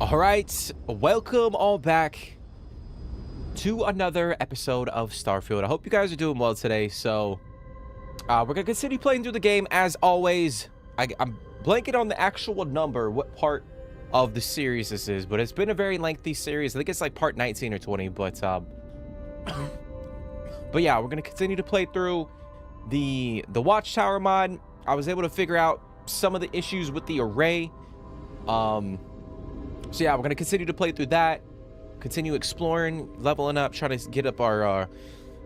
All right, welcome all back to another episode of Starfield. I hope you guys are doing well today. So, we're gonna continue playing through the game as always. I'm blanking on the actual number, what part of the series this is, but it's been a very lengthy series. I think it's like part 19 or 20, but yeah, we're gonna continue to play through the Watchtower mod. I was able to figure out some of the issues with the array. So yeah, we're gonna continue to play through that, continue exploring, leveling up, trying to get up our,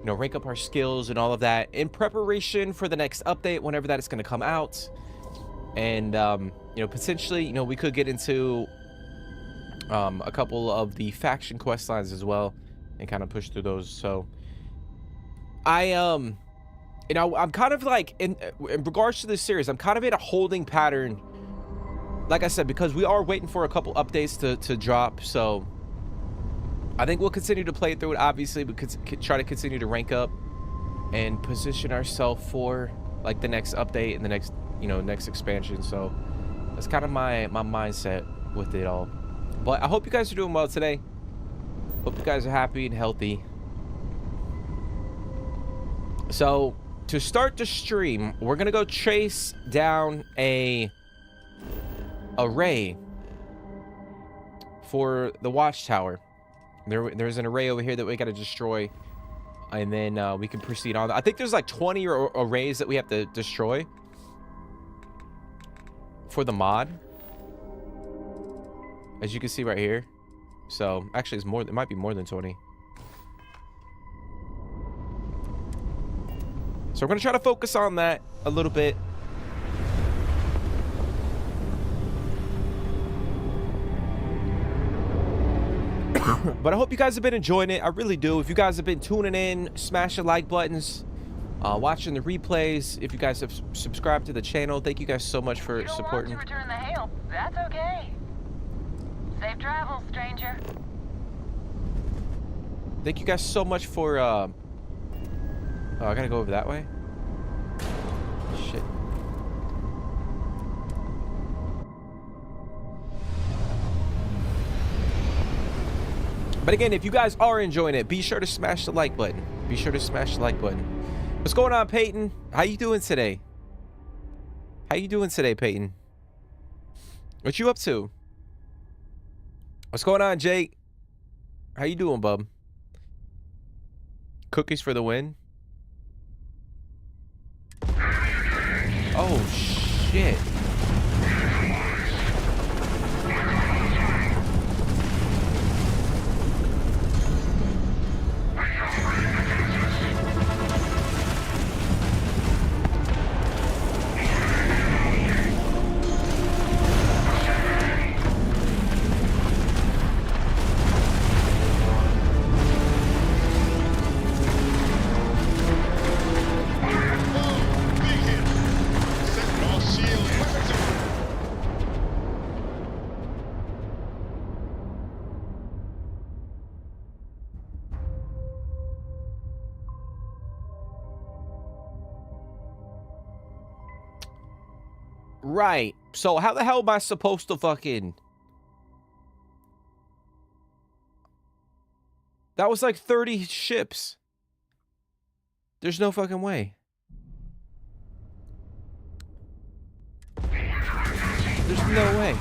rank up our skills and all of that in preparation for the next update, whenever that is gonna come out. And potentially, we could get into a couple of the faction quest lines as well, and kind of push through those. So I'm kind of like in regards to this series, I'm kind of in a holding pattern. Like I said, because we are waiting for a couple updates to drop, so I think we'll continue to play through it. Obviously, we could try to continue to rank up and position ourselves for like the next update and the next, next expansion. So that's kind of my mindset with it all. But I hope you guys are doing well today. Hope you guys are happy and healthy. So to start the stream, we're gonna go chase down a array for the Watchtower. There's an array over here that we got to destroy, and then we can proceed on. I think there's like 20 arrays that we have to destroy for the mod, as you can see right here. So actually, it might be more than 20. So we're gonna try to focus on that a little bit. But I hope you guys have been enjoying it. I really do. If you guys have been tuning in, smash the like buttons, watching the replays. If you guys have subscribed to the channel, thank you guys so much for supporting. You don't want to return the hail. That's okay. Safe travels, stranger. Thank you guys so much for oh, I gotta go over that way. Shit. But again, if you guys are enjoying it, be sure to smash the like button. Be sure to smash the like button. What's going on, Peyton? How you doing today? How you doing today, Peyton? What you up to? What's going on, Jake? How you doing, bub? Cookies for the win. Oh, shit. Right. So how the hell am I supposed to fucking... That was like 30 ships. There's no fucking way. There's no way.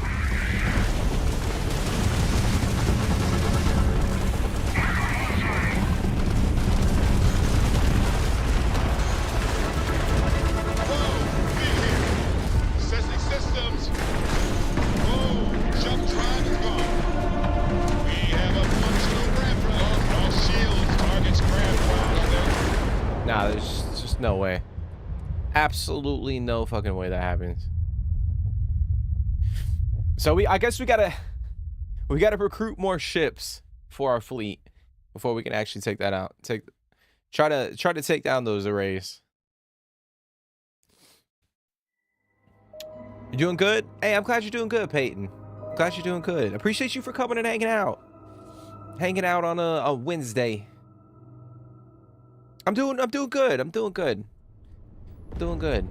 Nah, there's just no way. Absolutely no fucking way that happens. So I guess we gotta recruit more ships for our fleet before we can actually take that out. Try to take down those arrays. You doing good? Hey, I'm glad you're doing good, Peyton. I'm glad you're doing good. Appreciate you for coming and hanging out. Hanging out on a Wednesday. I'm doing good. I'm doing good. Doing good.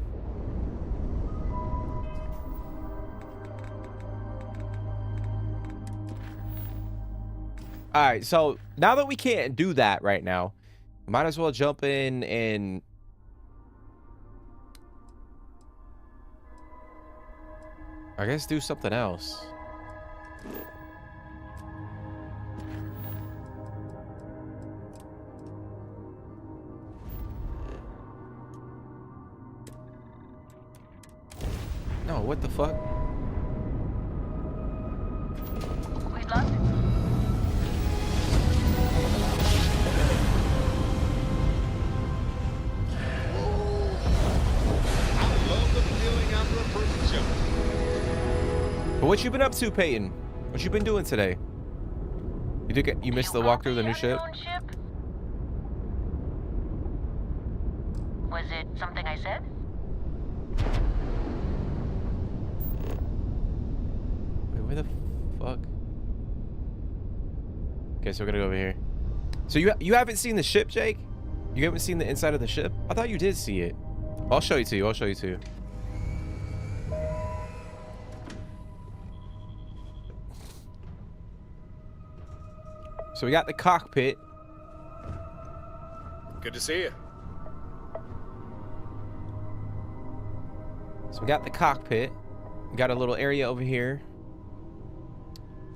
All right, so now that we can't do that right now, might as well jump in and I guess do something else. No, what the fuck? We'd love to. But what you been up to, Peyton? What you been doing today? You missed the walkthrough of the new ship? Was it something I said? Wait, where the fuck? Okay, so we're gonna go over here. So you haven't seen the ship, Jake? You haven't seen the inside of the ship? I thought you did see it. I'll show you to you. I'll show you to you. So we got the cockpit. Good to see you. So we got the cockpit. We got a little area over here.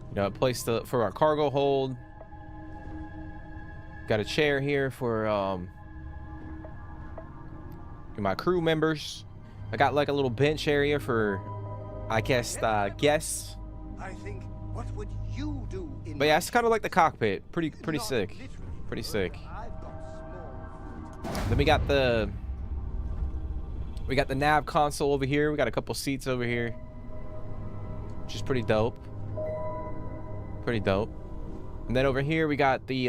You know, a place for our cargo hold. Got a chair here for my crew members. I got like a little bench area for, I guess, guests. I think, what would you do in But yeah, it's kind of like the cockpit. Pretty sick. Pretty sick. Then we got the nav console over here. We got a couple seats over here, which is pretty dope. Pretty dope. And then over here we got the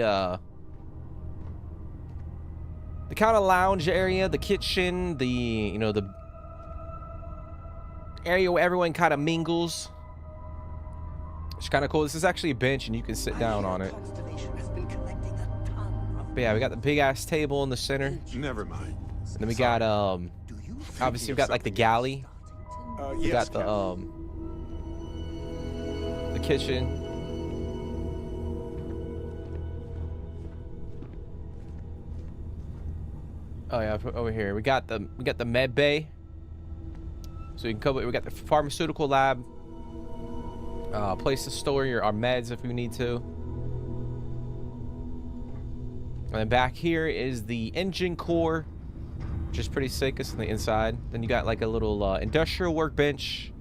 kind of lounge area, the kitchen, the the area where everyone kind of mingles. It's kind of cool. This is actually a bench and you can sit down on it. Constellation has been collecting a ton of But yeah, we got the big ass table in the center. Never mind. And then we got Do you obviously we got like the galley. We Yes, got the kitchen. Oh yeah, over here we got the med bay. So you can cover. We got the pharmaceutical lab. Place to store our meds if we need to. And then back here is the engine core, which is pretty sick. It's on the inside. Then you got like a little industrial workbench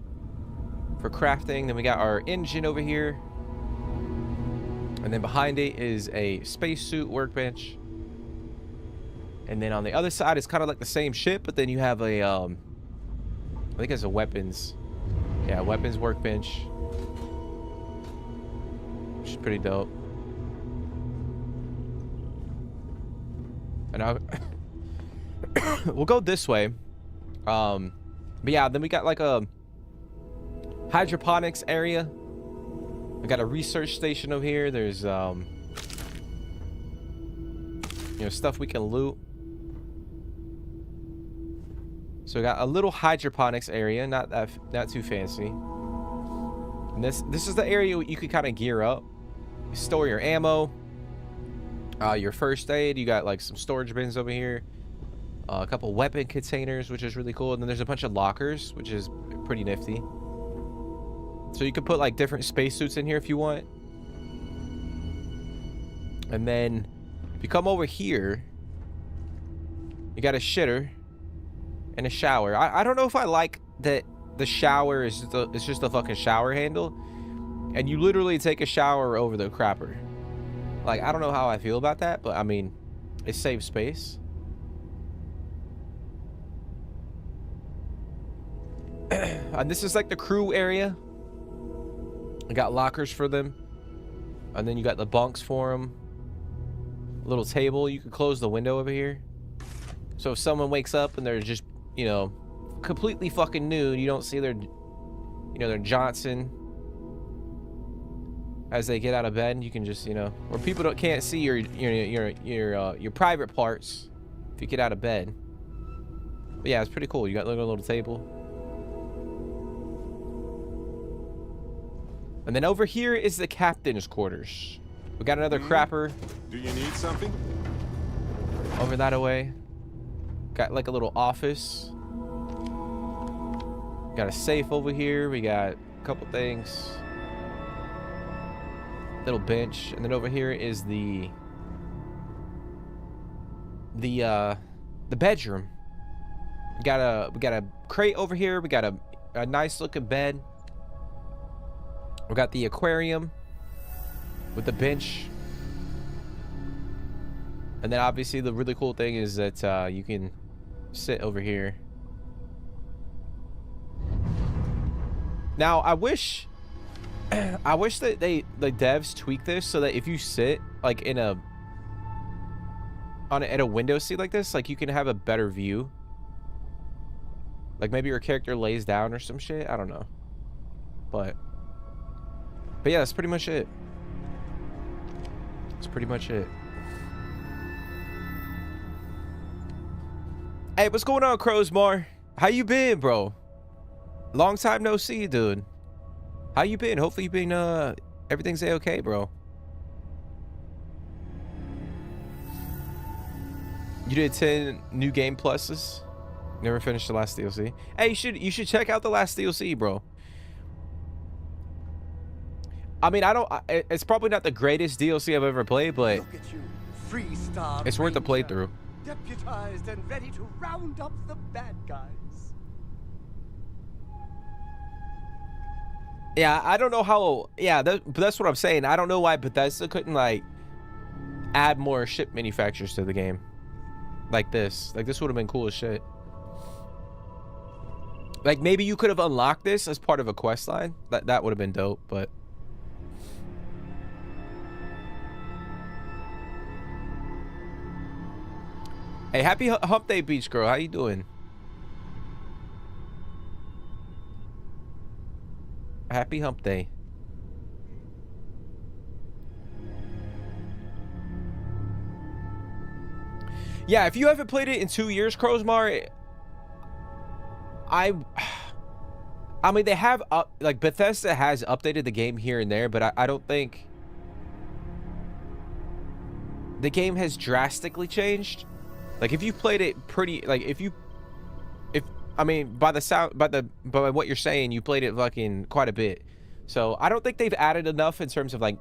for crafting. Then we got our engine over here. And then behind it is a spacesuit workbench. And then on the other side is kind of like the same ship, but then you have a I think it's a weapons. Yeah, weapons workbench. Which is pretty dope. And we'll go this way. But yeah, then we got like a hydroponics area. We got a research station over here. There's stuff we can loot. So we got a little hydroponics area, not too fancy. And this is the area you could kind of gear up. You store your ammo, your first aid. You got like some storage bins over here, a couple weapon containers, which is really cool. And then there's a bunch of lockers, which is pretty nifty. So you could put like different spacesuits in here if you want. And then if you come over here, you got a shitter and a shower. I don't know if I like that the shower is just a fucking shower handle, and you literally take a shower over the crapper. Like, I don't know how I feel about that, but I mean, it saves space. And this is like the crew area. I got lockers for them, and then you got the bunks for them. A little table. You can close the window over here, so if someone wakes up and they're just, completely fucking nude, you don't see their Johnson as they get out of bed. You can just, where people can't see your private parts if you get out of bed. But yeah, it's pretty cool. You got a little table. And then over here is the captain's quarters. We got another crapper Do you need something? over that away. Got like a little office. Got a safe over here. We got a couple things. Little bench, and then over here is the bedroom. We got a crate over here. We got a nice looking bed. We got the aquarium with the bench. And then obviously the really cool thing is that you can sit over here. Now I wish that the devs tweak this so that if you sit like in at a window seat like this, like you can have a better view. Like maybe your character lays down or some shit. I don't know. But yeah, that's pretty much it. That's pretty much it. Hey, what's going on, Crowsmar? How you been, bro? Long time no see, dude. How you been? Hopefully you've been everything's okay, bro. You did 10 new game pluses. Never finished the last DLC. Hey, you should check out the last DLC, bro. I mean, it's probably not the greatest DLC I've ever played, but Look at you, free-star it's worth the ranger, playthrough. deputized and ready to round up the bad guys. Yeah, I don't know how. Yeah, but that's what I'm saying. I don't know why Bethesda couldn't like add more ship manufacturers to the game, like this. Like this would have been cool as shit. Like maybe you could have unlocked this as part of a quest line. That would have been dope. But hey, happy Hump Day, Beach Girl. How you doing? Happy Hump Day. Yeah, if you haven't played it in 2 years, Crowsmar, I mean, they have like Bethesda has updated the game here and there, but I don't think the game has drastically changed. Like if you played it pretty, like if I mean, by what you're saying, you played it fucking quite a bit. So I don't think they've added enough in terms of like,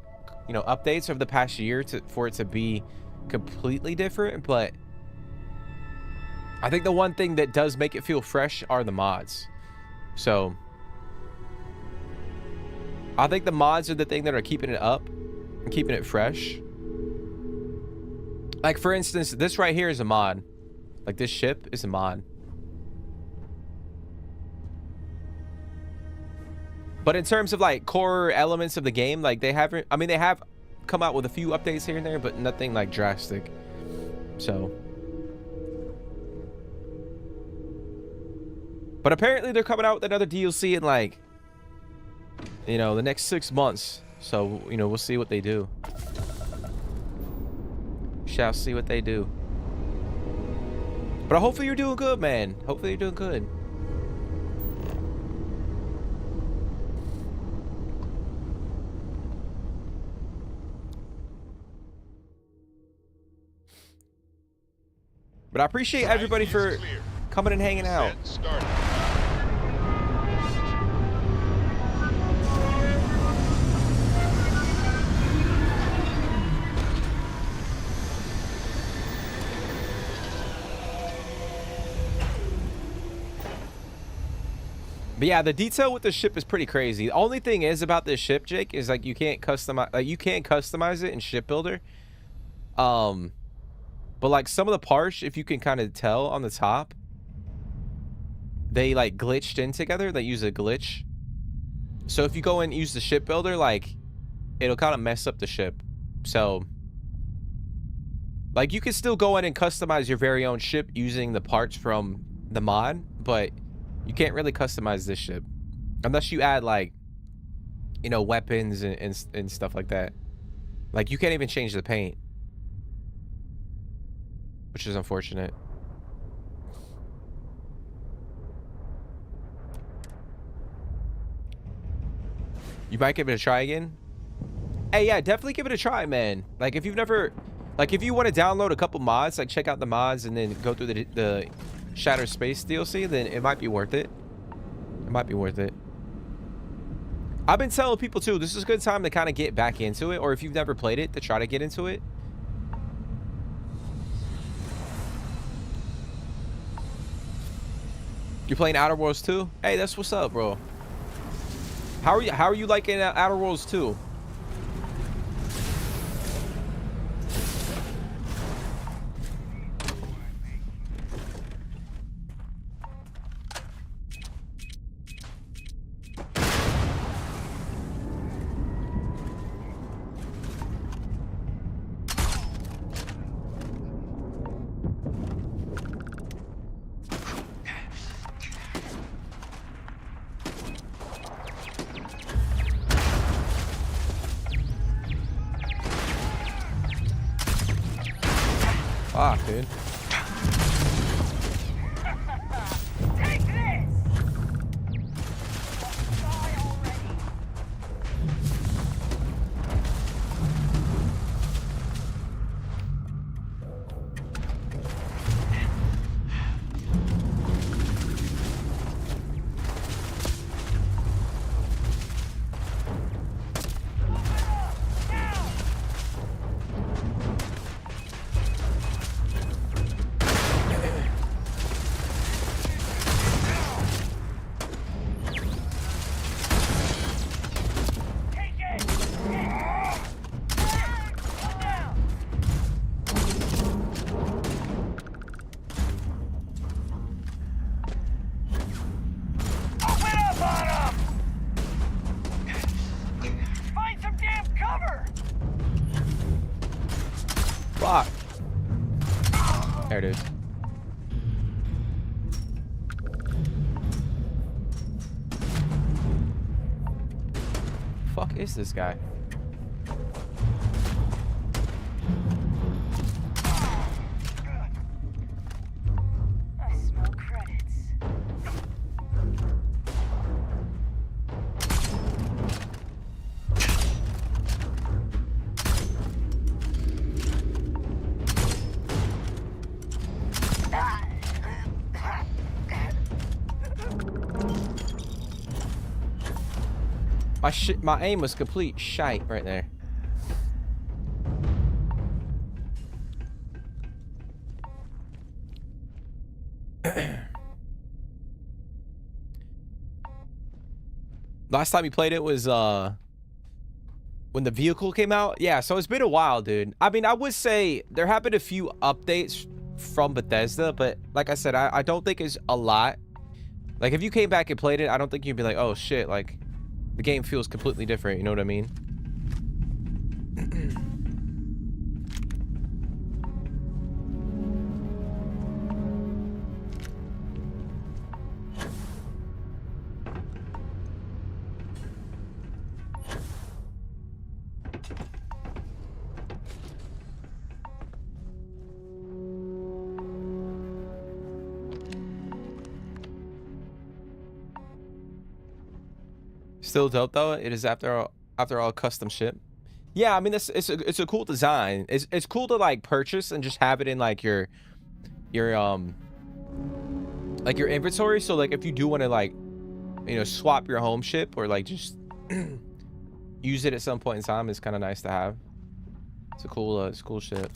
you know, updates over the past year for it to be completely different. But I think the one thing that does make it feel fresh are the mods. So I think the mods are the thing that are keeping it up and keeping it fresh. Like for instance, this right here is a mod. Like this ship is a mod. But in terms of like core elements of the game, like they haven't, I mean, they have come out with a few updates here and there, but nothing like drastic. So, but apparently they're coming out with another DLC in like, you know, the next 6 months. So, you know, we'll see what they do. Shall see what they do. But hopefully you're doing good, man. Hopefully you're doing good. But I appreciate everybody for coming and hanging out. But yeah, the detail with the ship is pretty crazy. The only thing is about this ship, Jake, is like you can't customize. Like you can't customize it in Ship Builder. But like some of the parts, if you can kind of tell on the top, they like glitched in together. They use a glitch. So if you go and use the Ship Builder, like it'll kind of mess up the ship. So like you can still go in and customize your very own ship using the parts from the mod, but you can't really customize this ship unless you add like, you know, weapons and stuff like that. Like you can't even change the paint, which is unfortunate. You might give it a try again. Hey, yeah, definitely give it a try, man. Like, if you've never, like, if you want to download a couple mods, like, check out the mods and then go through the Shattered Space DLC, then it might be worth it. It might be worth it. I've been telling people, too, this is a good time to kind of get back into it, or if you've never played it, to try to get into it. You're playing Outer Worlds 2? Hey, that's what's up, bro. How are you liking Outer Worlds 2? Fuck, dude. Take this! Die already. Fuck. There it is. Fuck is this guy? I smell credits. My aim was complete shite right there. Last time we played it was when the vehicle came out. Yeah, so it's been a while, dude. I mean, I would say there have been a few updates from Bethesda, but like I said, I don't think it's a lot. Like, if you came back and played it, I don't think you'd be like, oh shit, like the game feels completely different, you know what I mean? Still dope though. It is after all custom ship. Yeah, I mean it's a cool design. It's cool to like purchase and just have it in like your inventory. So like if you do want to like, you know, swap your home ship or like just use it at some point in time, it's kind of nice to have. It's a cool ship.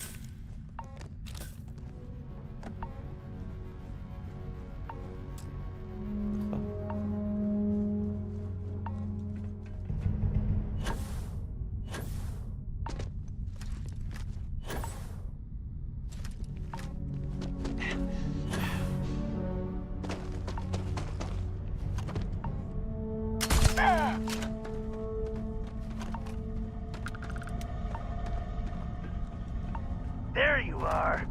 There you are.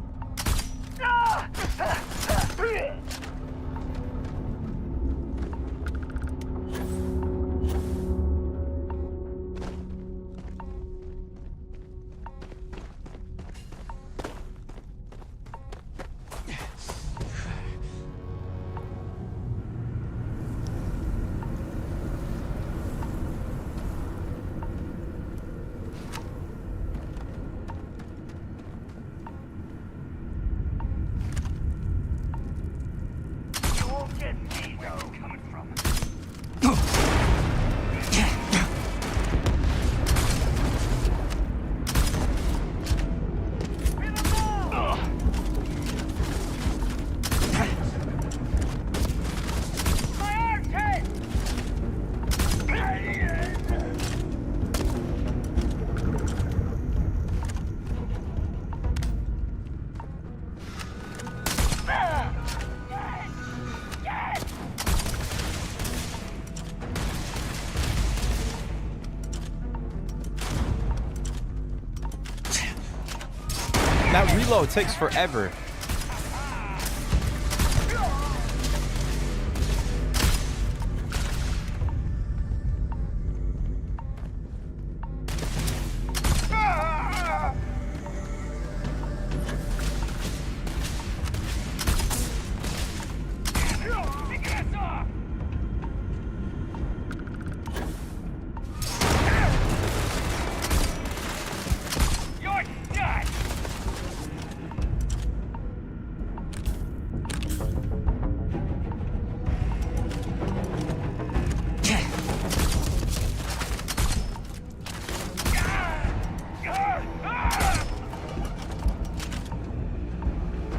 That reload takes forever.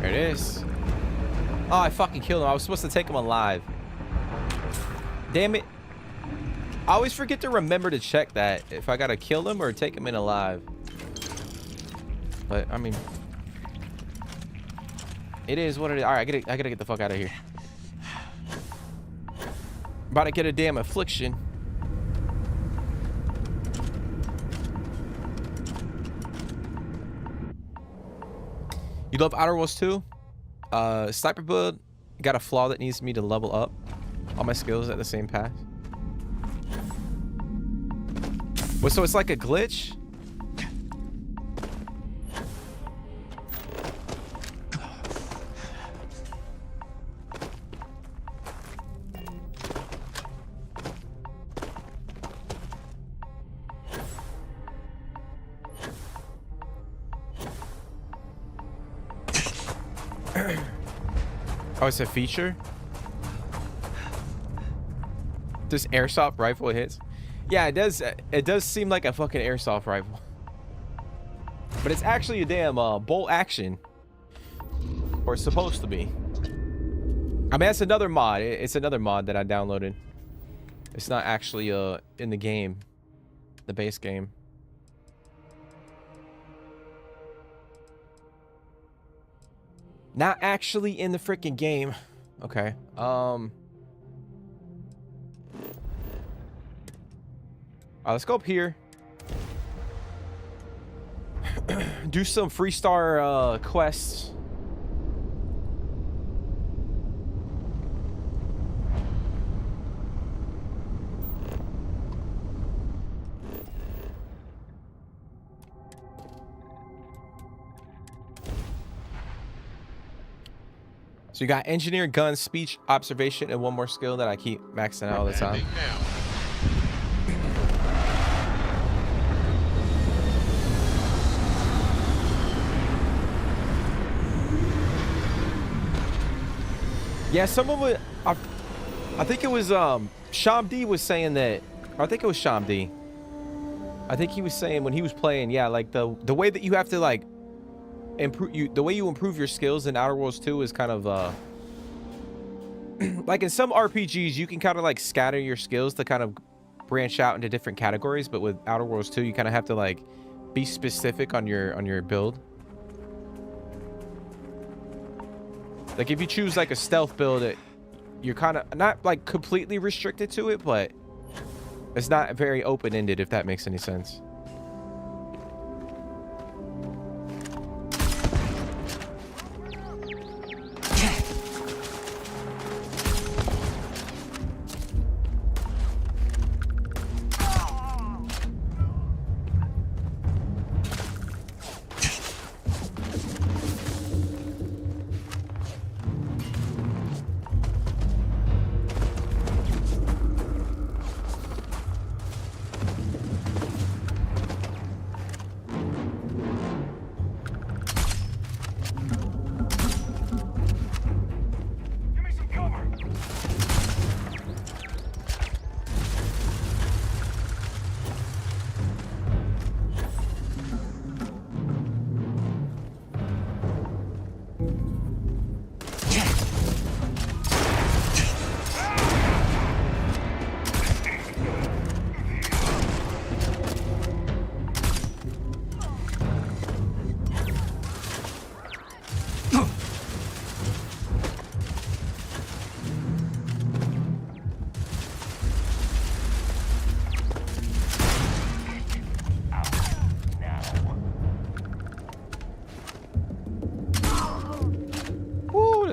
There it is. Oh, I fucking killed him. I was supposed to take him alive. Damn it. I always forget to remember to check that if I gotta kill him or take him in alive. But I mean, it is what it is. All right, I gotta get the fuck out of here. About to get a damn affliction. You love Outer Worlds 2? Sniper build got a flaw that needs me to level up all my skills at the same path. Well, so it's like a glitch? Oh, it's a feature? This airsoft rifle hits? Yeah, it does seem like a fucking airsoft rifle. But it's actually a damn bolt action. Or it's supposed to be. I mean, that's another mod. It's another mod that I downloaded. It's not actually in the game. The base game. Not actually in the freaking game. Okay. Let's go up here. Do some Freestar quests. So you got engineer, gun, speech, observation, and one more skill that I keep maxing out all the time. Yeah, someone would. I think it was Sham D was saying that. I think it was Sham D. I think he was saying when he was playing, yeah, like the way that you have to like improve the way you improve your skills in Outer Worlds 2 is kind of like in some RPGs you can kind of like scatter your skills to kind of branch out into different categories, but with Outer Worlds 2 you kind of have to like be specific on your build. Like if you choose like a stealth build, you're kind of not like completely restricted to it, but it's not very open-ended, if that makes any sense.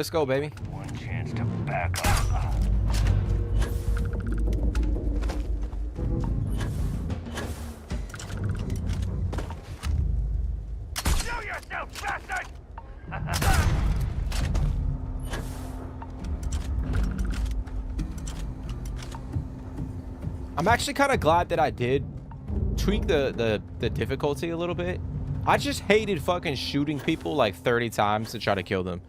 Let's go, baby. One chance to back up. Show yourself, bastard! I'm actually kind of glad that I did tweak the difficulty a little bit. I just hated fucking shooting people like 30 times to try to kill them.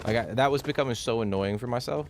Like that was becoming so annoying for myself.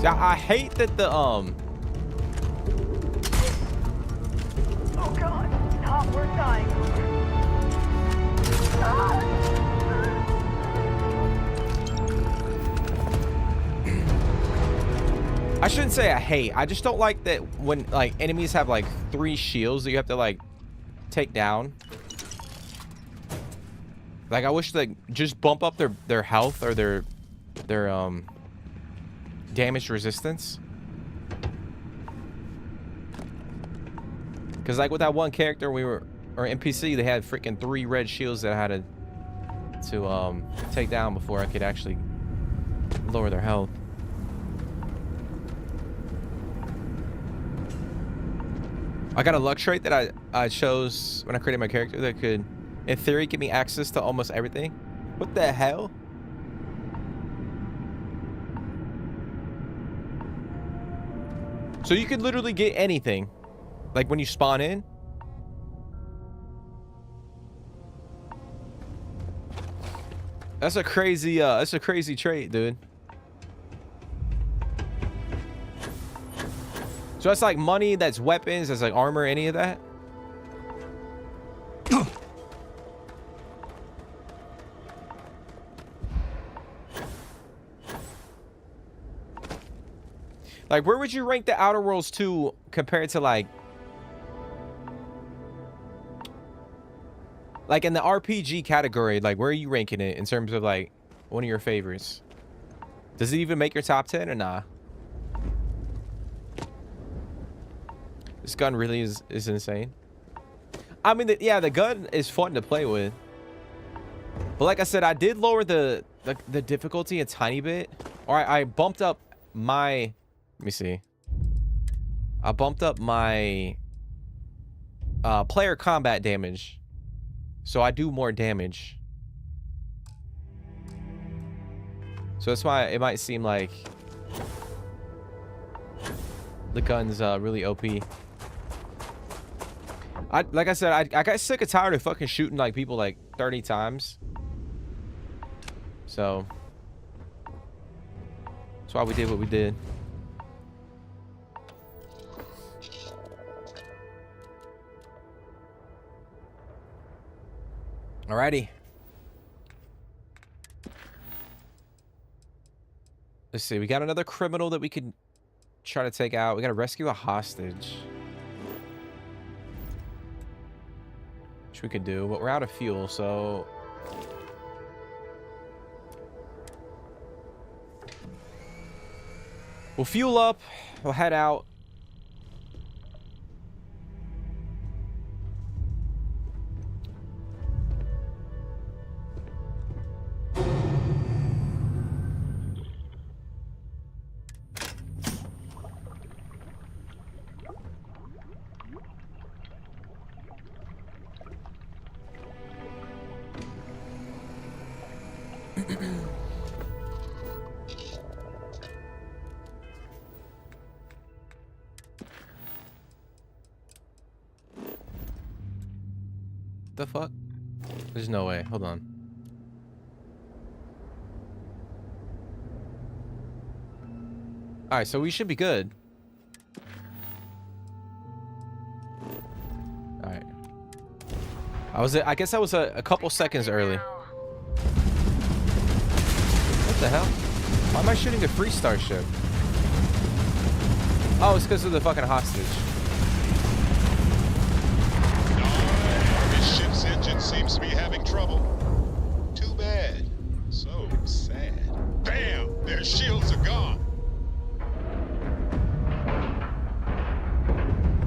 I hate that the Oh god, not worth dying over. I shouldn't say I hate. I just don't like that when like enemies have like 3 shields that you have to like take down. Like I wish they just bump up their health or their damage resistance. Because like with that one character or NPC, they had freaking 3 red shields that I had to take down before I could actually lower their health. I got a luck trait that I chose when I created my character that could, in theory, give me access to almost everything. What the hell? So you could literally get anything, like when you spawn in. That's a crazy trait, dude. So that's like money, that's weapons, that's like armor, any of that. Like, where would you rank the Outer Worlds 2 compared to like in the RPG category? Like, where are you ranking it in terms of like one of your favorites? Does it even make your top 10 or nah? This gun really is insane. I mean, yeah, the gun is fun to play with. But like I said, I did lower the difficulty a tiny bit. Or I bumped up my... Let me see. I bumped up my player combat damage. So I do more damage. So that's why it might seem like the gun's really OP. Like I said, I got sick and tired of fucking shooting like people like 30 times. So that's why we did what we did. Alrighty. Let's see. We got another criminal that we could try to take out. We gotta rescue a hostage. Which we could do, but we're out of fuel, so. We'll fuel up. We'll head out. The fuck? There's no way. Hold on. All right, so we should be good. All right. I guess I was a couple seconds early. What the hell? Why am I shooting a free starship? Oh, it's because of the fucking hostage. This ship's engine seems to be having trouble. Too bad. So sad. Bam! Their shields are gone.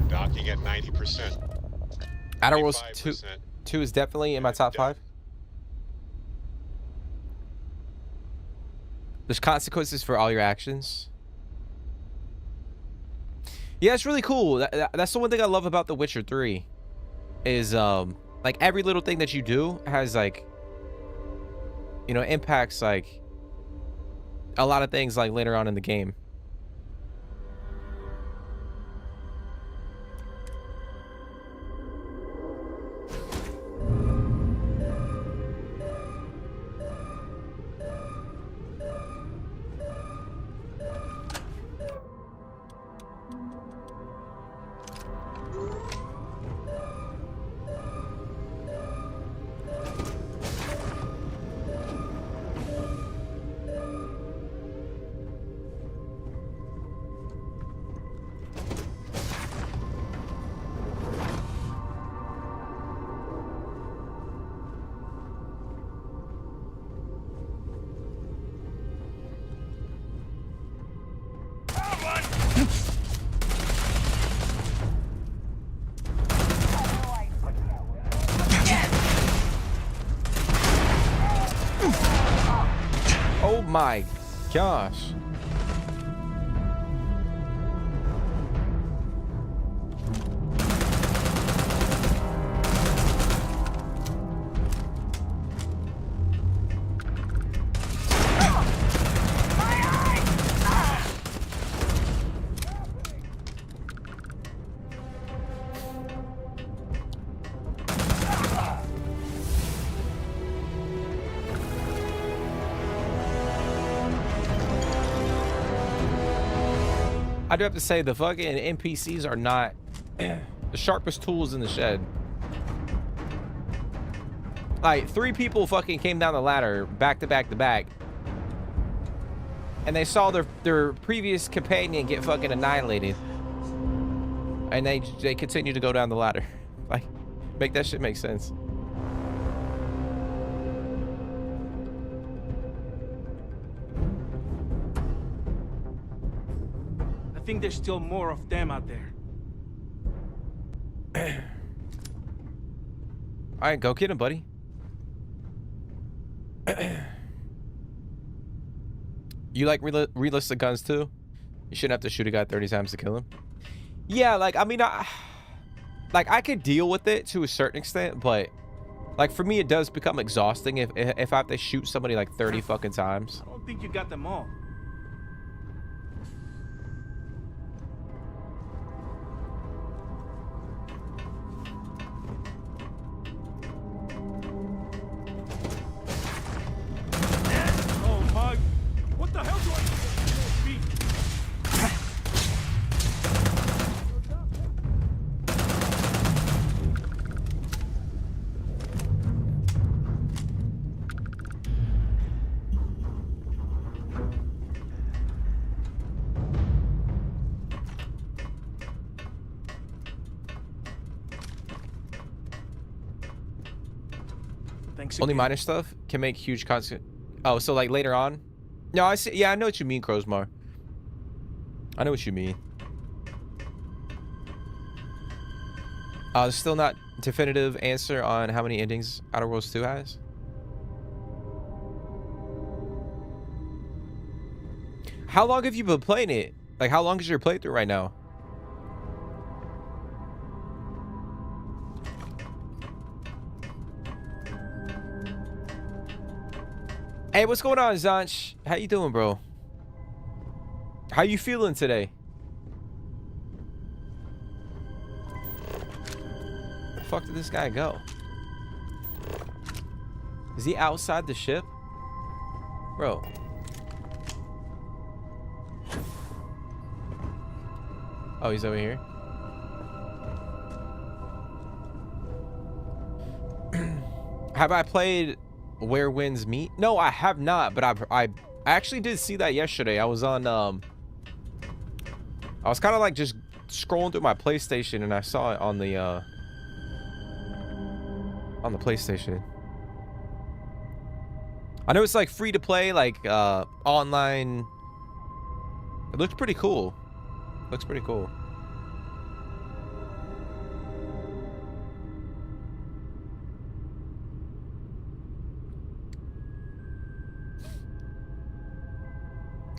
Docking at 90%. Outer Worlds 25%. 2 is definitely in my top 5. There's consequences for all your actions. Yeah, it's really cool. That's the one thing I love about The Witcher 3 is like every little thing that you do has like, you know, impacts like a lot of things like later on in the game. Oh my gosh. I do have to say the fucking NPCs are not the sharpest tools in the shed. Like 3 people fucking came down the ladder back to back to back, and they saw their previous companion get fucking annihilated, and they continue to go down the ladder. Like, make that shit make sense. I think there's still more of them out there. All right, go get him, buddy. You like realistic guns too? You shouldn't have to shoot a guy 30 times to kill him. Yeah, like I mean, I could deal with it to a certain extent, but like for me, it does become exhausting if I have to shoot somebody like 30 fucking times. I don't think you got them all. Oh my! What the hell do I be? Thanks Only again. minor stuff can make huge consequence. Oh, so like later on? No, I see. Yeah, I know what you mean, Crowsmar. I know what you mean. Still not definitive answer on how many endings Outer Worlds 2 has. How long have you been playing it? Like, how long is your playthrough right now? Hey, what's going on, Zanch? How you doing, bro? How you feeling today? Where the fuck did this guy go? Is he outside the ship? Bro. Oh, he's over here. Have I played Where Winds Meet? No, I have not, but I actually did see that yesterday. I was on I was kind of like just scrolling through my PlayStation and I saw it on the PlayStation. I know it's like free to play, like online. It looks pretty cool. Looks pretty cool.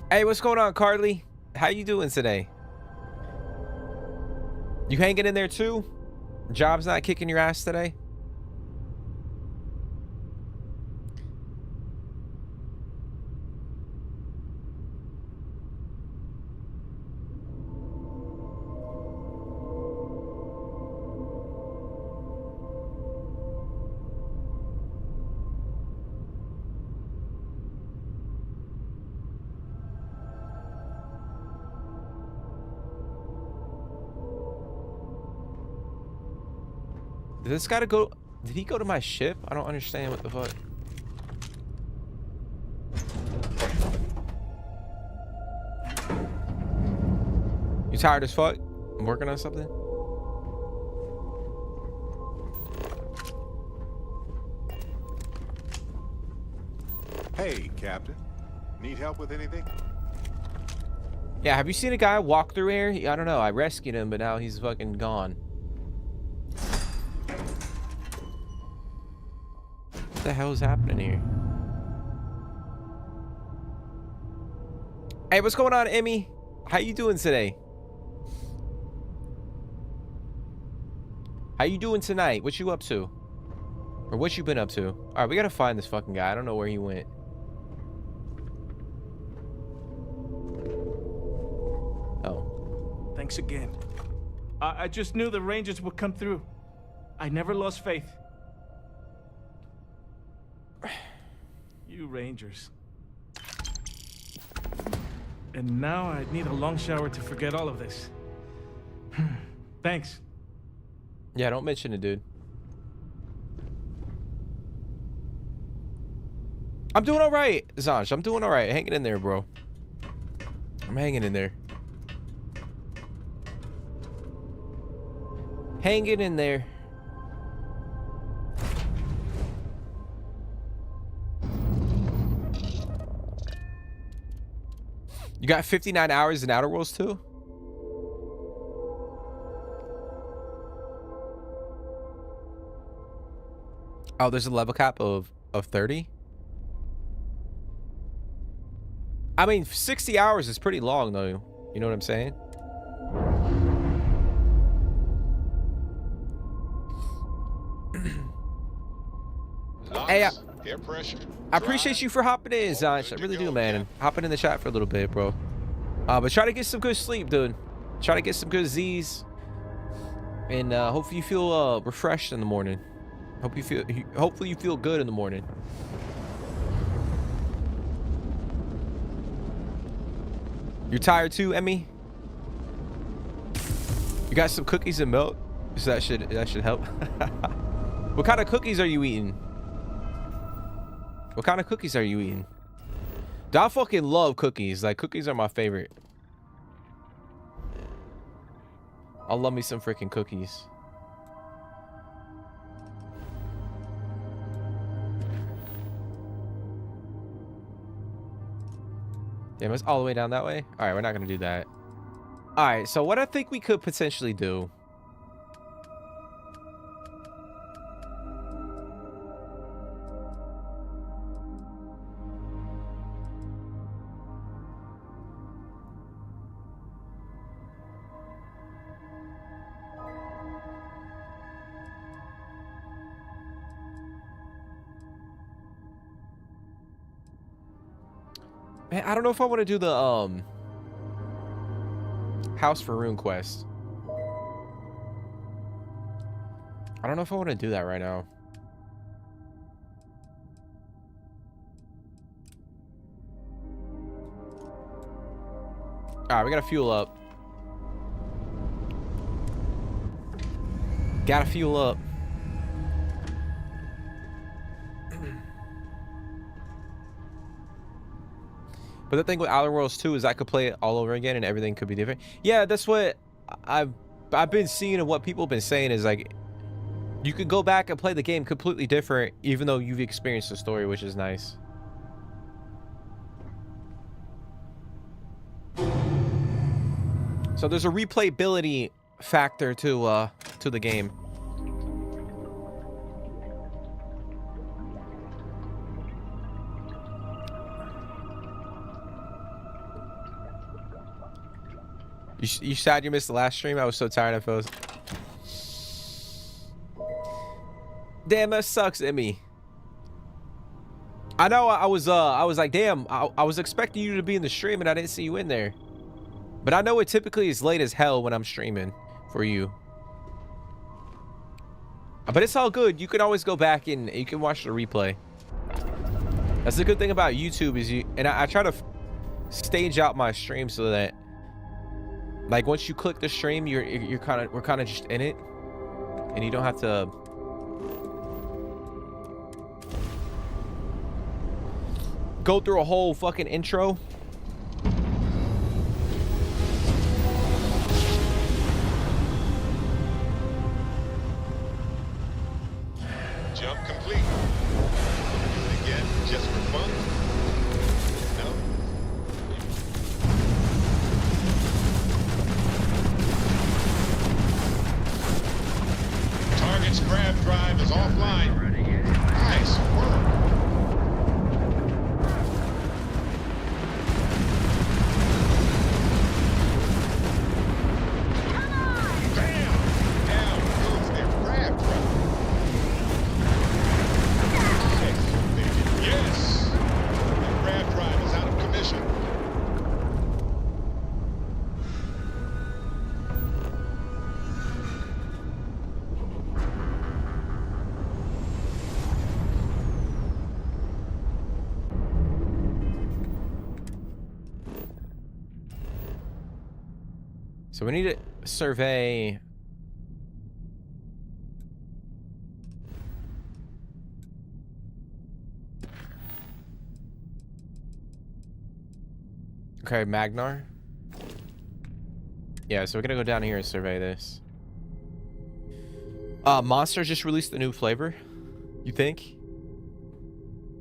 Hey, what's going on, Carly? How you doing today? You hanging in there too? Job's not kicking your ass today? Did this gotta go? Did he go to my ship? I don't understand what the fuck. You tired as fuck? I'm working on something. Hey, Captain. Need help with anything? Yeah, have you seen a guy walk through here? I don't know. I rescued him, but now he's fucking gone. What the hell is happening here? Hey, what's going on, Emmy? How you doing today? How you doing tonight? What you up to? Or what you been up to? All right, we gotta find this fucking guy. I don't know where he went. Oh. Thanks again. I just knew the Rangers would come through. I never lost faith. You Rangers. And now I need a long shower to forget all of this. Thanks. Yeah, don't mention it, dude. I'm doing all right, Zanj. I'm doing all right. Hanging in there, bro. I'm hanging in there. Hanging in there. You got 59 hours in Outer Worlds 2? Oh, there's a level cap of 30? I mean, 60 hours is pretty long, though. You know what I'm saying? Hey, air pressure. I appreciate you for hopping in, Zanj. I really do, man. And hopping in the chat for a little bit, bro. But try to get some good sleep, dude. Try to get some good Z's. And hopefully you feel refreshed in the morning. Hopefully you feel good in the morning. You're tired too, Emmy? You got some cookies and milk? So that should help. What kind of cookies are you eating? What kind of cookies are you eating? Dude, I fucking love cookies. Like, cookies are my favorite. I'll love me some freaking cookies. Damn, it's all the way down that way. All right, we're not gonna do that. All right, so what I think we could potentially do. Man, I don't know if I want to do the House for Rune quest. I don't know if I want to do that right now. All right, we gotta fuel up. Gotta fuel up. But the thing with Outer Worlds 2 is I could play it all over again and everything could be different. Yeah, that's what I've been seeing, and what people have been saying is like you could go back and play the game completely different even though you've experienced the story, which is nice. So there's a replayability factor to the game. You sad you missed the last stream? I was so tired of those. Damn, that sucks, Emmy. I know I was like, damn, I was expecting you to be in the stream and I didn't see you in there. But I know it typically is late as hell when I'm streaming for you. But it's all good. You can always go back and you can watch the replay. That's the good thing about YouTube is I try to stage out my stream so that like once you click the stream, we're kind of just in it, and you don't have to go through a whole fucking intro. Jump complete. Do it again just for fun? No? Target's grab drive is offline. Nice work. Bam! Down goes their grab drive. Yes! The grab drive is out of commission. So we need to survey. Okay, Magnar. Yeah, so we're gonna go down here and survey this. Monster just released a new flavor. You think?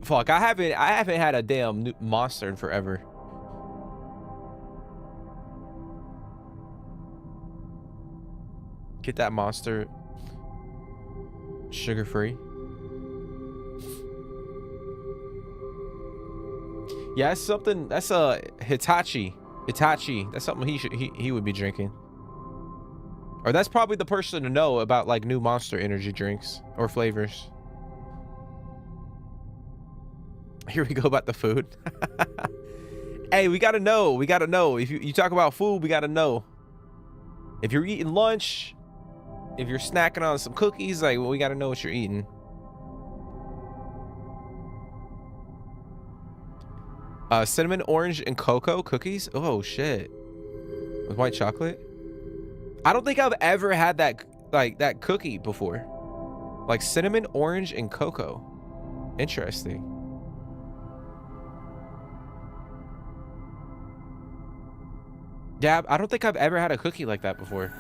Fuck, I haven't had a damn new Monster in forever. Get that Monster sugar-free. Yeah, that's something. That's a Hitachi. That's something he would be drinking. Or that's probably the person to know about like new Monster energy drinks or flavors. Here we go about the food. Hey, we gotta know. We gotta know. If you talk about food, we gotta know. If you're eating lunch, if you're snacking on some cookies, like, well, we gotta know what you're eating. Cinnamon, orange, and cocoa cookies. Oh shit! With white chocolate. I don't think I've ever had that that cookie before. Like cinnamon, orange, and cocoa. Interesting. Yeah, I don't think I've ever had a cookie like that before.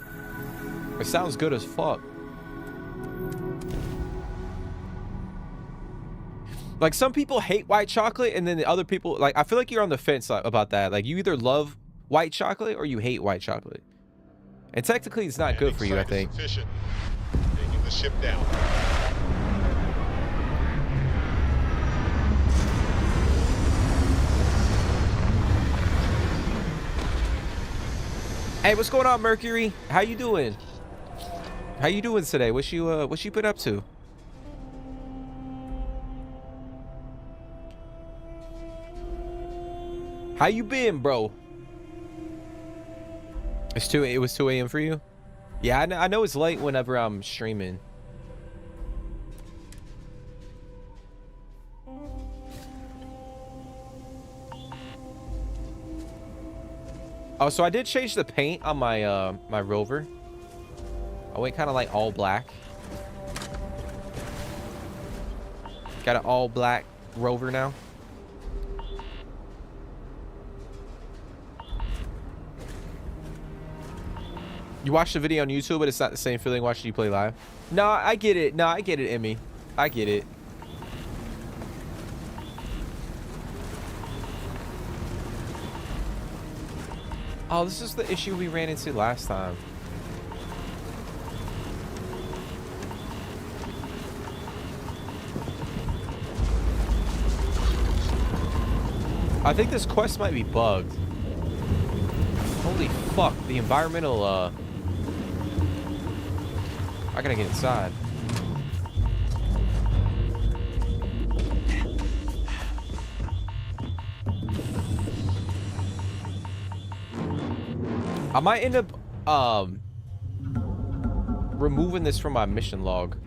It sounds good as fuck. Like, some people hate white chocolate, and then the other people, like, I feel like you're on the fence about that. Like, you either love white chocolate or you hate white chocolate. And technically, it's not good for you, I think. Taking the ship down. Hey, what's going on, Mercury? How you doing? How you doing today? What you been up to? How you been, bro? It was 2 a.m. for you? Yeah, I know it's late whenever I'm streaming. Oh, so I did change the paint on my my rover. I went kind of like all black. Got an all black rover now. You watch the video on YouTube, but it's not the same feeling watching you play live. Nah, I get it. Nah, I get it, Emmy. I get it. Oh, this is the issue we ran into last time. I think this quest might be bugged. Holy fuck, the environmental, I gotta get inside. I might end up, removing this from my mission log.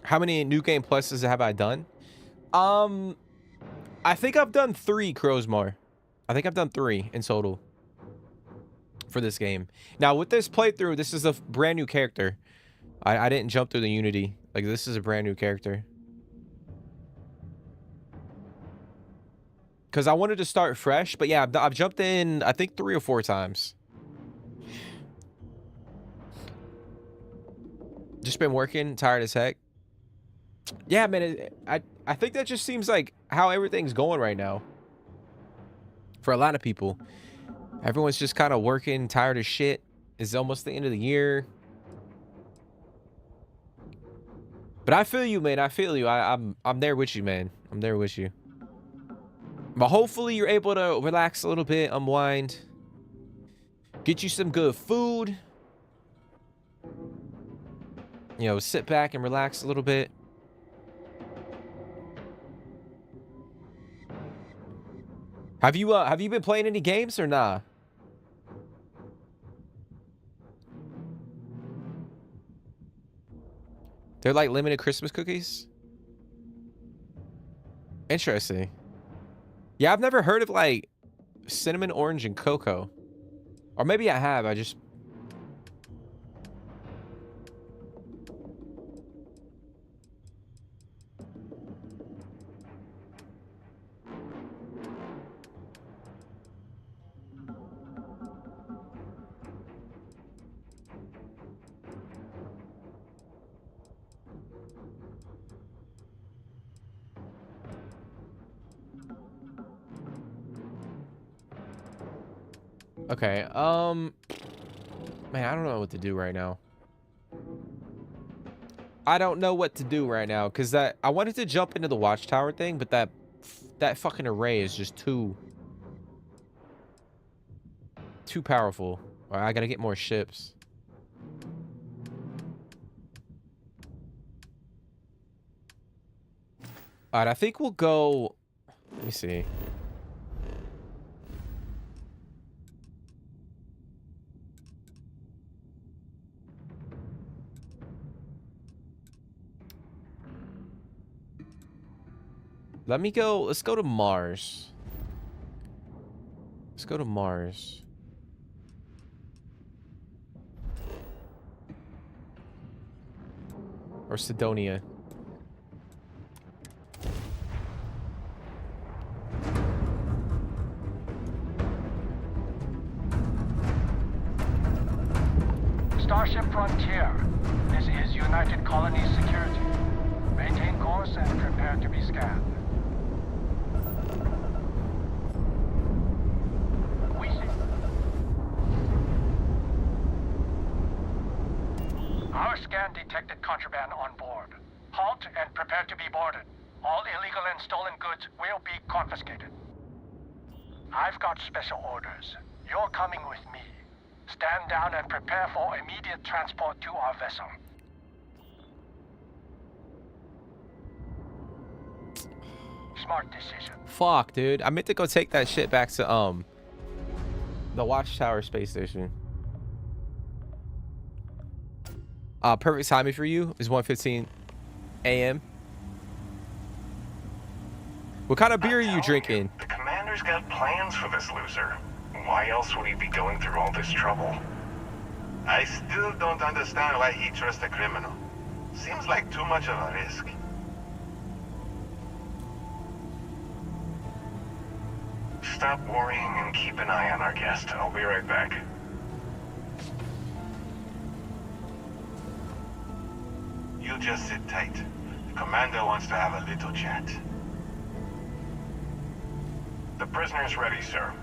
How many new game pluses have I done? I think I've done 3, Crowsmar. I think I've done 3 in total for this game. Now, with this playthrough, this is a brand new character. I didn't jump through the Unity. Like, this is a brand new character. Because I wanted to start fresh. But yeah, I've jumped in, I think, 3 or 4 times. Just been working, tired as heck. Yeah, man, I think that just seems like how everything's going right now. For a lot of people. Everyone's just kind of working, tired as shit. It's almost the end of the year. But I feel you, man. I feel you. I'm there with you, man. I'm there with you. But hopefully you're able to relax a little bit, unwind. Get you some good food. You know, sit back and relax a little bit. Have you been playing any games or nah? They're like limited Christmas cookies? Interesting. Yeah, I've never heard of like cinnamon, orange, and cocoa. Or maybe I have, I just... Okay, man, I don't know what to do right now. I don't know what to do right now, because I wanted to jump into the watchtower thing, but that fucking array is just too powerful. All right, I gotta get more ships. All right, I think we'll go... Let me see. Let's go to Mars. Let's go to Mars. Or Sidonia. Starship Frontier. This is United Colonies Security. Maintain course and prepare to be scanned. We see. Our scan detected contraband on board. Halt and prepare to be boarded. All illegal and stolen goods will be confiscated. I've got special orders. You're coming with me. Stand down and prepare for immediate transport to our vessel. Smart decision. Fuck, dude. I meant to go take that shit back to the Watchtower space station. Perfect timing for you is 1:15 a.m. What kind of beer are you drinking? The commander's got plans for this loser. Why else would he be going through all this trouble? I still don't understand why he trusts a criminal. Seems like too much of a risk. Stop worrying and keep an eye on our guest. I'll be right back. You just sit tight. The commander wants to have a little chat. The prisoner's ready, sir.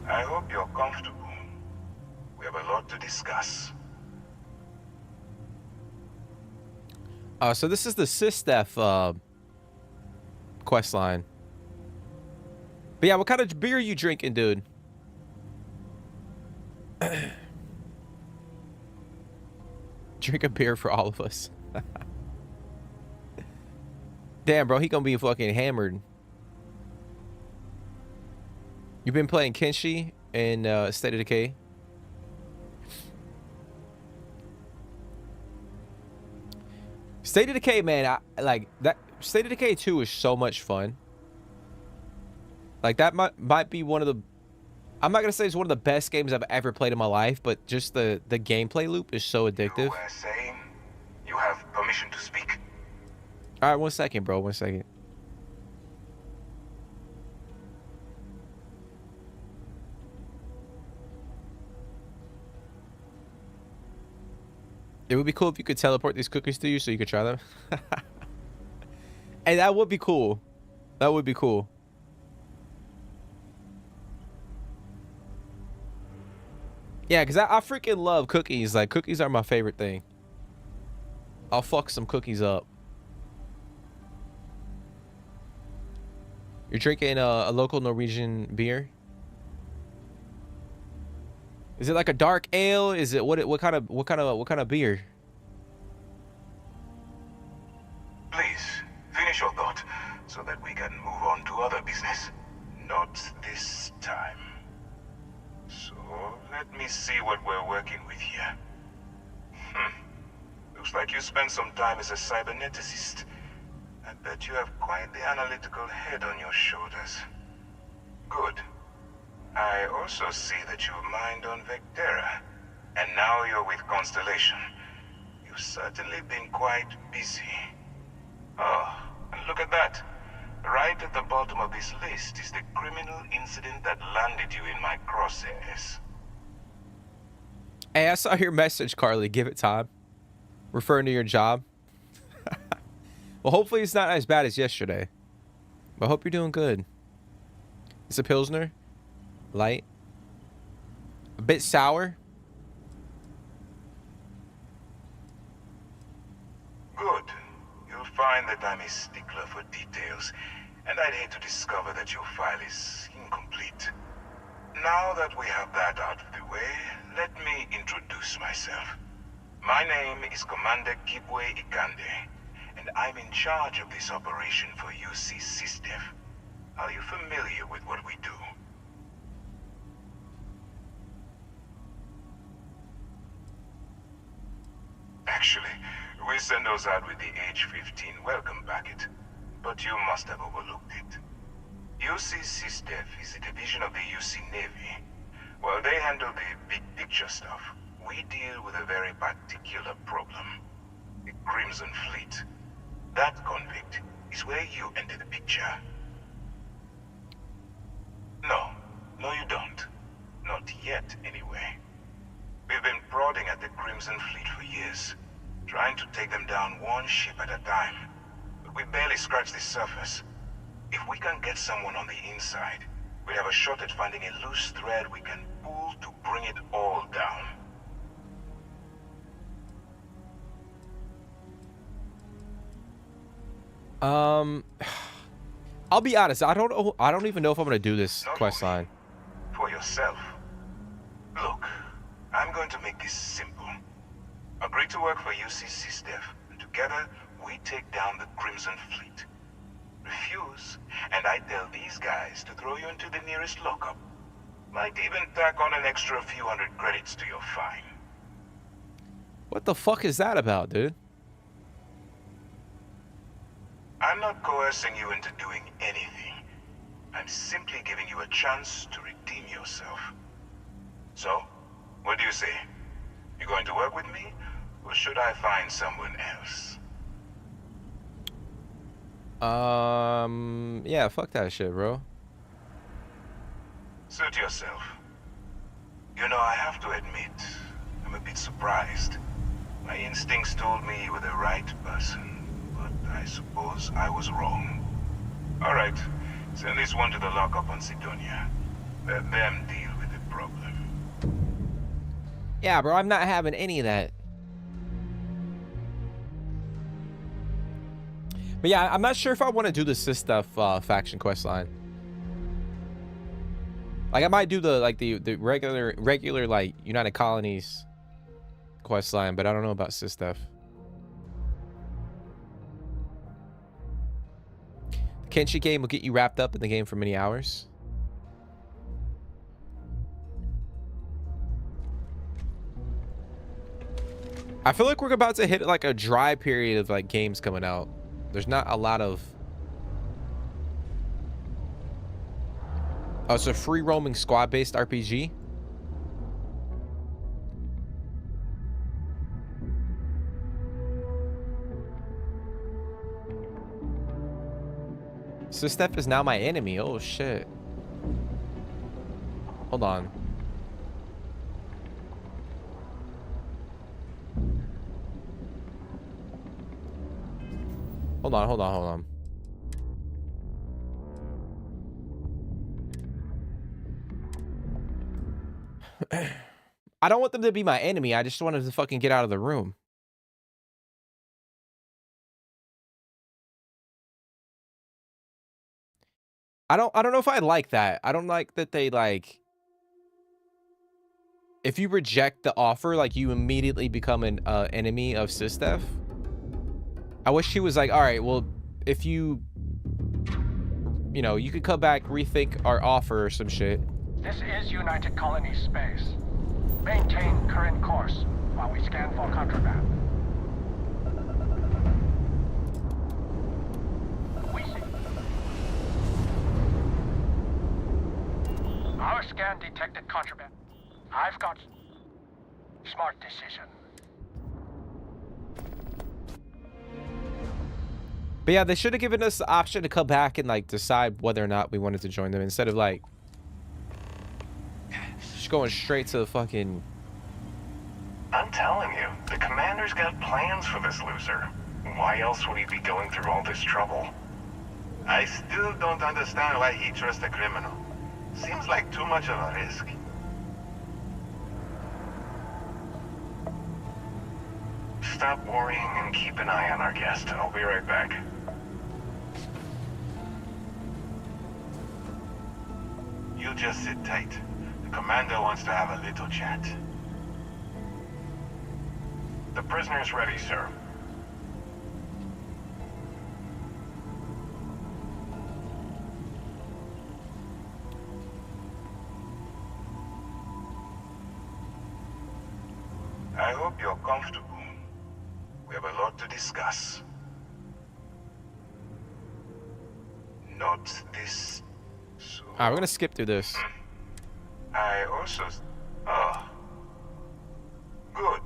I hope you're comfortable. We have a lot to discuss. So this is the Sistef quest line. But yeah, what kind of beer are you drinking, dude? Drink a beer for all of us. Damn, bro, he gonna be fucking hammered. You've been playing Kenshi and State of Decay? State of Decay, man, I like that. State of Decay 2 is so much fun. Like, that might be one of the... I'm not going to say it's one of the best games I've ever played in my life, but just the gameplay loop is so addictive. You were saying you have permission to speak? All right, 1 second, bro. 1 second. It would be cool if you could teleport these cookies to you so you could try them. Hey, that would be cool. That would be cool. Yeah, because I freaking love cookies. Like, cookies are my favorite thing. I'll fuck some cookies up. You're drinking a local Norwegian beer? Is it like a dark ale? Is it what kind of beer? Please, finish your thought so that we can move on to other business. Not this time. So, let me see what we're working with here. Looks like you spent some time as a cyberneticist. I bet you have quite the analytical head on your shoulders. Good. I also see that you mined on Vectera, and now you're with Constellation. You've certainly been quite busy. Oh, and look at that. Right at the bottom of this list is the criminal incident that landed you in my crosshairs. Hey, I saw your message, Carly. Give it time. Referring to your job. Well, hopefully it's not as bad as yesterday. But I hope you're doing good. It's a Pilsner. Light. A bit sour. Good. You'll find that I'm a stickler for details, and I'd hate to discover that your file is incomplete. Now that we have that out of the way, let me introduce myself. My name is Commander Kibwe Ikande, and I'm in charge of this operation for UC Sistef. Are you familiar with what we do? Actually, we send those out with the H-15 welcome packet. But but you must have overlooked it. UC SysDev is a division of the UC Navy. While they handle the big picture stuff, we deal with a very particular problem. The Crimson Fleet. That convict is where you enter the picture. No, you don't. Not yet, anyway. We've been prodding at the Crimson Fleet for years, trying to take them down one ship at a time. But we barely scratched the surface. If we can get someone on the inside, we have a shot at finding a loose thread we can pull to bring it all down. I'll be honest. I don't even know if I'm gonna do this quest line. For yourself. Look, I'm going to make this simple. Agree to work for UC SysDev, and together we take down the Crimson Fleet. Refuse, and I tell these guys to throw you into the nearest lockup. Might even tack on an extra few hundred credits to your fine. What the fuck is that about, dude? I'm not coercing you into doing anything. I'm simply giving you a chance to redeem yourself. So, what do you say? You going to work with me, or should I find someone else? Yeah, fuck that shit, bro. Suit yourself. You know, I have to admit, I'm a bit surprised. My instincts told me you were the right person, but I suppose I was wrong. Alright, send this one to the lockup on Sidonia. Let them deal with the problem. Yeah, bro, I'm not having any of that. But yeah, I'm not sure if I want to do the SysDev faction quest line. Like, I might do the regular like United Colonies quest line, but I don't know about SysDev. The Kenshi game will get you wrapped up in the game for many hours. I feel like we're about to hit like a dry period of like games coming out. There's not a lot of... Oh, it's a free roaming squad based RPG. SysDev is now my enemy. Oh shit. Hold on. Hold on. I don't want them to be my enemy. I just wanted to fucking get out of the room. I don't know if I like that. I don't like that they like... If you reject the offer, like you immediately become an enemy of SysDev. I wish he was like, all right, well, if you know, you could come back, rethink our offer or some shit. This is United Colonies space. Maintain current course while we scan for contraband. We see. Our scan detected contraband. I've got... Smart decision. But yeah, they should have given us the option to come back and like decide whether or not we wanted to join them instead of like just going straight to the fucking... I'm telling you, the commander's got plans for this loser. Why else would he be going through all this trouble? I still don't understand why he trusts a criminal. Seems like too much of a risk. Stop worrying and keep an eye on our guest. I'll be right back. You just sit tight. The commander wants to have a little chat. The prisoner's ready, sir. I hope you're comfortable. We have a lot to discuss. thought this. So All right, we're gonna skip through this. I also. Oh. Good.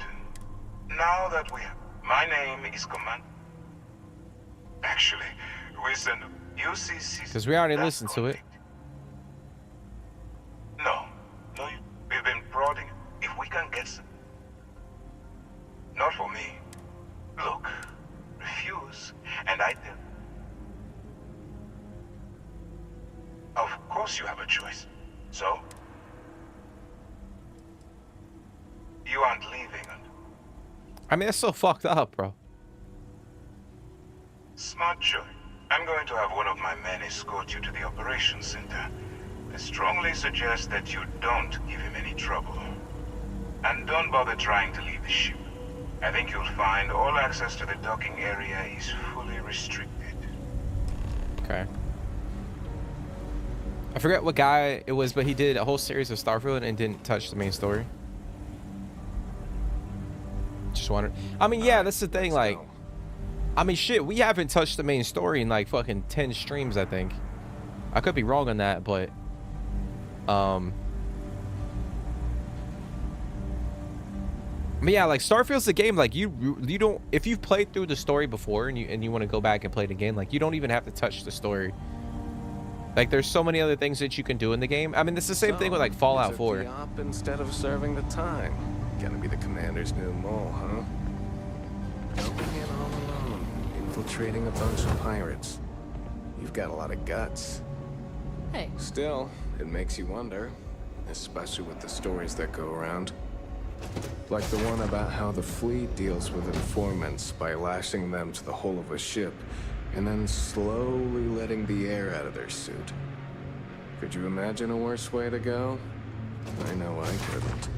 Now that we. My name is Command. Actually, we send UCC. Because we already listened to it. No. We've been prodding. If we can get some. Not for me. Look. Refuse. And I tell. Of course you have a choice. So? You aren't leaving. I mean, that's so fucked up, bro. Smart choice. I'm going to have one of my men escort you to the operations center. I strongly suggest that you don't give him any trouble. And don't bother trying to leave the ship. I think you'll find all access to the docking area is fully restricted. Okay. I forget what guy it was, but he did a whole series of Starfield and didn't touch the main story. Just wondered. I mean, yeah, that's the thing. Like, I mean, shit, we haven't touched the main story in like fucking 10 streams, I think. I could be wrong on that, but yeah, like Starfield's the game. Like you don't, if you've played through the story before and you want to go back and play it again, like you don't even have to touch the story. Like there's so many other things that you can do in the game. I mean, it's the same thing with like Fallout 4. The op instead of serving the time. Gonna be the commander's new mole, huh? Going in all alone, infiltrating a bunch of pirates. You've got a lot of guts. Hey. Still, it makes you wonder, especially with the stories that go around. Like the one about how the fleet deals with informants by lashing them to the hull of a ship and then slowly letting the air out of their suit. Could you imagine a worse way to go? I know I couldn't.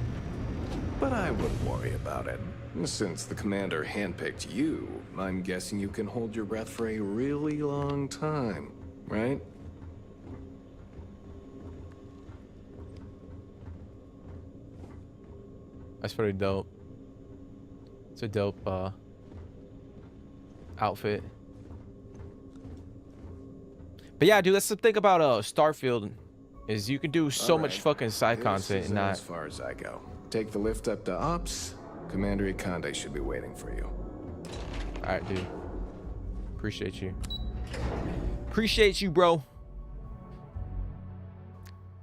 But I wouldn't worry about it. Since the commander handpicked you, I'm guessing you can hold your breath for a really long time, right? That's pretty dope. It's a dope outfit. But yeah, dude, that's the thing about Starfield is you can do so much fucking side content and not. As far as I go, take the lift up to Ops. Commander Ikonde should be waiting for you. All right, dude. Appreciate you. Appreciate you, bro.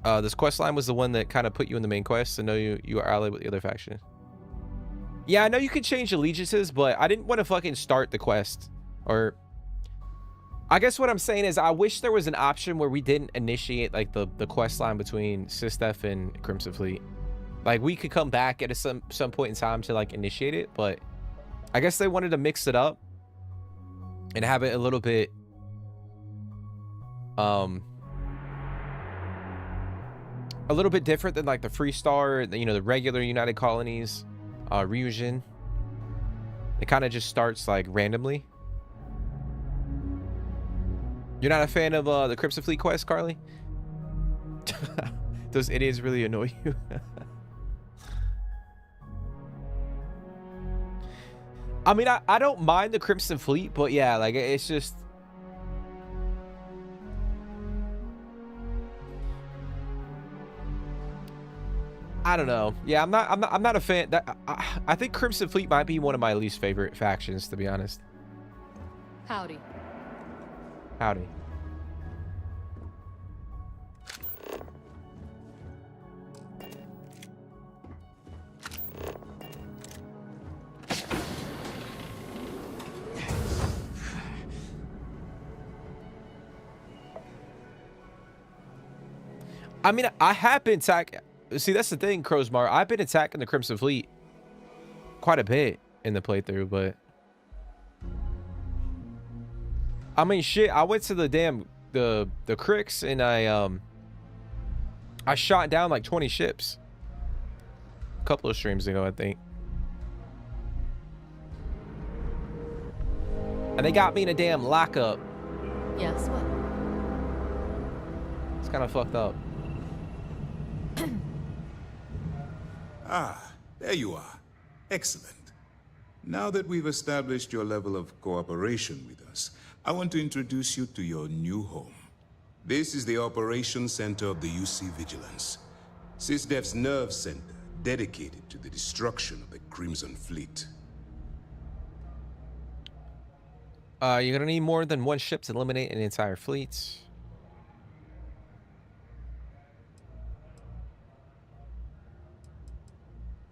This quest line was the one that kind of put you in the main quest. I know you are allied with the other faction. Yeah, I know you can change allegiances, but I didn't want to fucking start the quest. Or I guess what I'm saying is I wish there was an option where we didn't initiate like the quest line between Systef and Crimson Fleet. Like we could come back at some point in time to like initiate it, but I guess they wanted to mix it up and have it a little bit different than like the Freestar, you know, the regular United Colonies, Ryujin. It kind of just starts like randomly. You're not a fan of the Crimson Fleet quest, Carly? Those idiots really annoy you. I mean, I don't mind the Crimson Fleet, but yeah, like it's just. I don't know. Yeah, I'm not a fan. I think Crimson Fleet might be one of my least favorite factions, to be honest. Howdy. Howdy. I mean, I have been attacking. See, that's the thing, Crowsmar. I've been attacking the Crimson Fleet quite a bit in the playthrough, but I mean, shit. I went to the damn the Cricks and I shot down like 20 ships a couple of streams ago, I think. And they got me in a damn lockup. Yes, what? It's kind of fucked up. Ah, there you are. Excellent. Now that we've established your level of cooperation with us, I want to introduce you to your new home. This is the operations center of the UC Vigilance. SysDef's nerve center, dedicated to the destruction of the Crimson Fleet. You're gonna need more than one ship to eliminate an entire fleet.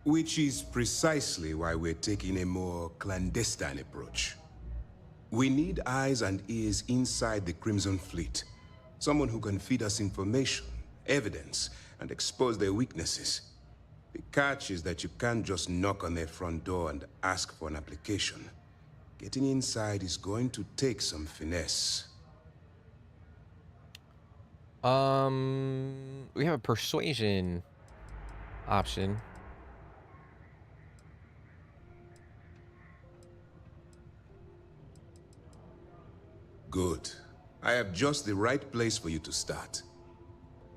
Which is precisely why we're taking a more clandestine approach. We need eyes and ears inside the Crimson Fleet. Someone who can feed us information, evidence, and expose their weaknesses. The catch is that you can't just knock on their front door and ask for an application. Getting inside is going to take some finesse. We have a persuasion option. Good. I have just the right place for you to start.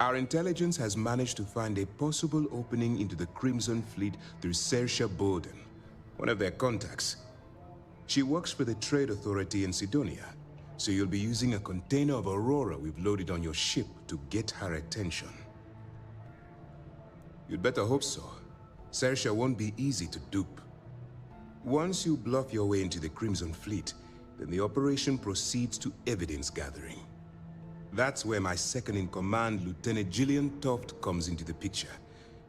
Our intelligence has managed to find a possible opening into the Crimson Fleet through Saoirse Bowden, one of their contacts. She works for the Trade Authority in Sidonia, so you'll be using a container of Aurora we've loaded on your ship to get her attention. You'd better hope so. Saoirse won't be easy to dupe. Once you bluff your way into the Crimson Fleet, then the operation proceeds to evidence gathering. That's where my second-in-command, Lieutenant Gillian Toft, comes into the picture.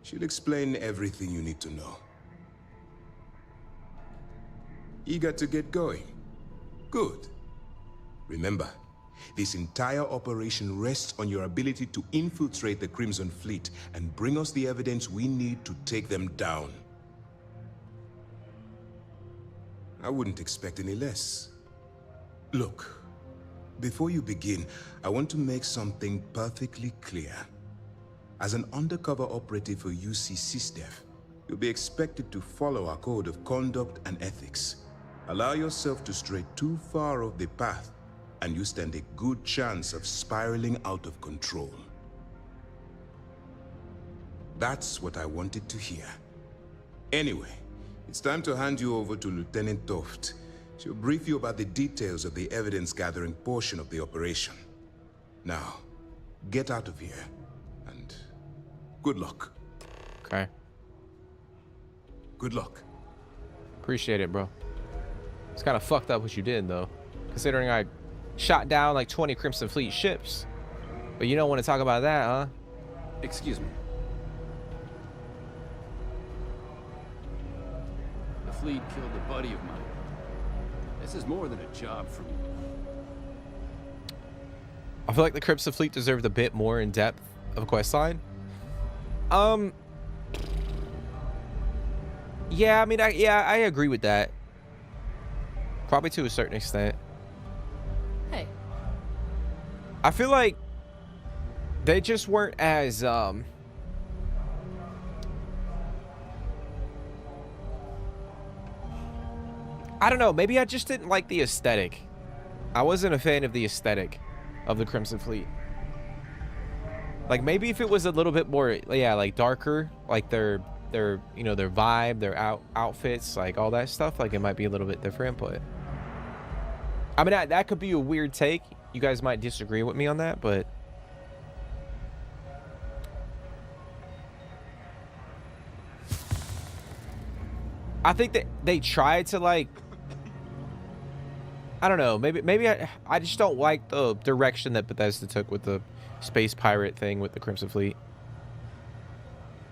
She'll explain everything you need to know. Eager to get going? Good. Remember, this entire operation rests on your ability to infiltrate the Crimson Fleet and bring us the evidence we need to take them down. I wouldn't expect any less. Look, before you begin, I want to make something perfectly clear. As an undercover operative for UC SysDef, you'll be expected to follow our code of conduct and ethics. Allow yourself to stray too far off the path, and you stand a good chance of spiraling out of control. That's what I wanted to hear. Anyway, it's time to hand you over to Lieutenant Toft. She'll brief you about the details of the evidence-gathering portion of the operation. Now, get out of here, and good luck. Okay. Good luck. Appreciate it, bro. It's kind of fucked up what you did, though, considering I shot down like 20 Crimson Fleet ships. But you don't want to talk about that, huh? Excuse me. The fleet killed a buddy of mine. This is more than a job for me. I feel like the Crimson Fleet deserved a bit more in depth of a quest line. Yeah, I mean, I agree with that. Probably to a certain extent. Hey. I feel like they just weren't as I don't know, maybe I just didn't like the aesthetic. I wasn't a fan of the aesthetic of the Crimson Fleet. Like, maybe if it was a little bit more, yeah, like darker, like their you know, their vibe, their outfits, like all that stuff, like it might be a little bit different. But I mean, that could be a weird take. You guys might disagree with me on that, but I think that they tried to, like, I don't know, maybe I just don't like the direction that Bethesda took with the space pirate thing with the Crimson Fleet.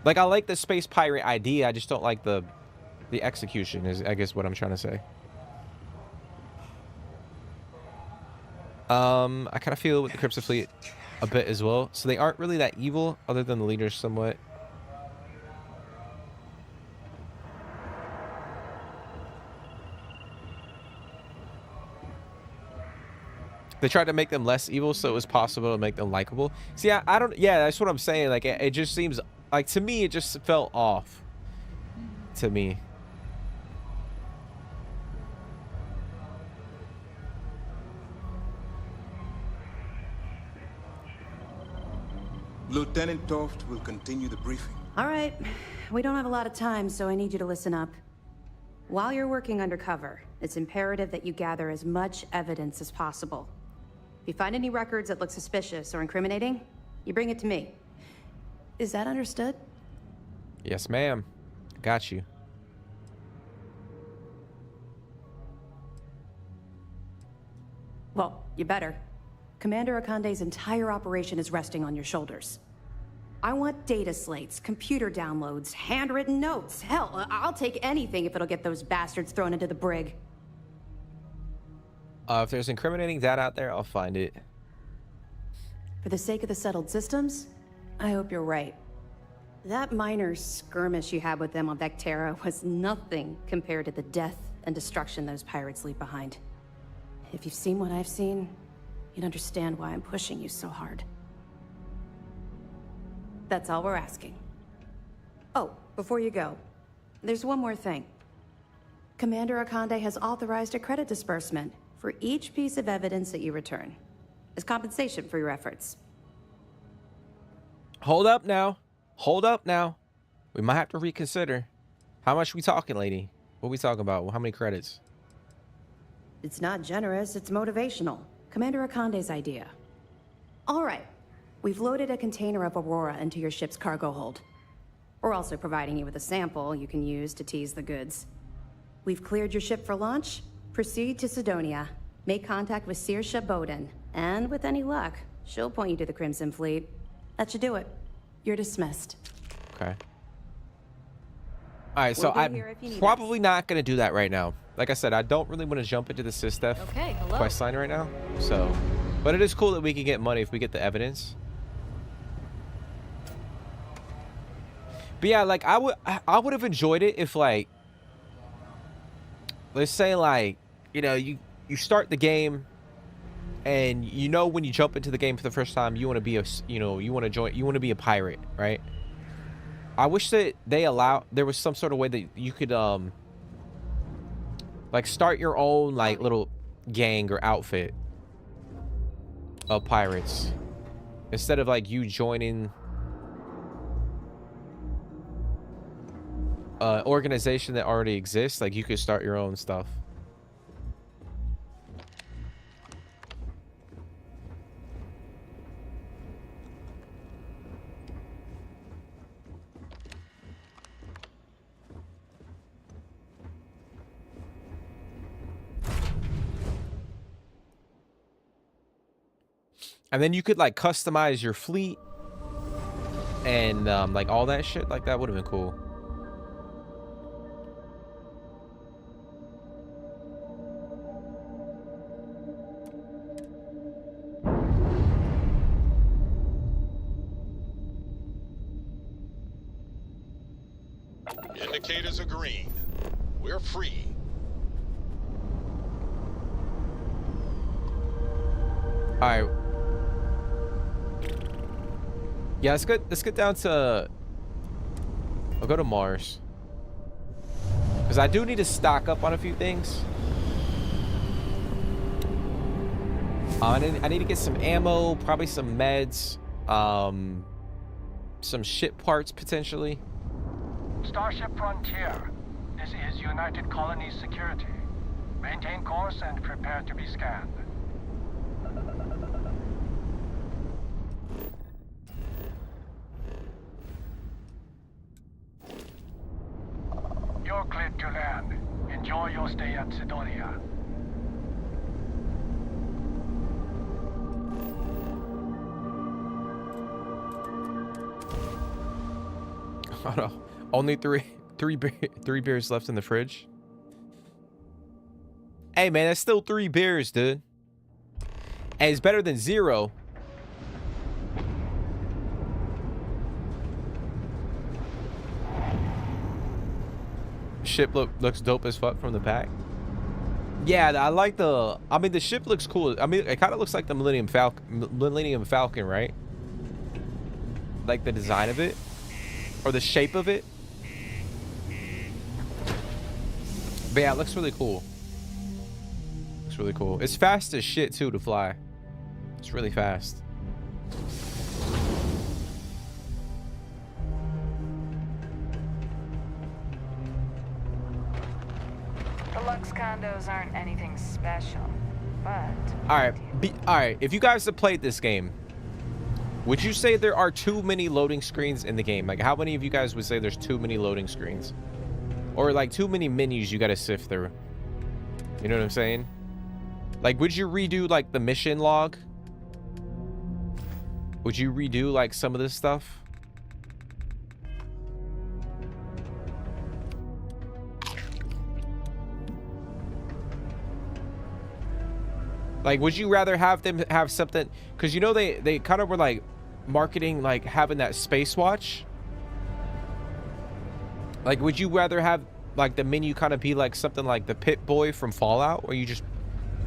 Like, I like the space pirate idea, I just don't like the execution, is I guess what I'm trying to say. I kind of feel with the Crimson Fleet a bit as well. So they aren't really that evil, other than the leaders somewhat. They tried to make them less evil, so it was possible to make them likable. See, I don't... Yeah, that's what I'm saying. Like, it just seems... Like, to me, it just felt off. To me. Lieutenant Toft will continue the briefing. All right. We don't have a lot of time, so I need you to listen up. While you're working undercover, it's imperative that you gather as much evidence as possible. If you find any records that look suspicious or incriminating, you bring it to me. Is that understood? Yes, ma'am. Got you. Well, you better. Commander Akande's entire operation is resting on your shoulders. I want data slates, computer downloads, handwritten notes. Hell, I'll take anything if it'll get those bastards thrown into the brig. If there's incriminating data out there, I'll find it. For the sake of the settled systems, I hope you're right. That minor skirmish you had with them on Vectera was nothing compared to the death and destruction those pirates leave behind. If you've seen what I've seen, you'd understand why I'm pushing you so hard. That's all we're asking. Oh, before you go, there's one more thing. Commander Akande has authorized a credit disbursement for each piece of evidence that you return, as compensation for your efforts. Hold up now. Hold up now. We might have to reconsider. How much we talking, lady? What we talking about? How many credits? It's not generous, it's motivational. Commander Akande's idea. All right. We've loaded a container of Aurora into your ship's cargo hold. We're also providing you with a sample you can use to tease the goods. We've cleared your ship for launch. Proceed to Sidonia. Make contact with Saoirse Bowden. And with any luck, she'll point you to the Crimson Fleet. That should do it. You're dismissed. Okay. All right, so I'm probably not going to do that right now. Like I said, I don't really want to jump into the Sistef quest line right now. So, but it is cool that we can get money if we get the evidence. But yeah, like I would have enjoyed it if, like, let's say, like, you know, you start the game and you know when you jump into the game for the first time you want to be a, you know, you want to be a pirate, right? I wish that there was some sort of way that you could like start your own like little gang or outfit of pirates instead of like you joining organization that already exists. Like you could start your own stuff. And then you could like customize your fleet and like all that shit. Like that would have been cool. Indicators are green. We're free. All right. Yeah, let's get down to... I'll go to Mars. Because I do need to stock up on a few things. I need to get some ammo, probably some meds, some ship parts potentially. Starship Frontier. This is United Colonies Security. Maintain course and prepare to be scanned. You're cleared to land. Enjoy your stay at Sidonia. Oh no. Only three beers left in the fridge. Hey man, that's still 3 beers, dude. And it's better than 0. Ship looks dope as fuck from the back. Yeah, I like the... I mean, the ship looks cool. I mean, it kind of looks like the Millennium Falcon, right? Like the design of it. Or the shape of it. But yeah, it looks really cool. Looks really cool. It's fast as shit, too, to fly. It's really fast. The Lux condos aren't anything special. But all right. If you guys have played this game, would you say there are too many loading screens in the game? Like, how many of you guys would say there's too many loading screens, or like too many menus you got to sift through? You know what I'm saying? Like, would you redo like the mission log? Would you redo like some of this stuff? Like, would you rather have them have something? Because, you know, they kind of were like marketing like having that space watch. Like, would you rather have like the menu kind of be like something like the Pit Boy from Fallout, where you just,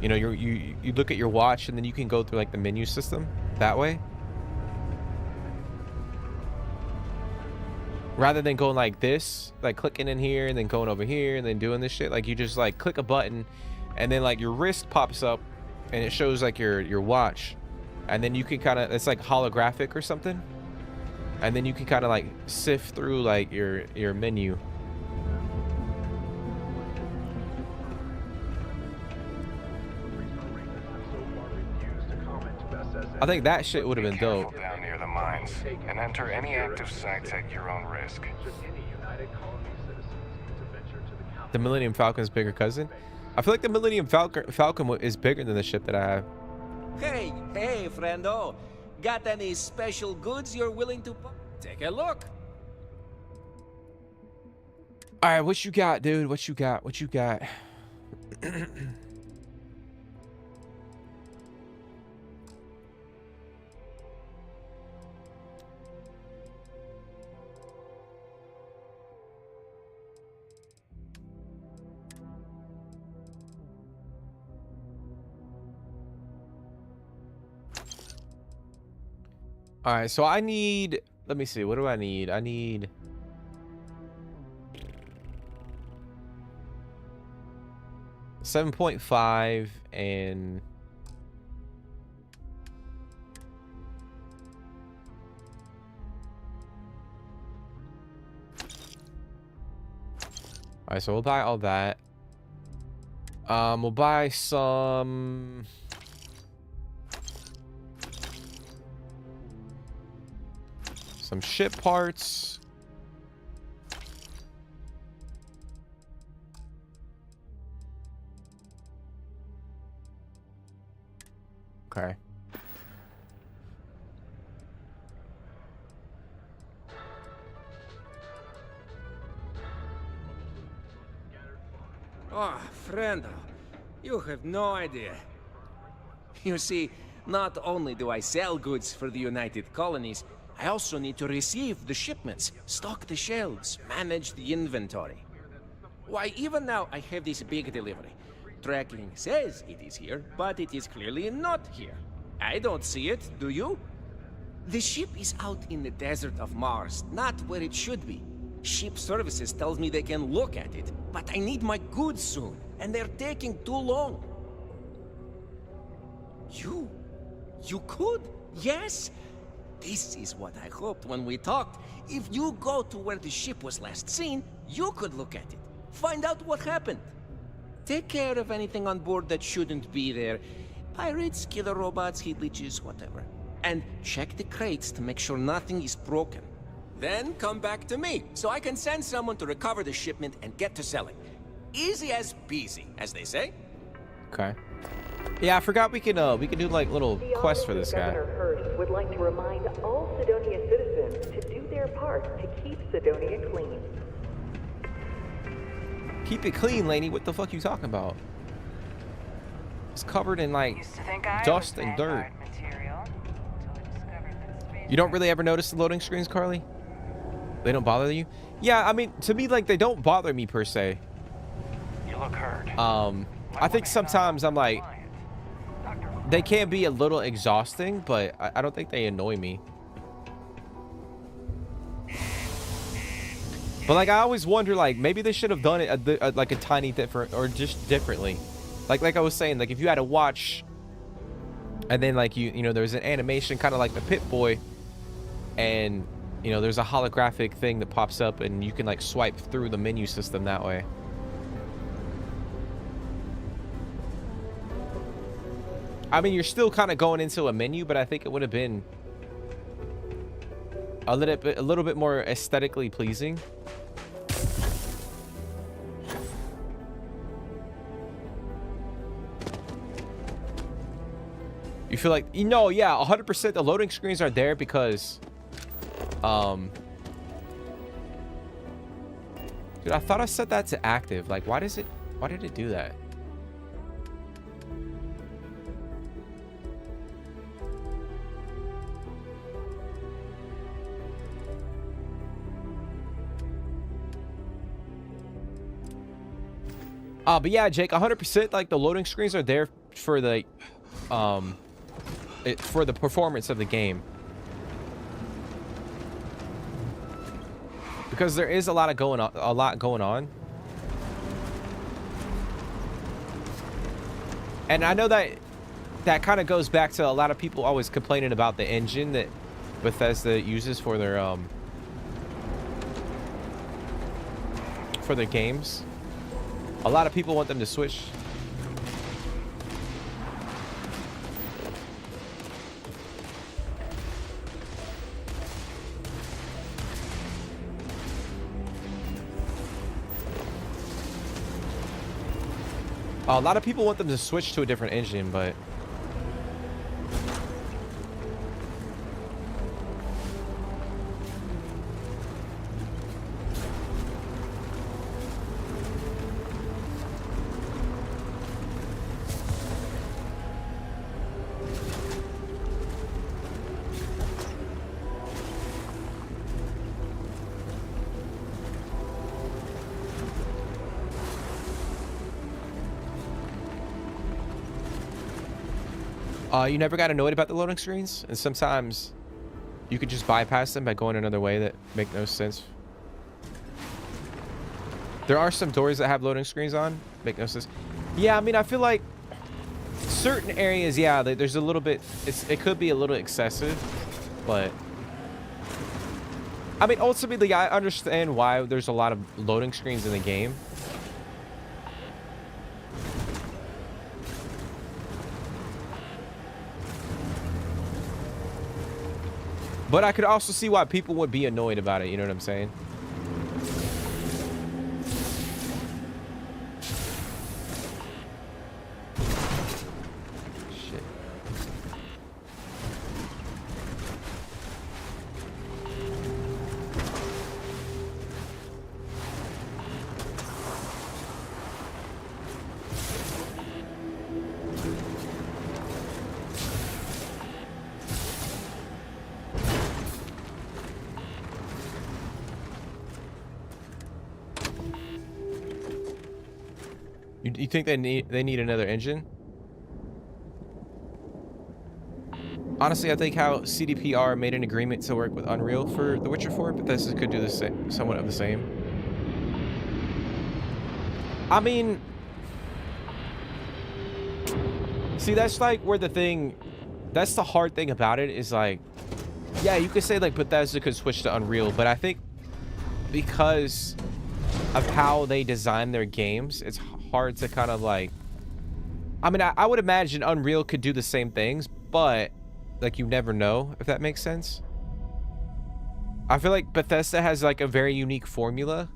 you know, you look at your watch and then you can go through like the menu system that way, rather than going like this, like clicking in here and then going over here and then doing this shit? Like, you just like click a button and then like your wrist pops up and it shows like your watch, and then you can kind of, it's like holographic or something, and then you can kind of like sift through like your menu. I think that shit would have been dope. Down near the mines and enter any active sites at your own risk. The Millennium Falcon's bigger cousin? I feel like the Millennium Falcon is bigger than the ship that I have. Hey, friendo. Got any special goods you're willing to take a look? All right, what you got, dude? What you got? What you got? All right, so I need, let me see, what do I need? I need $7.5 and all right, so we'll buy all that. We'll buy some ship parts. Okay. Oh, friendo, you have no idea. You see, not only do I sell goods for the United Colonies, I also need to receive the shipments, stock the shelves, manage the inventory. Why, even now I have this big delivery. Tracking says it is here, but it is clearly not here. I don't see it, do you? The ship is out in the desert of Mars, not where it should be. Ship services tells me they can look at it, but I need my goods soon, and they're taking too long. You could? Yes? This is what I hoped when we talked. If you go to where the ship was last seen, you could look at it. Find out what happened. Take care of anything on board that shouldn't be there. Pirates, killer robots, heat leeches, whatever. And check the crates to make sure nothing is broken. Then come back to me, so I can send someone to recover the shipment and get to selling. Easy as peasy, as they say. Okay. Yeah, I forgot we can do like little quests for this guy. Governor Hurst would like to remind all Sidonia citizens to do their part to keep Sidonia clean. Keep it clean, lady. What the fuck you talking about? It's covered in like dust and dirt. You don't really ever notice the loading screens, Carly? They don't bother you? Yeah, I mean, to me, like, they don't bother me per se. You look hurt. I think sometimes I'm like, they can be a little exhausting, but I don't think they annoy me. But like, I always wonder, like, maybe they should have done it like a tiny different, or just differently. Like I was saying, like, if you had a watch, and then like you know, there's an animation kind of like the Pit Boy, and you know, there's a holographic thing that pops up, and you can like swipe through the menu system that way. I mean, you're still kind of going into a menu, but I think it would have been a little bit more aesthetically pleasing. You feel like, you know, yeah, 100% the loading screens are there because dude, I thought I set that to active. Like, why did it do that? But yeah, Jake, 100% like the loading screens are there for the for the performance of the game. Because there is a lot going on. And I know that kind of goes back to a lot of people always complaining about the engine that Bethesda uses for their games. A lot of people want them to switch. A lot of people want them to switch to a different engine, but you never got annoyed about the loading screens, and sometimes you could just bypass them by going another way that make no sense. There are some doors that have loading screens on, make no sense. Yeah, I mean, I feel like certain areas, yeah, there's a little bit, it could be a little excessive, but I mean, ultimately, I understand why there's a lot of loading screens in the game. But I could also see why people would be annoyed about it, you know what I'm saying? Shit. You think they need another engine? Honestly, I think how CDPR made an agreement to work with Unreal for The Witcher 4, but this could do the same, somewhat of the same. I mean, see, that's like where that's the hard thing about it is like, yeah, you could say like Bethesda could switch to Unreal, but I think because of how they design their games, it's hard to kind of like, I mean, I would imagine Unreal could do the same things, but like you never know, if that makes sense. I feel like Bethesda has like a very unique formula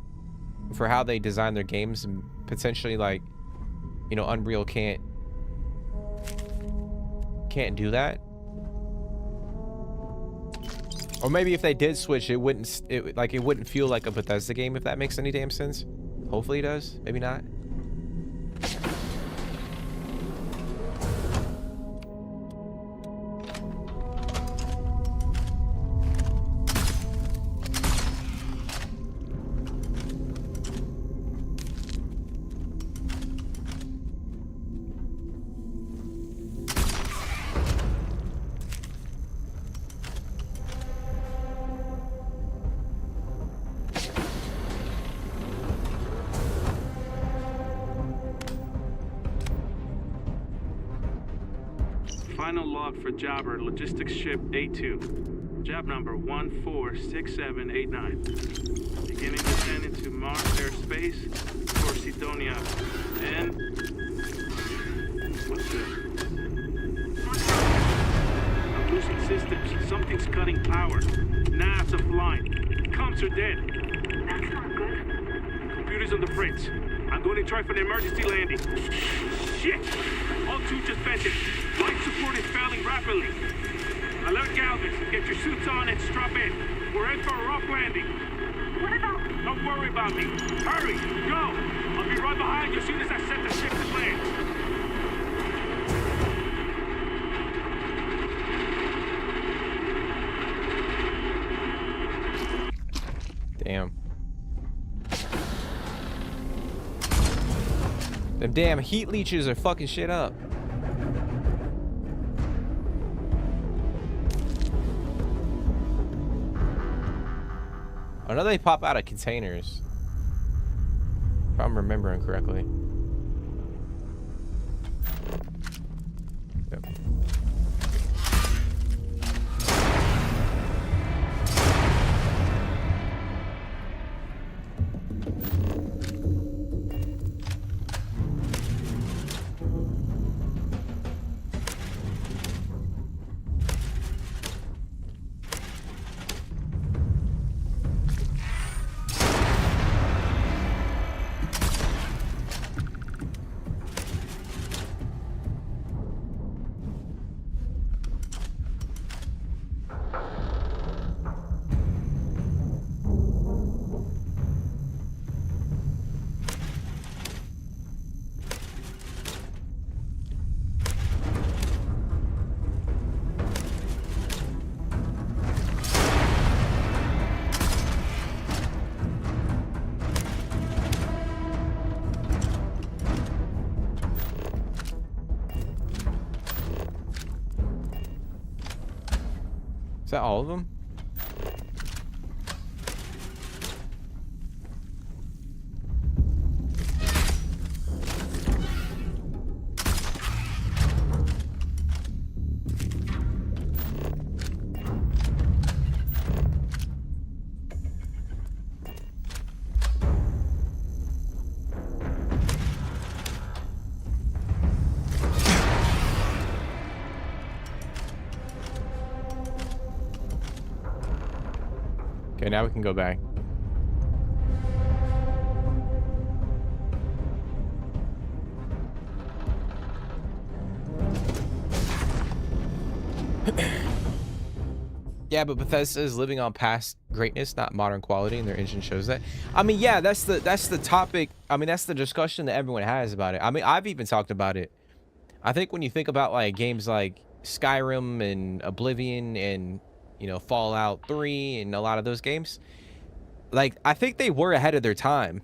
for how they design their games, and potentially like, you know, Unreal can't do that. Or maybe if they did switch, it wouldn't feel like a Bethesda game, if that makes any damn sense. Hopefully it does, maybe not. Final log for Jobber, logistics ship A2. Job number 146789. Beginning descent into Mars airspace for Sidonia. And... what's this? systems. Something's cutting power. NAS offline. Comms are dead. That's not good. Computers on the fritz. I'm going to try for an emergency landing. Shit! All two just vented. Life support is failing rapidly. Alert Galvez. Get your suits on and strap in. We're in for a rough landing. What about... Don't worry about me. Hurry! Go! I'll be right behind you as soon as I set the ship to land. Damn. Them damn heat leeches are fucking shit up. I know they pop out of containers, if I'm remembering correctly. Yep. Is that all of them? Okay, now we can go back. Yeah, but Bethesda is living on past greatness, not modern quality, and their engine shows that. I mean, yeah, that's the topic. I mean, that's the discussion that everyone has about it. I mean, I've even talked about it. I think when you think about like games like Skyrim and Oblivion and, you know, Fallout 3 and a lot of those games, like, I think they were ahead of their time.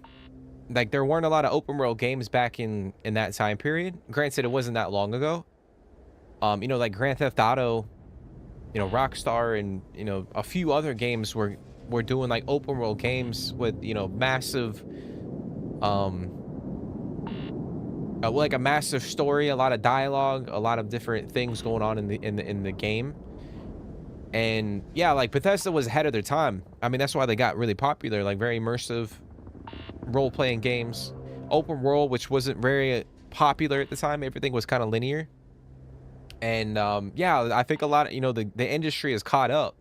Like, there weren't a lot of open world games back in that time period. Granted, it wasn't that long ago. You know, like Grand Theft Auto, you know, Rockstar and, you know, a few other games were doing like open world games with, you know, massive like a massive story, a lot of dialogue, a lot of different things going on in the game. And yeah, like Bethesda was ahead of their time. I mean, that's why they got really popular, like very immersive role-playing games. Open world, which wasn't very popular at the time. Everything was kind of linear. And yeah, I think a lot of, you know, the industry is caught up,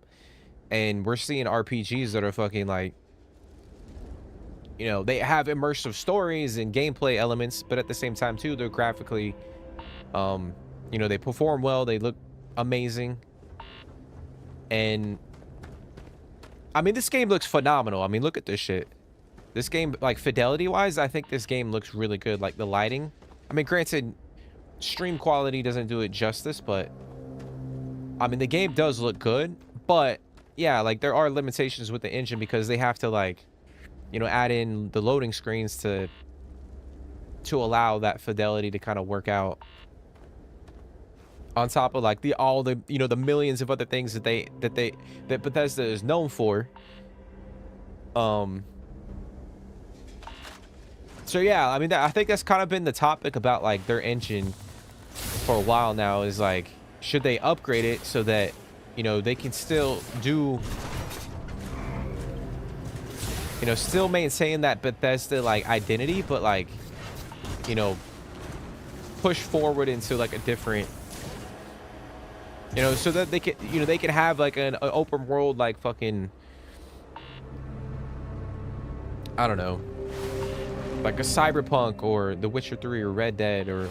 and we're seeing RPGs that are fucking like, you know, they have immersive stories and gameplay elements, but at the same time too, they're graphically, you know, they perform well, they look amazing. And I mean, this game looks phenomenal. I mean, look at this shit. This game, like, fidelity wise, I think this game looks really good. Like the lighting, I mean, granted, stream quality doesn't do it justice, but I mean, the game does look good. But yeah, like, there are limitations with the engine because they have to, like, you know, add in the loading screens to allow that fidelity to kind of work out, on top of like all the you know, the millions of other things that Bethesda is known for. So yeah, I mean, I think that's kind of been the topic about like their engine for a while now, is like, should they upgrade it so that, you know, they can still do, you know, still maintain that Bethesda like identity, but like, you know, push forward into like a different You know, so that they can, you know, they can have like an open world, like fucking, I don't know, like a Cyberpunk or The Witcher 3 or Red Dead or,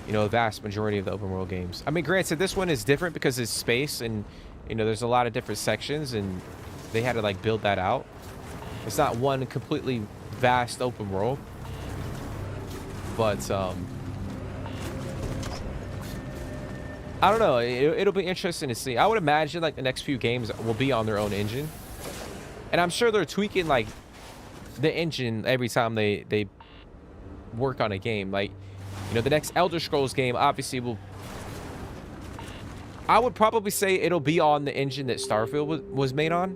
you know, a vast majority of the open world games. I mean, granted, this one is different because it's space and, you know, there's a lot of different sections and they had to like build that out. It's not one completely vast open world, but I don't know. It'll be interesting to see. I would imagine like the next few games will be on their own engine, and I'm sure they're tweaking like the engine every time they work on a game. Like, you know, the next Elder Scrolls game obviously will. I would probably say it'll be on the engine that Starfield was made on.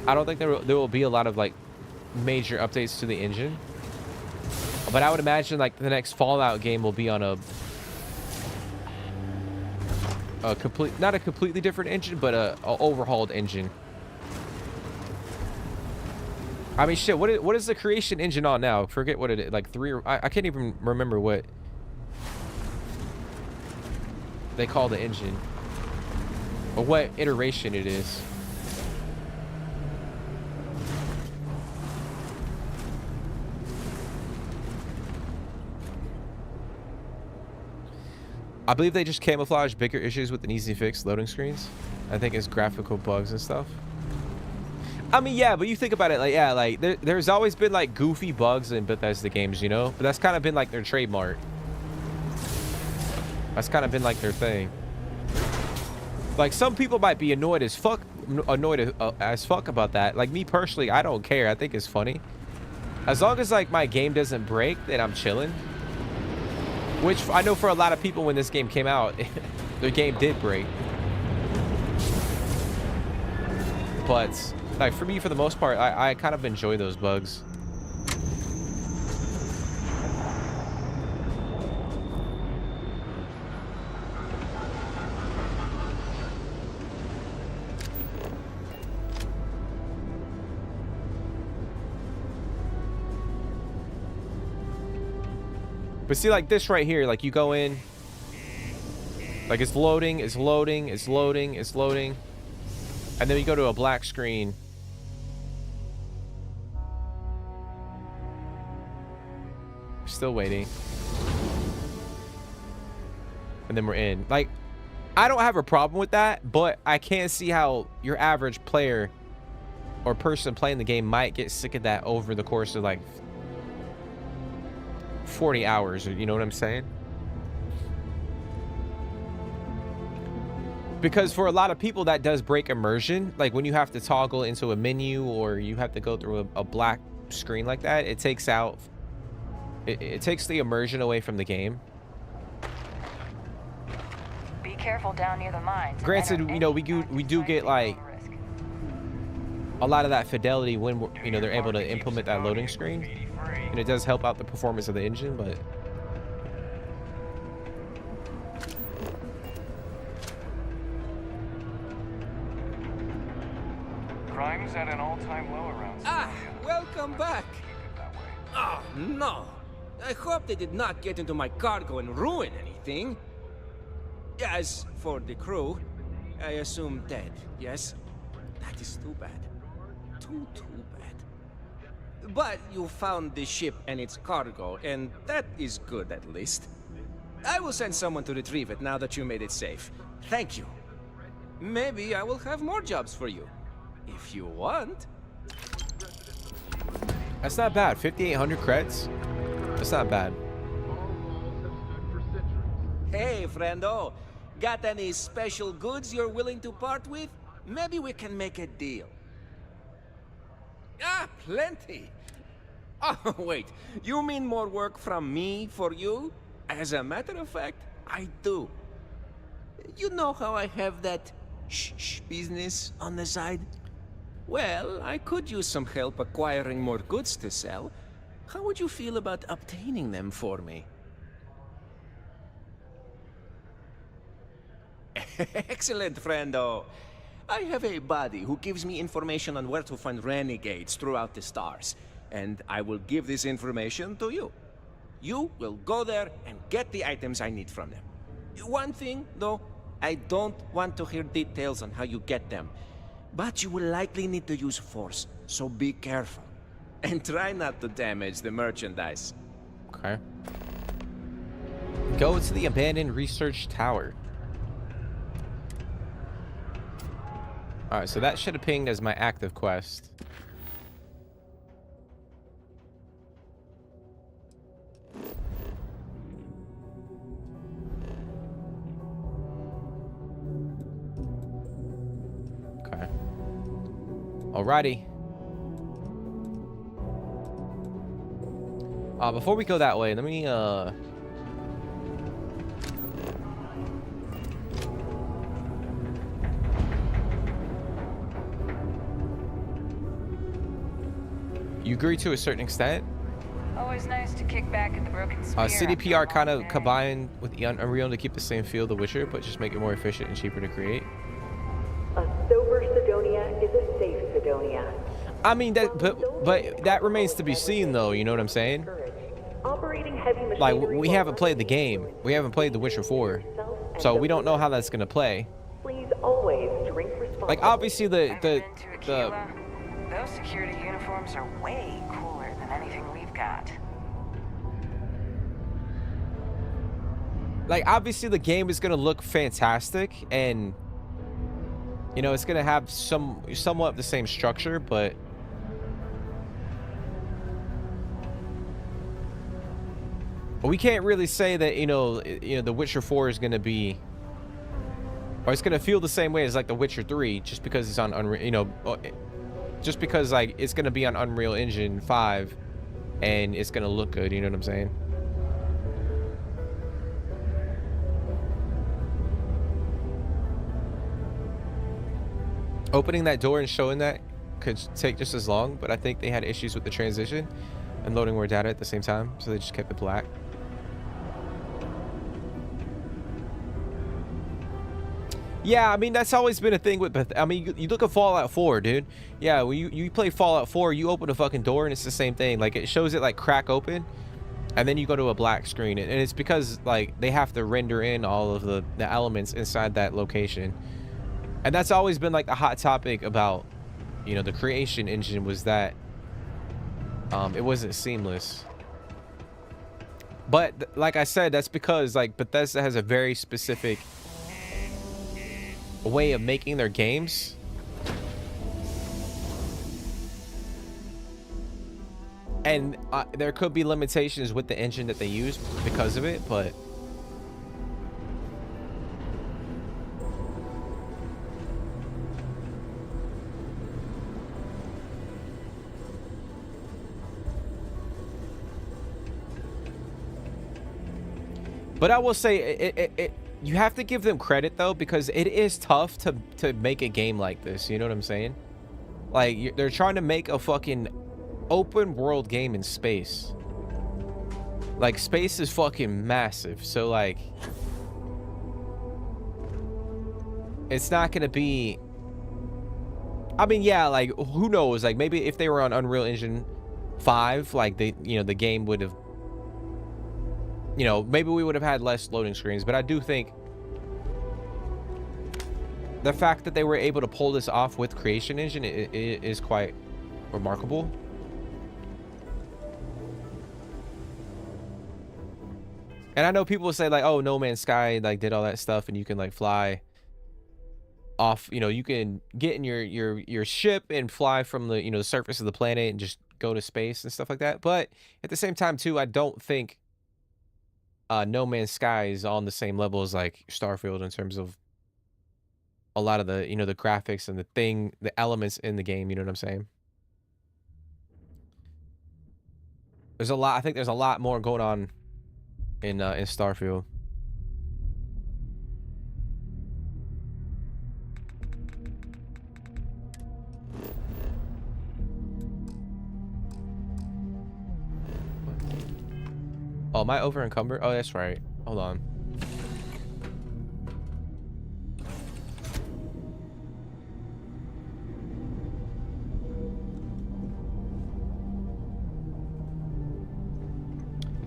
I don't think there will be a lot of like major updates to the engine, but I would imagine like the next Fallout game will be on a not a completely different engine, but a overhauled engine. I mean, shit. What is the creation engine on now? Forget what it is. Like 3 or I can't even remember what they call the engine or what iteration it is. I believe they just camouflage bigger issues with an easy fix loading screens. I think it's graphical bugs and stuff. I mean, yeah, but you think about it, like, yeah, like there's always been like goofy bugs in Bethesda games, you know, but that's kind of been like their trademark. That's kind of been like their thing. Like some people might be annoyed as fuck about that. Like me personally, I don't care. I think it's funny. As long as like my game doesn't break, then I'm chilling. Which I know for a lot of people when this game came out, the game did break. But like for me, for the most part, I kind of enjoy those bugs. But see, like this right here, like you go in, like it's loading, it's loading, it's loading, it's loading, and then you go to a black screen. Still waiting. And then we're in. Like, I don't have a problem with that, but I can't see how your average player or person playing the game might get sick of that over the course of like 40 hours, you know what I'm saying? Because for a lot of people that does break immersion, like when you have to toggle into a menu or you have to go through a black screen like that, it takes out it takes the immersion away from the game. Be careful down near the mines. Granted, you know, we do get like a lot of that fidelity when you know they're able to implement that loading screen. And it does help out the performance of the engine, but Crime's at an all-time low around. Welcome back. Oh, no. I hope they did not get into my cargo and ruin anything. As for the crew, I assume dead, yes? That is too bad. Too bad. But you found the ship and its cargo, and that is good at least. I will send someone to retrieve it now that you made it safe. Thank you. Maybe I will have more jobs for you. If you want. that's not bad. 5,800 creds. That's not bad. Hey, friendo. Got any special goods you're willing to part with? Maybe we can make a deal. Plenty. Oh, wait. You mean more work from me for you? As a matter of fact, I do. You know how I have that shh business on the side? Well, I could use some help acquiring more goods to sell. How would you feel about obtaining them for me? Excellent, friendo. I have a buddy who gives me information on where to find renegades throughout the stars, and I will give this information to you. You will go there and get the items I need from them. One thing, though, I don't want to hear details on how you get them, but you will likely need to use force, so be careful. And try not to damage the merchandise. Okay. Go to the abandoned research tower. Alright, so that should have pinged as my active quest. Okay. Alrighty. Before we go that way, let me you agree to a certain extent. Always nice to kick back at the broken spear. CDPR kind of combined with the Unreal to keep the same feel of The Witcher, but just make it more efficient and cheaper to create. A sober Sidonia is a safe Sidonia. I mean that, but that remains to be seen, though. You know what I'm saying? Operating heavy machinery. Like we haven't played the game. We haven't played The Witcher 4, so we don't know how that's gonna play. Please always drink responsibly. Like obviously the Those security uniforms are way cooler than anything we've got. like obviously the game is gonna look fantastic, and you know it's gonna have somewhat of the same structure, but we can't really say that you know The Witcher 4 is gonna be, or it's gonna feel the same way as like The Witcher 3 just because it's on Unreal, you know, just because like it's gonna be on Unreal Engine 5 and it's gonna look good, you know what I'm saying? Opening that door and showing that could take just as long, but I think they had issues with the transition and loading more data at the same time, so they just kept it black. Yeah, I mean, that's always been a thing with I mean, you look at Fallout 4, dude. Yeah, when you play Fallout 4, you open a fucking door and it's the same thing. Like, it shows it, like, crack open, and then you go to a black screen. And it's because, like, they have to render in all of the elements inside that location. And that's always been, like, a hot topic about, you know, the creation engine was that it wasn't seamless. But, like I said, that's because, like, Bethesda has a very specific way of making their games. And there could be limitations with the engine that they use because of it, but I will say you have to give them credit though, because it is tough to make a game like this, you know what I'm saying? Like, they're trying to make a fucking open world game in space. Like, space is fucking massive, so like it's not gonna be, I mean, yeah, like, who knows, like, maybe if they were on Unreal Engine 5, like, they, you know, the game would have, you know, maybe we would have had less loading screens. But I do think the fact that they were able to pull this off with Creation Engine is quite remarkable. And I know people will say like, oh, No Man's Sky like did all that stuff and you can like fly off, you know, you can get in your ship and fly from the, you know, the surface of the planet and just go to space and stuff like that. But at the same time too, I don't think No Man's Sky is on the same level as like Starfield in terms of a lot of the, you know, the graphics and the elements in the game, you know what I'm saying? There's a lot, I think there's a lot more going on in Starfield. Oh, am I over encumbered? Oh, that's right. Hold on.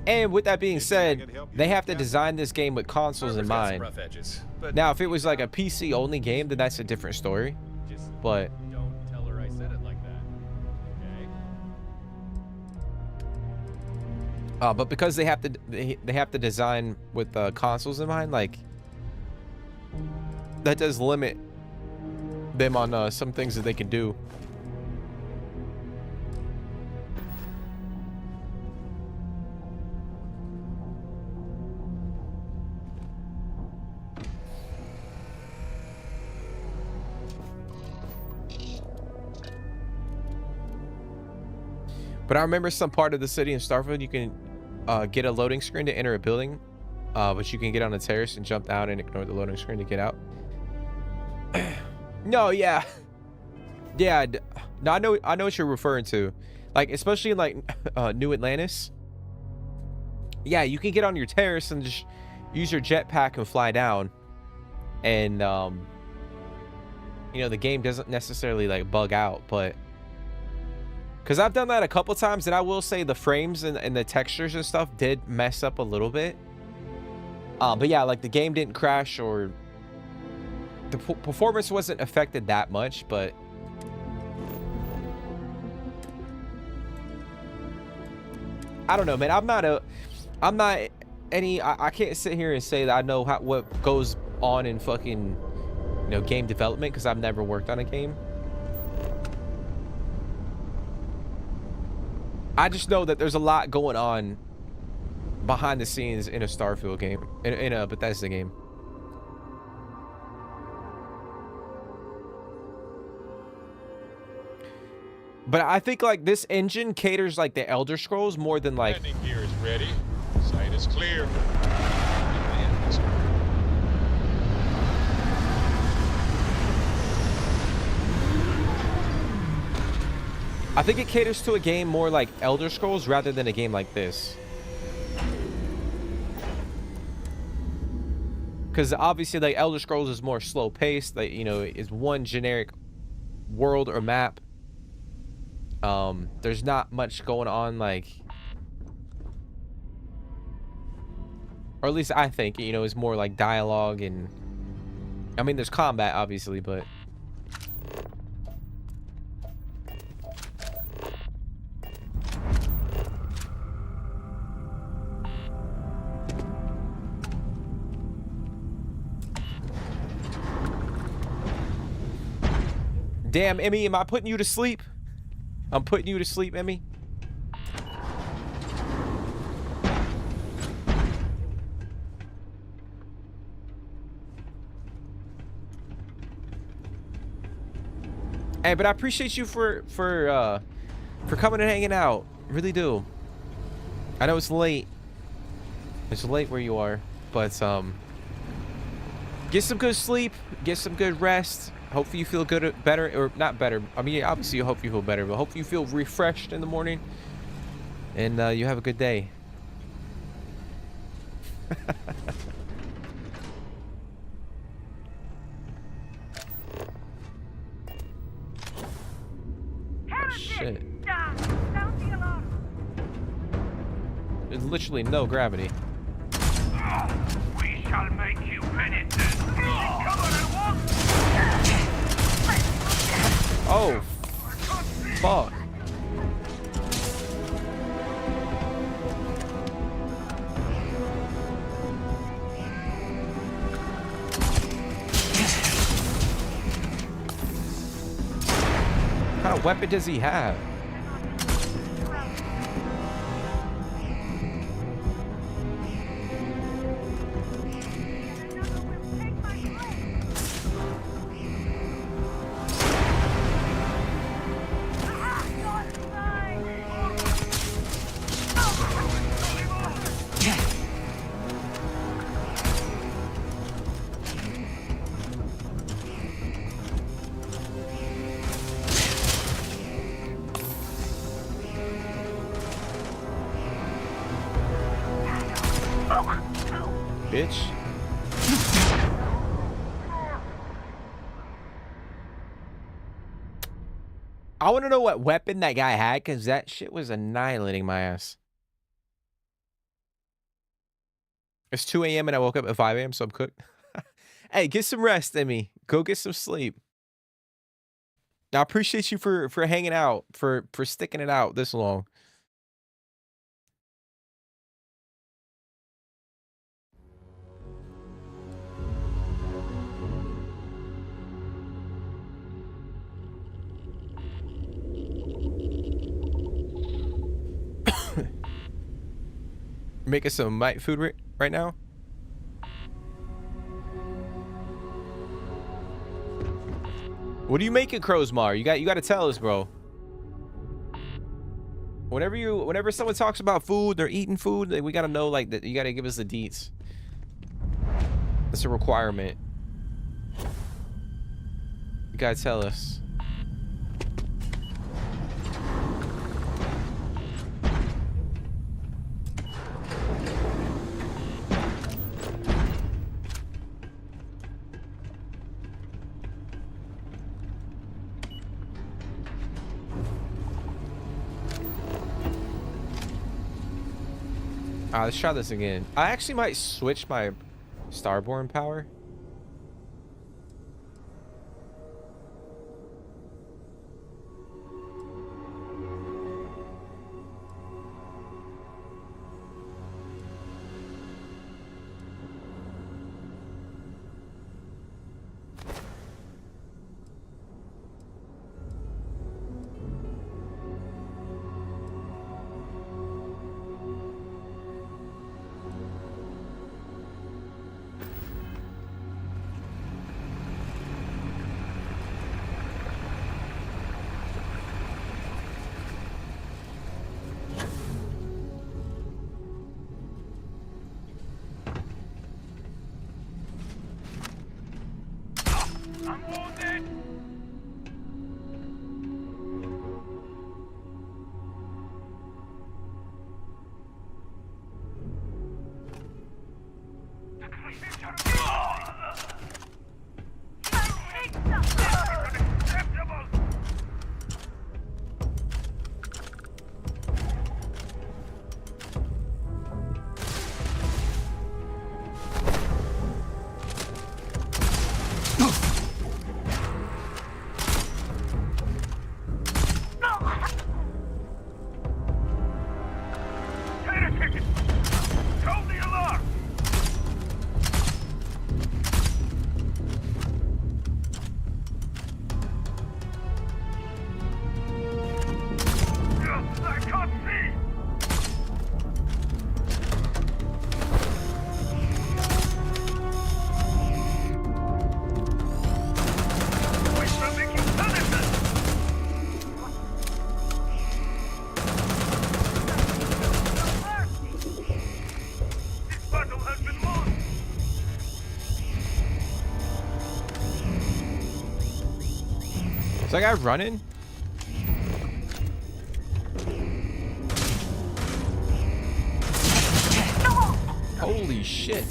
And with that being said, they have to design this game with consoles in mind. Now, if it was like a PC only game, then that's a different story. But Don't tell her I said it like that. Okay? but because they have to design with consoles in mind, like that does limit them on some things that they can do. But I remember some part of the city in Starfield, you can get a loading screen to enter a building, but you can get on a terrace and jump down and ignore the loading screen to get out. No, yeah. Yeah, no, I know what you're referring to. Like, especially in, like, New Atlantis. Yeah, you can get on your terrace and just use your jetpack and fly down. And, you know, the game doesn't necessarily, like, bug out, but... Because I've done that a couple times, and I will say the frames and the textures and stuff did mess up a little bit. But yeah, like the game didn't crash or the performance wasn't affected that much, but I don't know, man. I can't sit here and say that I know what goes on in fucking, you know, game development because I've never worked on a game. I just know that there's a lot going on behind the scenes in a Starfield game, in a Bethesda game. But I think like this engine caters like the Elder Scrolls more than like... Landing gear is ready. Site is clear. I think it caters to a game more like Elder Scrolls rather than a game like this. Because obviously, like, Elder Scrolls is more slow paced. Like, you know, it's one generic world or map. There's not much going on, like, or at least I think, you know, it's more like dialogue and, I mean, there's combat obviously, but damn, Emmy, am I putting you to sleep? I'm putting you to sleep, Emmy. Hey, but I appreciate you for coming and hanging out. Really do. I know it's late. It's late where you are, but get some good sleep, get some good rest. Hopefully you feel good, better, or not better. I mean, obviously, I hope you feel better, but hopefully you feel refreshed in the morning, and you have a good day. Oh, shit. There's literally no gravity. We shall make you penitent. Oh, fuck. What kind of weapon does he have? Bitch. I want to know what weapon that guy had, because that shit was annihilating my ass. It's 2 a.m. and I woke up at 5 a.m. so I'm cooked. Hey, get some rest, Emmy. Go get some sleep. I appreciate you for hanging out, for sticking it out this long. Making some night food right now. What are you making, Crowsmar? You got to tell us, bro. Whenever someone talks about food, they're eating food, we gotta know like that. You gotta give us the deets. That's a requirement. You gotta tell us. Let's try this again. I actually might switch my Starborn power. Is that guy running? Holy shit.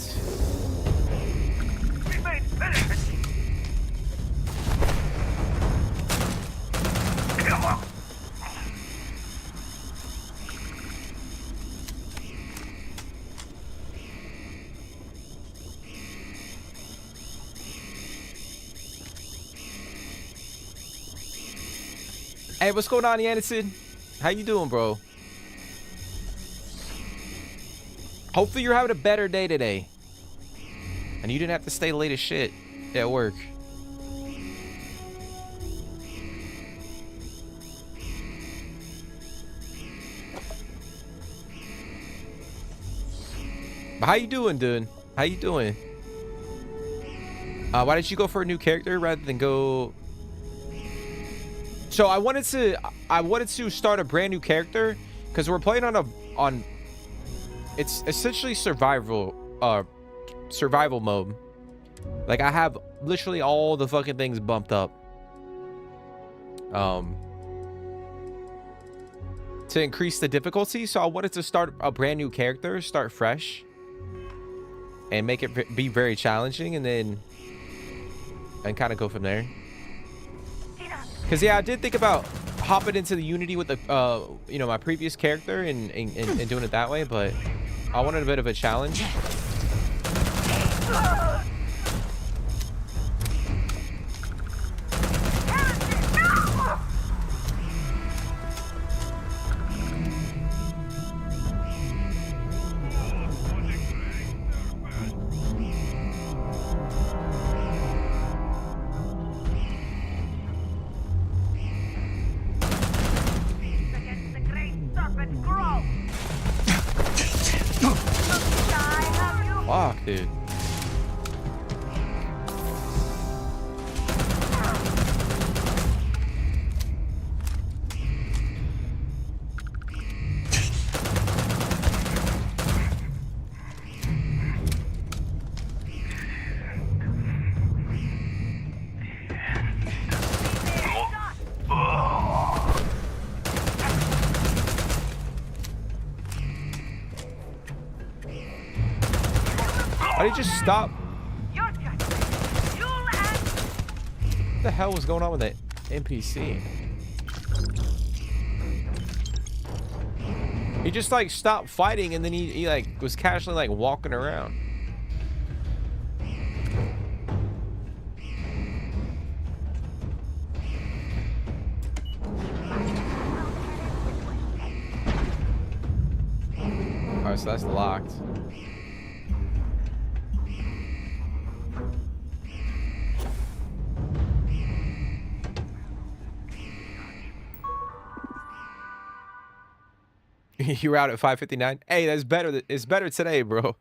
Hey, what's going on, Anderson? How you doing, bro? Hopefully you're having a better day today. And you didn't have to stay late as shit at work. But how you doing, dude? How you doing? Why did you go for a new character rather than go... So I wanted to start a brand new character because we're playing on it's essentially survival mode. Like I have literally all the fucking things bumped up. To increase the difficulty, so I wanted to start a brand new character, start fresh, and make it be very challenging, and then kind of go from there. Because yeah, I did think about hopping into the Unity with the my previous character and doing it that way, but I wanted a bit of a challenge. Fuck, dude. Why did you just stop? What the hell was going on with that NPC? He just like stopped fighting and then he like was casually like walking around. Alright, so that's locked. You were out at 5:59. Hey, that's better. It's better today, bro.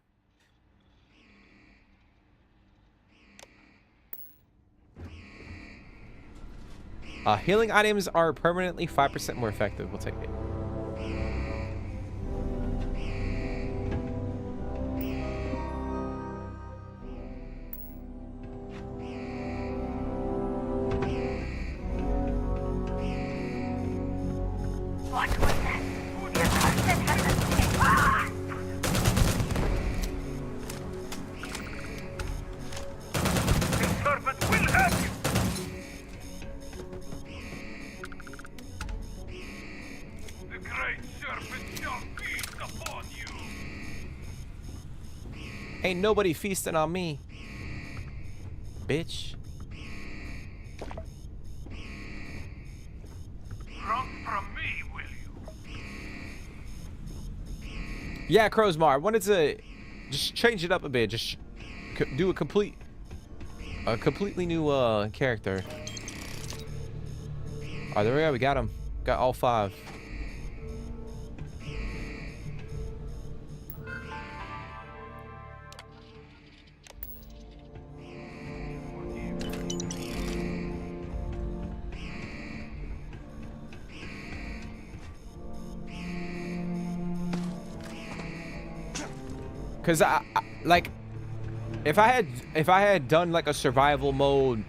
Healing items are permanently 5% more effective. We'll take it. Ain't nobody feasting on me, bitch. Run from me, will you? Yeah, Crowsmar, I wanted to just change it up a bit. Just do a completely new character. All right, there we go. We got him. Got all 5. Cause I like, if I had done like a survival mode,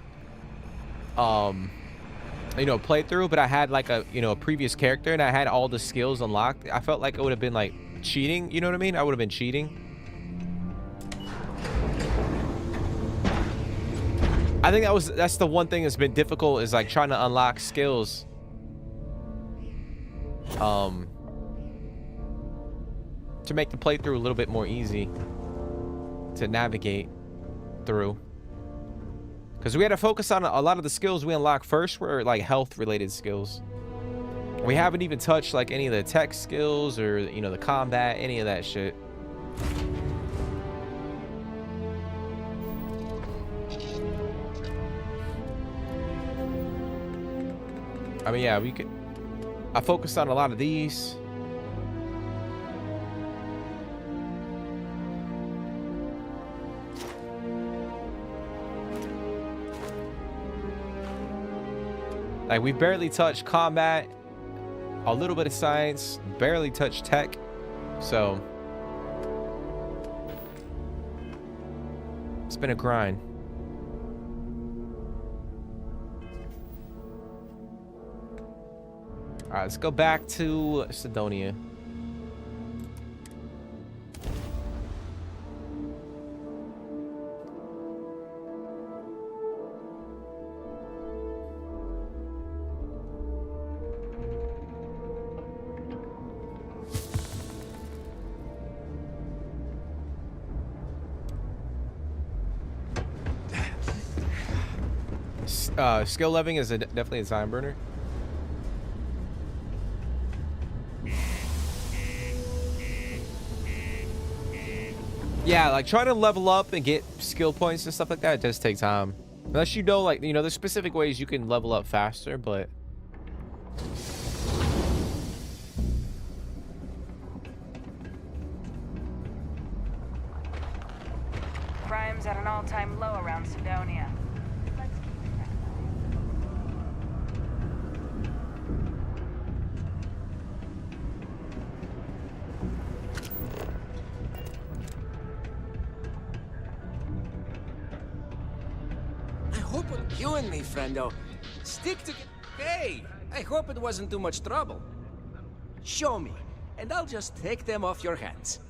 you know, playthrough, but I had like a, you know, a previous character and I had all the skills unlocked, I felt like it would have been like cheating. You know what I mean? I would have been cheating. I think that's the one thing that's been difficult, is like trying to unlock skills. To make the playthrough a little bit more easy to navigate through, because we had to focus on a lot of the skills we unlocked first were like health related skills. We haven't even touched like any of the tech skills or, you know, the combat, any of that shit. I mean, yeah, I focused on a lot of these. Like, we barely touched combat, a little bit of science, barely touched tech, so it's been a grind. All right, let's go back to Sidonia. skill leveling is definitely a time burner. Yeah, like trying to level up and get skill points and stuff like that, it does take time. Unless you know, like, you know, there's specific ways you can level up faster, but... Crime's at an all-time low around Sidonia. Let's keep it that I hope you and me, friendo, stick together. Hey, I hope it wasn't too much trouble. Show me, and I'll just take them off your hands.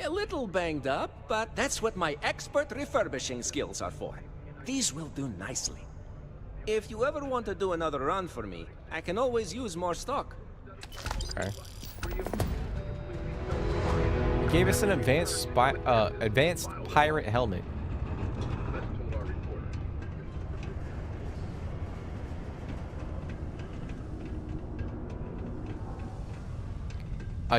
A little banged up, but that's what my expert refurbishing skills are for. These will do nicely. If you ever want to do another run for me, I can always use more stock. Okay. It gave us an advanced pirate helmet.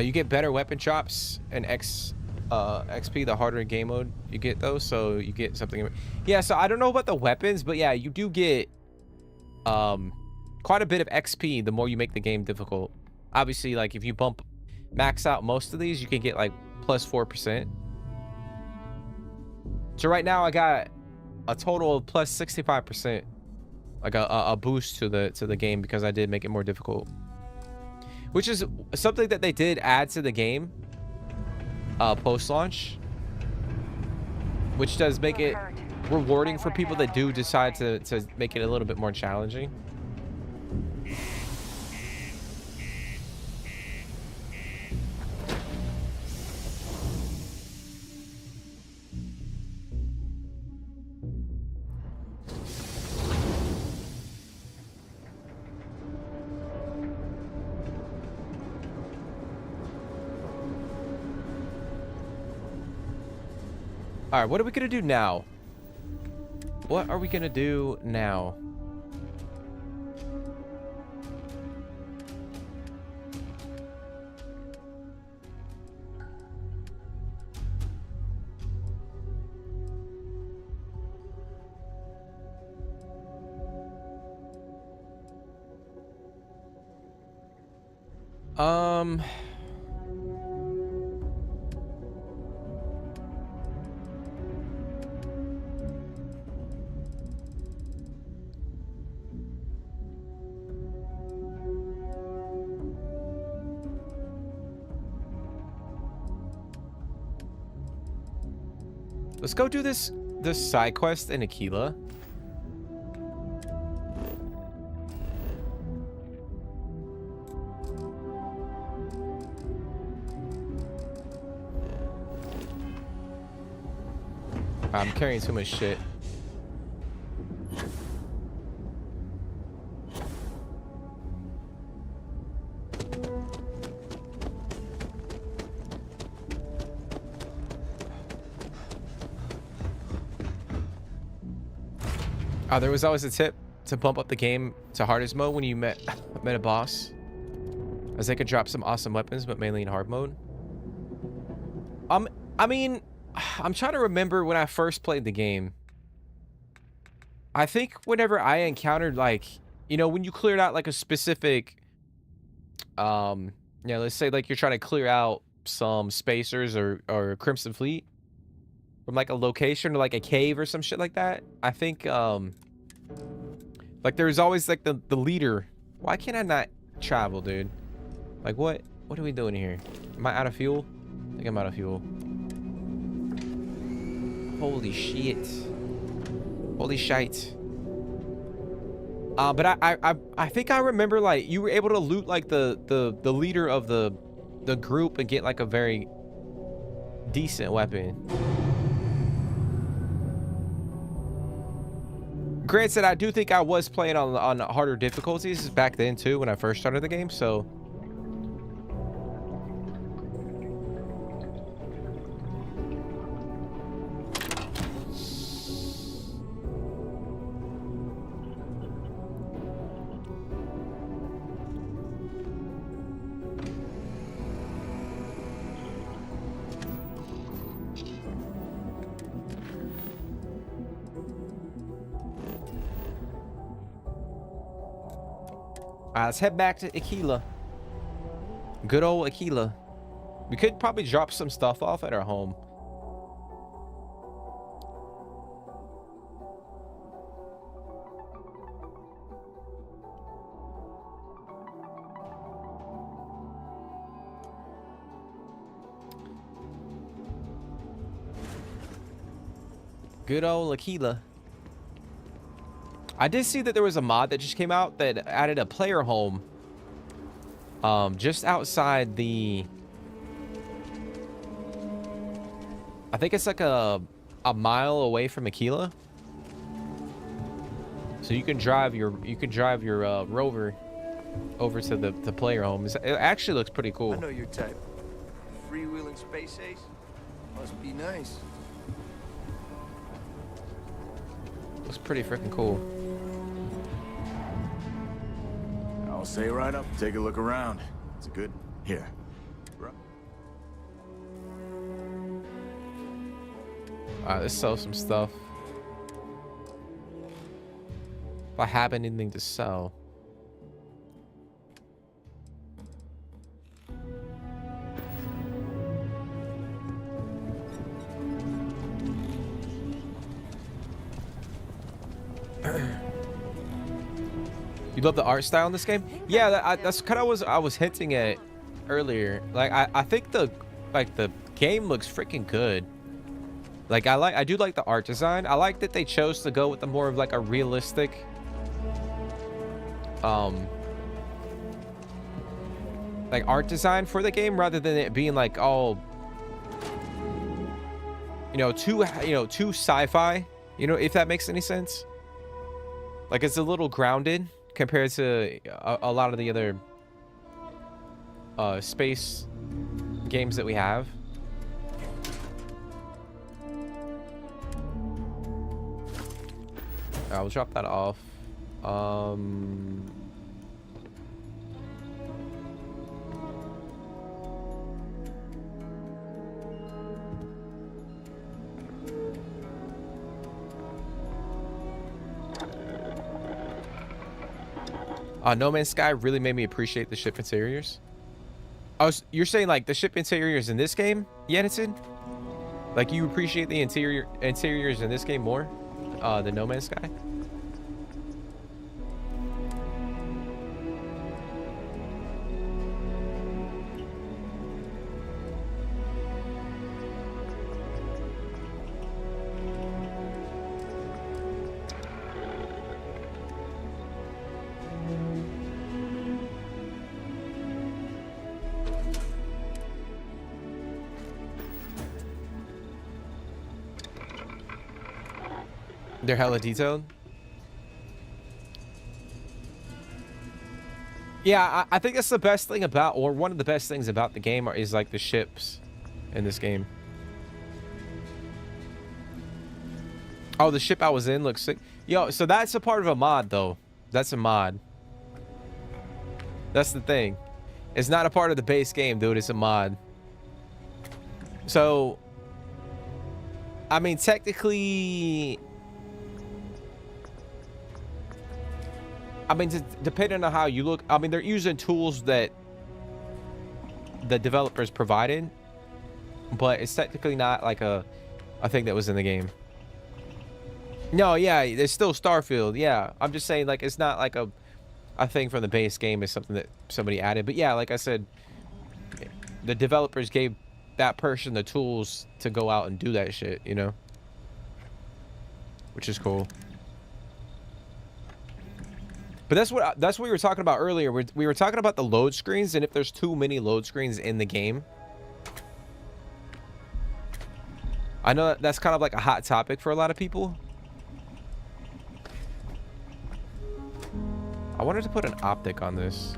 You get better weapon chops and XP the harder game mode you get those, so you get something. Yeah, so I don't know about the weapons, but yeah, you do get quite a bit of XP the more you make the game difficult. Obviously, like if you max out most of these, you can get like plus 4%. So right now I got a total of plus 65%, like a boost to the game because I did make it more difficult. Which is something that they did add to the game post-launch, which does make it rewarding for people that do decide to make it a little bit more challenging. All right, what are we gonna do now? What are we gonna do now? Let's go do this side quest in Aquila. I'm carrying too much shit. There was always a tip to bump up the game to hardest mode when you met a boss, as they could drop some awesome weapons, but mainly in hard mode. I mean, I'm trying to remember when I first played the game. I think whenever I encountered, like, you know, when you cleared out like a specific, let's say like you're trying to clear out some spacers or Crimson Fleet from like a location or like a cave or some shit like that. I think like there's always like the leader. Why can't I not travel, dude? Like what are we doing here? Am I out of fuel? I think I'm out of fuel. Holy shit. Holy shite. But I think I remember like you were able to loot like the leader of the group and get like a very decent weapon. Granted, I do think I was playing on harder difficulties back then too when I first started the game, so Alright, let's head back to Aquila. Good old Aquila. We could probably drop some stuff off at our home. Good old Aquila. I did see that there was a mod that just came out that added a player home. Just outside the... I think it's like a mile away from Aquila. So you can drive your rover over to the player home. It actually looks pretty cool. I know your type. Freewheeling space ace? Must be nice. Looks pretty freaking cool. I'll say right up, take a look around. It's a good... Here. Alright, let's sell some stuff. If I have anything to sell. You love the art style in this game? Yeah, that's kind of what I was hinting at earlier. Like I think the game looks freaking good. Like I do like the art design. I like that they chose to go with the more of like a realistic like art design for the game rather than it being like all too sci-fi, if that makes any sense. Like it's a little grounded compared to a lot of the other space games that we have. I'll drop that off. No Man's Sky really made me appreciate the ship interiors. You're saying like the ship interiors in this game, Yenison? Like you appreciate the interiors in this game more than No Man's Sky? They're hella detailed. Yeah, I think that's the best thing about, or one of the best things about the game is like the ships in this game. Oh, the ship I was in looks sick. Yo, so that's a part of a mod though. That's a mod. That's the thing. It's not a part of the base game, dude. It's a mod. So, I mean, technically... I mean, depending on how you look, I mean, they're using tools that the developers provided, but it's technically not like a thing that was in the game. No, yeah, there's still Starfield. Yeah, I'm just saying, like, it's not like a thing from the base game. It's something that somebody added. But yeah, like I said, the developers gave that person the tools to go out and do that shit, which is cool. But that's what we were talking about earlier. We were talking about the load screens and if there's too many load screens in the game. I know that's kind of like a hot topic for a lot of people. I wanted to put an optic on this.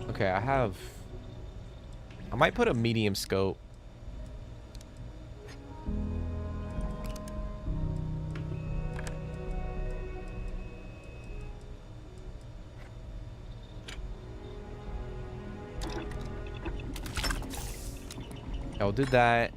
Okay, I might put a medium scope. I'll do that.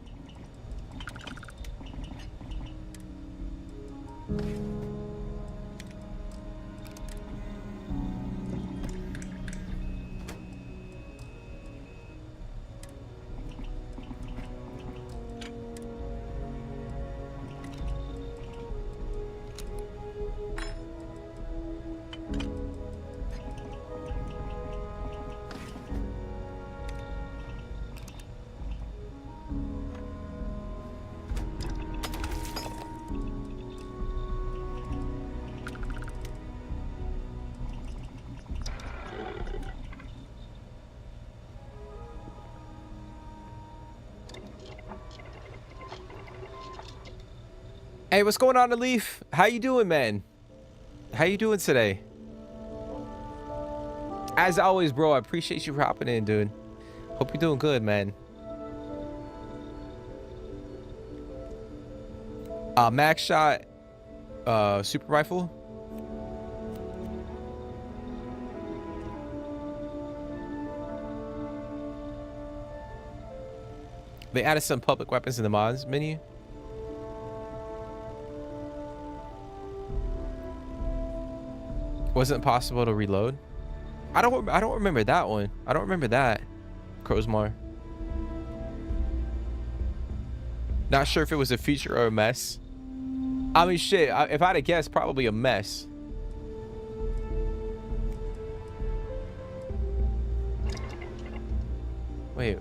Hey, what's going on, Leaf? How you doing, man? How you doing today? As always, bro, I appreciate you for hopping in, dude. Hope you're doing good, man. Max shot, super rifle. They added some public weapons in the mods menu. Wasn't possible to reload. I don't remember that one. I don't remember that. Crowsmar. Not sure if it was a feature or a mess. I mean, shit. If I had to guess, probably a mess. Wait.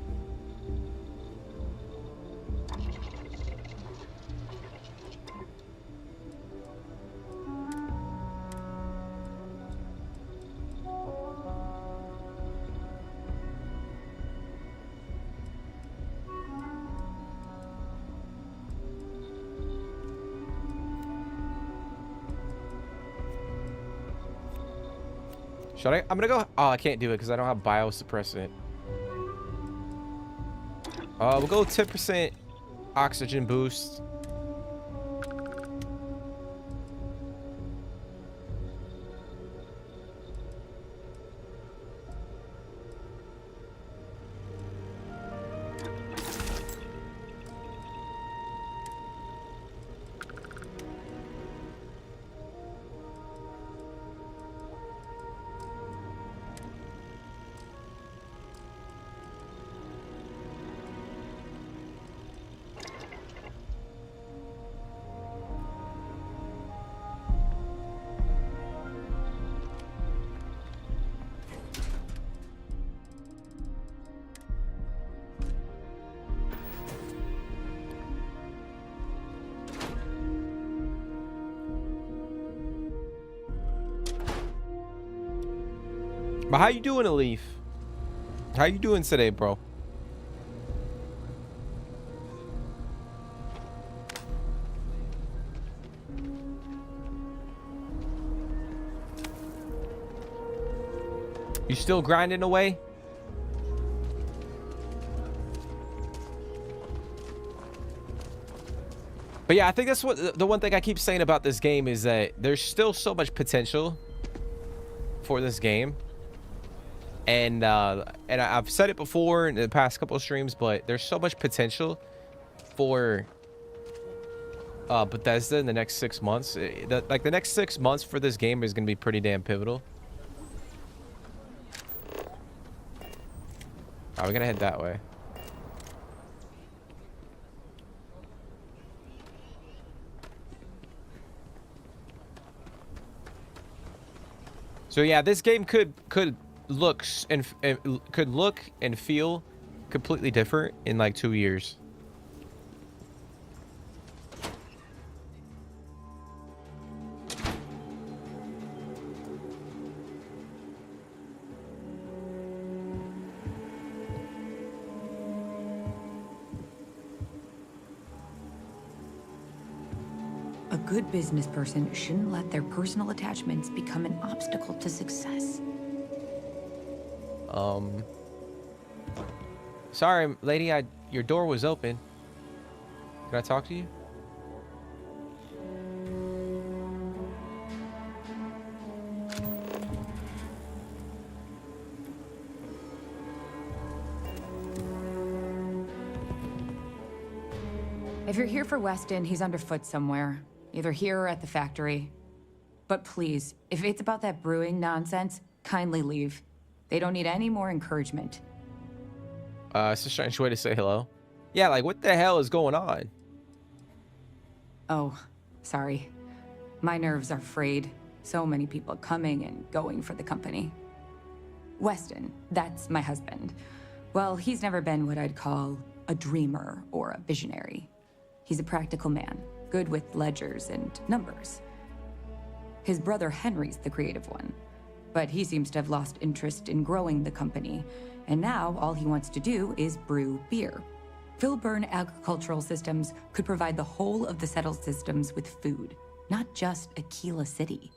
Should I? I'm gonna go. Oh, I can't do it because I don't have biosuppressant. We'll go 10% oxygen boost. But how you doing, Alif? How you doing today, bro? You still grinding away? But yeah, I think that's what the one thing I keep saying about this game is that there's still so much potential for this game. And I've said it before in the past couple of streams, but there's so much potential for Bethesda in the next 6 months. Like the next 6 months for this game is going to be pretty damn pivotal. We're going to head that way. So yeah, this game could look and feel completely different in like 2 years. A good business person shouldn't let their personal attachments become an obstacle to success. Sorry, lady, your door was open. Can I talk to you? If you're here for Weston, he's underfoot somewhere. Either here or at the factory. But please, if it's about that brewing nonsense, kindly leave. They don't need any more encouragement. It's a strange way to say hello. Yeah, like what the hell is going on? Oh, sorry. My nerves are frayed. So many people coming and going for the company. Weston, that's my husband. Well, he's never been what I'd call a dreamer or a visionary. He's a practical man, good with ledgers and numbers. His brother Henry's the creative one, but he seems to have lost interest in growing the company, and now all he wants to do is brew beer. Filburn agricultural systems could provide the whole of the settled systems with food, not just Aquila City.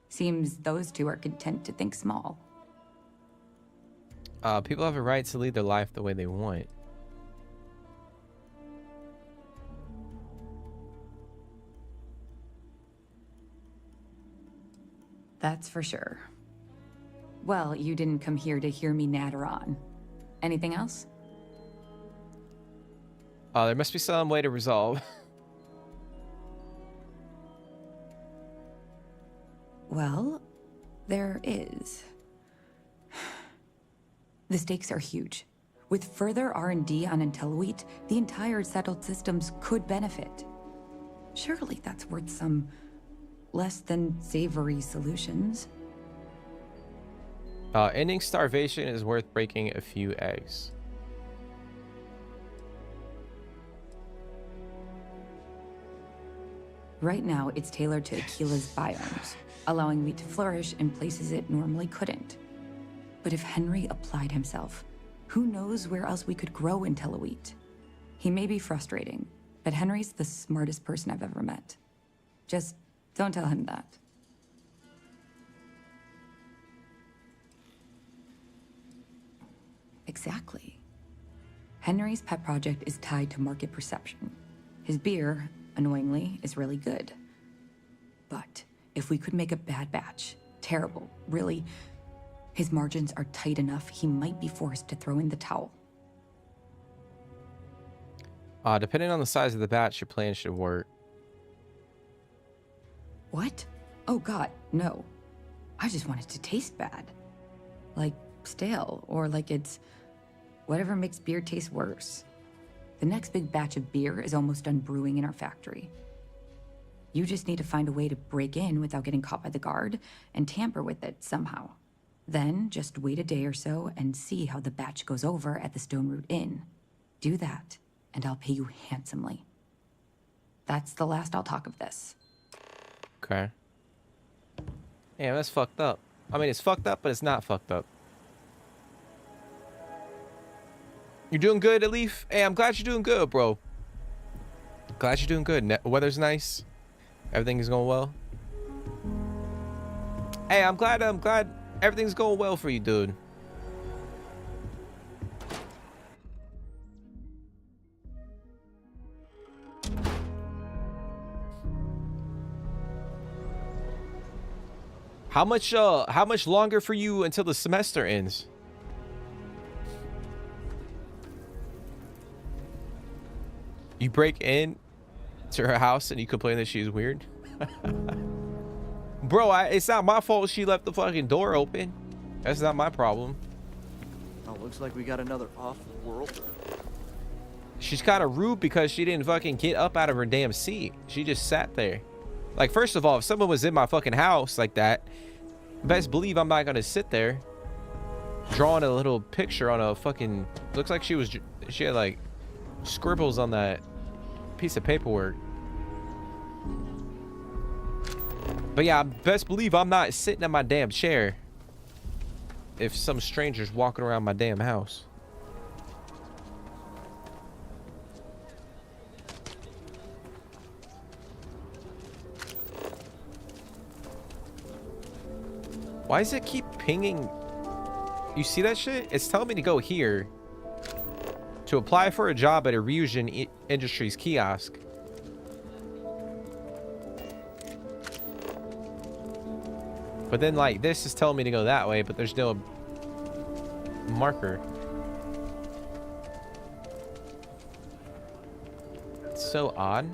Seems those two are content to think small. People have a right to lead their life the way they want. That's for sure. Well, you didn't come here to hear me natter on. Anything else? There must be some way to resolve. Well, there is. The stakes are huge. With further R&D on IntelliWheat, the entire settled systems could benefit. Surely that's worth some less than savory solutions. Ending starvation is worth breaking a few eggs. Right now, it's tailored to Aquila's biomes, allowing wheat to flourish in places it normally couldn't. But if Henry applied himself, who knows where else we could grow IntelliWheat? He may be frustrating, but Henry's the smartest person I've ever met. Just don't tell him that. Exactly. Henry's pet project is tied to market perception. His beer, annoyingly, is really good. But if we could make a bad batch, terrible, really, his margins are tight enough he might be forced to throw in the towel. Depending on the size of the batch, your plan should work. What? Oh god, no. I just want it to taste bad. Like stale, or like it's whatever makes beer taste worse. The next big batch of beer is almost done brewing in our factory. You just need to find a way to break in without getting caught by the guard and tamper with it somehow. Then just wait a day or so and see how the batch goes over at the Stone Root Inn. Do that, and I'll pay you handsomely. That's the last I'll talk of this. Okay. Damn, that's fucked up. I mean, it's fucked up, but it's not fucked up. You doing good, Alif? Hey, I'm glad you're doing good, bro. Glad you're doing good. Weather's nice. Everything is going well. Hey, I'm glad everything's going well for you, dude. How much longer for you until the semester ends? You break in to her house and you complain that she's weird? Bro, it's not my fault she left the fucking door open. That's not my problem. Oh, looks like we got another off-worlder. She's kind of rude because she didn't fucking get up out of her damn seat. She just sat there. Like, first of all, if someone was in my fucking house like that, best believe I'm not gonna sit there drawing a little picture on a fucking... Looks like she had like scribbles on that piece of paperwork. But yeah, best believe I'm not sitting in my damn chair if some stranger's walking around my damn house. Why does it keep pinging? You see that shit? It's telling me to go here to apply for a job at a Ryujin Industries kiosk. But then, like, this is telling me to go that way, but there's no marker. It's so odd.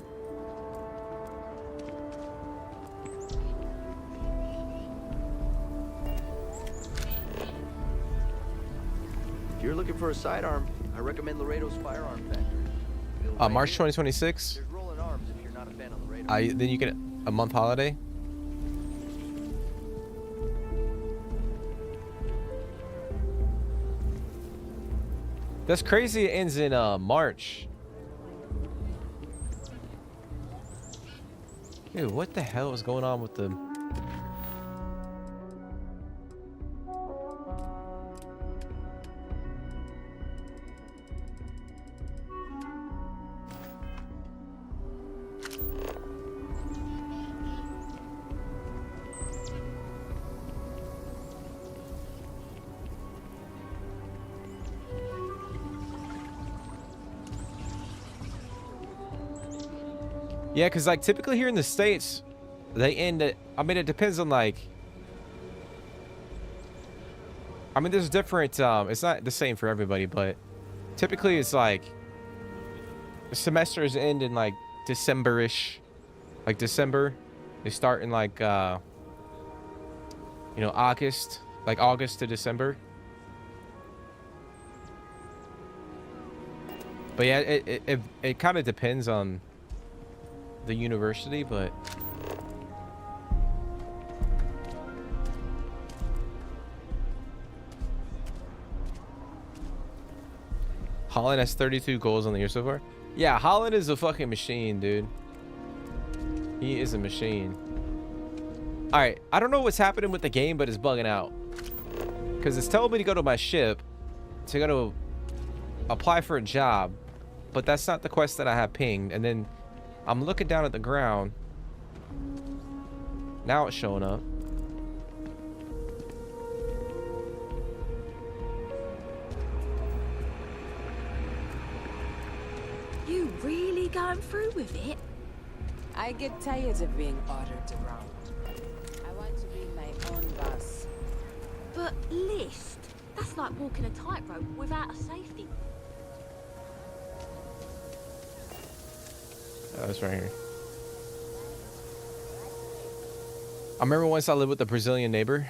If you're looking for a sidearm, I recommend Laredo's Firearm Factory. March 2026. There's rolling arms if you're not a fan of Laredo. Then you get a month holiday. That's crazy. It ends in March. Dude, what the hell is going on with the... Yeah, because like typically here in the States, they end at, I mean, it depends on like, I mean, there's different, it's not the same for everybody, but typically it's like semesters end in like December-ish, like December. They start in like, you know, August, like August to December. But yeah, it kind of depends on the university, but Holland has 32 goals on the year so far. Yeah, Holland is a fucking machine, dude. He is a machine. All right, I don't know what's happening with the game, but it's bugging out because it's telling me to go to my ship to go to apply for a job, but that's not the quest that I have pinged. And then I'm looking down at the ground. Now it's showing up. You really going through with it? I get tired of being ordered around. I want to be my own boss. But list, that's like walking a tightrope without a safety. Oh, it's right here. I remember once I lived with a Brazilian neighbor.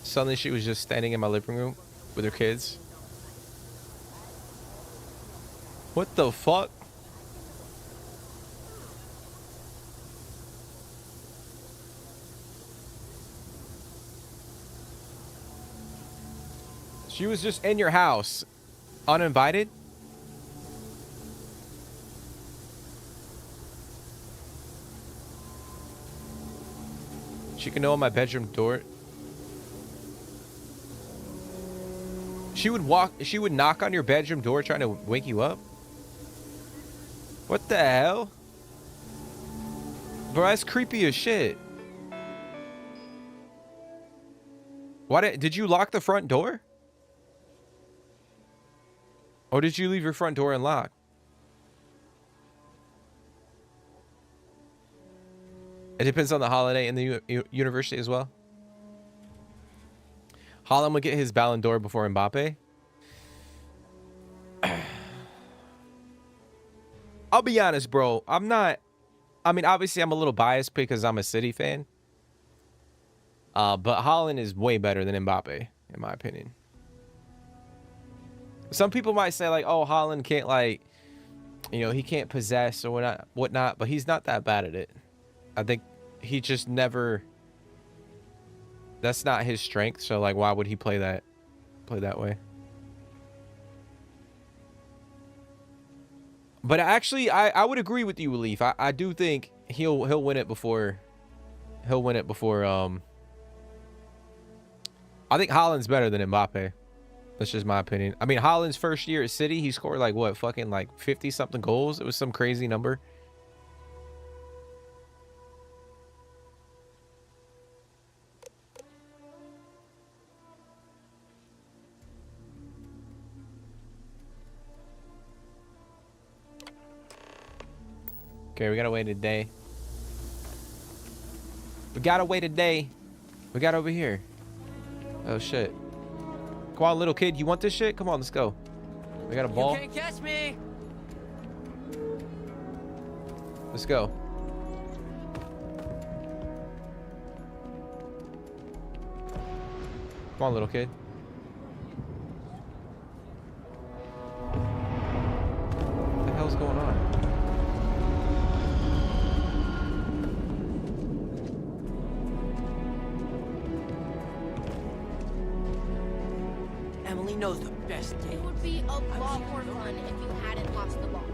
Suddenly she was just standing in my living room with her kids. What the fuck? She was just in your house, uninvited? She can know my bedroom door. She would knock on your bedroom door trying to wake you up? What the hell? Bro, that's creepy as shit. Why did you lock the front door? Or did you leave your front door unlocked? It depends on the holiday and the university as well. Haaland would get his Ballon d'Or before Mbappe. I'll be honest, bro. I mean, obviously I'm a little biased because I'm a City fan. But Haaland is way better than Mbappe, in my opinion. Some people might say like, oh, Haaland can't like, you know, he can't possess or whatnot, but he's not that bad at it. I think he just never, that's not his strength. So like, why would he play that way? But actually, I would agree with you, Leaf. I do think he'll win it before, I think Haaland's better than Mbappe. That's just my opinion. I mean, Haaland's first year at City, he scored like what, fucking like 50 something goals. It was some crazy number. Okay, we gotta wait a day. We gotta wait a day. We got over here. Oh shit. Come on, little kid. You want this shit? Come on, let's go. We got a ball. You can't catch me. Let's go. Come on, little kid. What the hell's going on? Emily knows the best game. It would be a lot more fun if you hadn't lost the ball.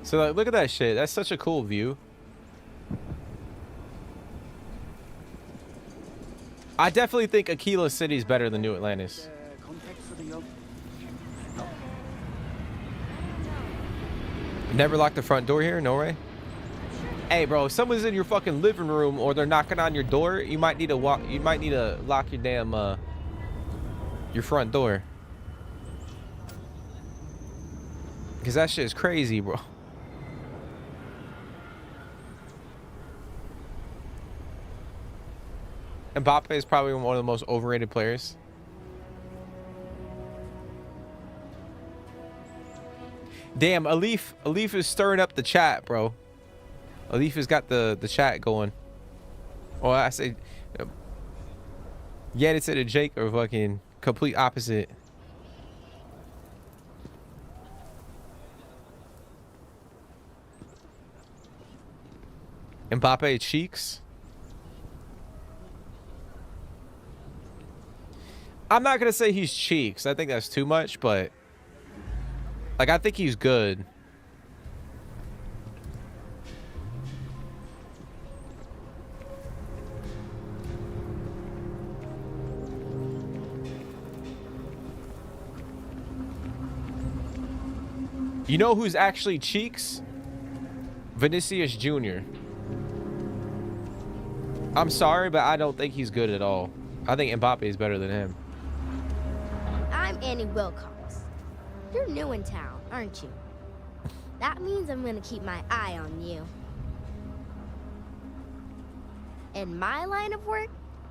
So like, look at that shit. That's such a cool view. I definitely think Aquila City is better than New Atlantis. Never locked the front door here, no way. Hey, bro, if someone's in your fucking living room or they're knocking on your door, you might need to lock your damn your front door. Because that shit is crazy, bro. Mbappe is probably one of the most overrated players. Damn, Alif is stirring up the chat, bro. Alif has got the chat going. Well, I say, yeah, it said to Jake or fucking complete opposite. Mbappe cheeks. I'm not gonna say he's cheeks. I think that's too much, but like I think he's good. You know who's actually cheeks? Vinicius Jr. I'm sorry, but I don't think he's good at all. I think Mbappe is better than him. I'm Annie Wilcox. You're new in town, aren't you? That means I'm gonna keep my eye on you. In my line of work,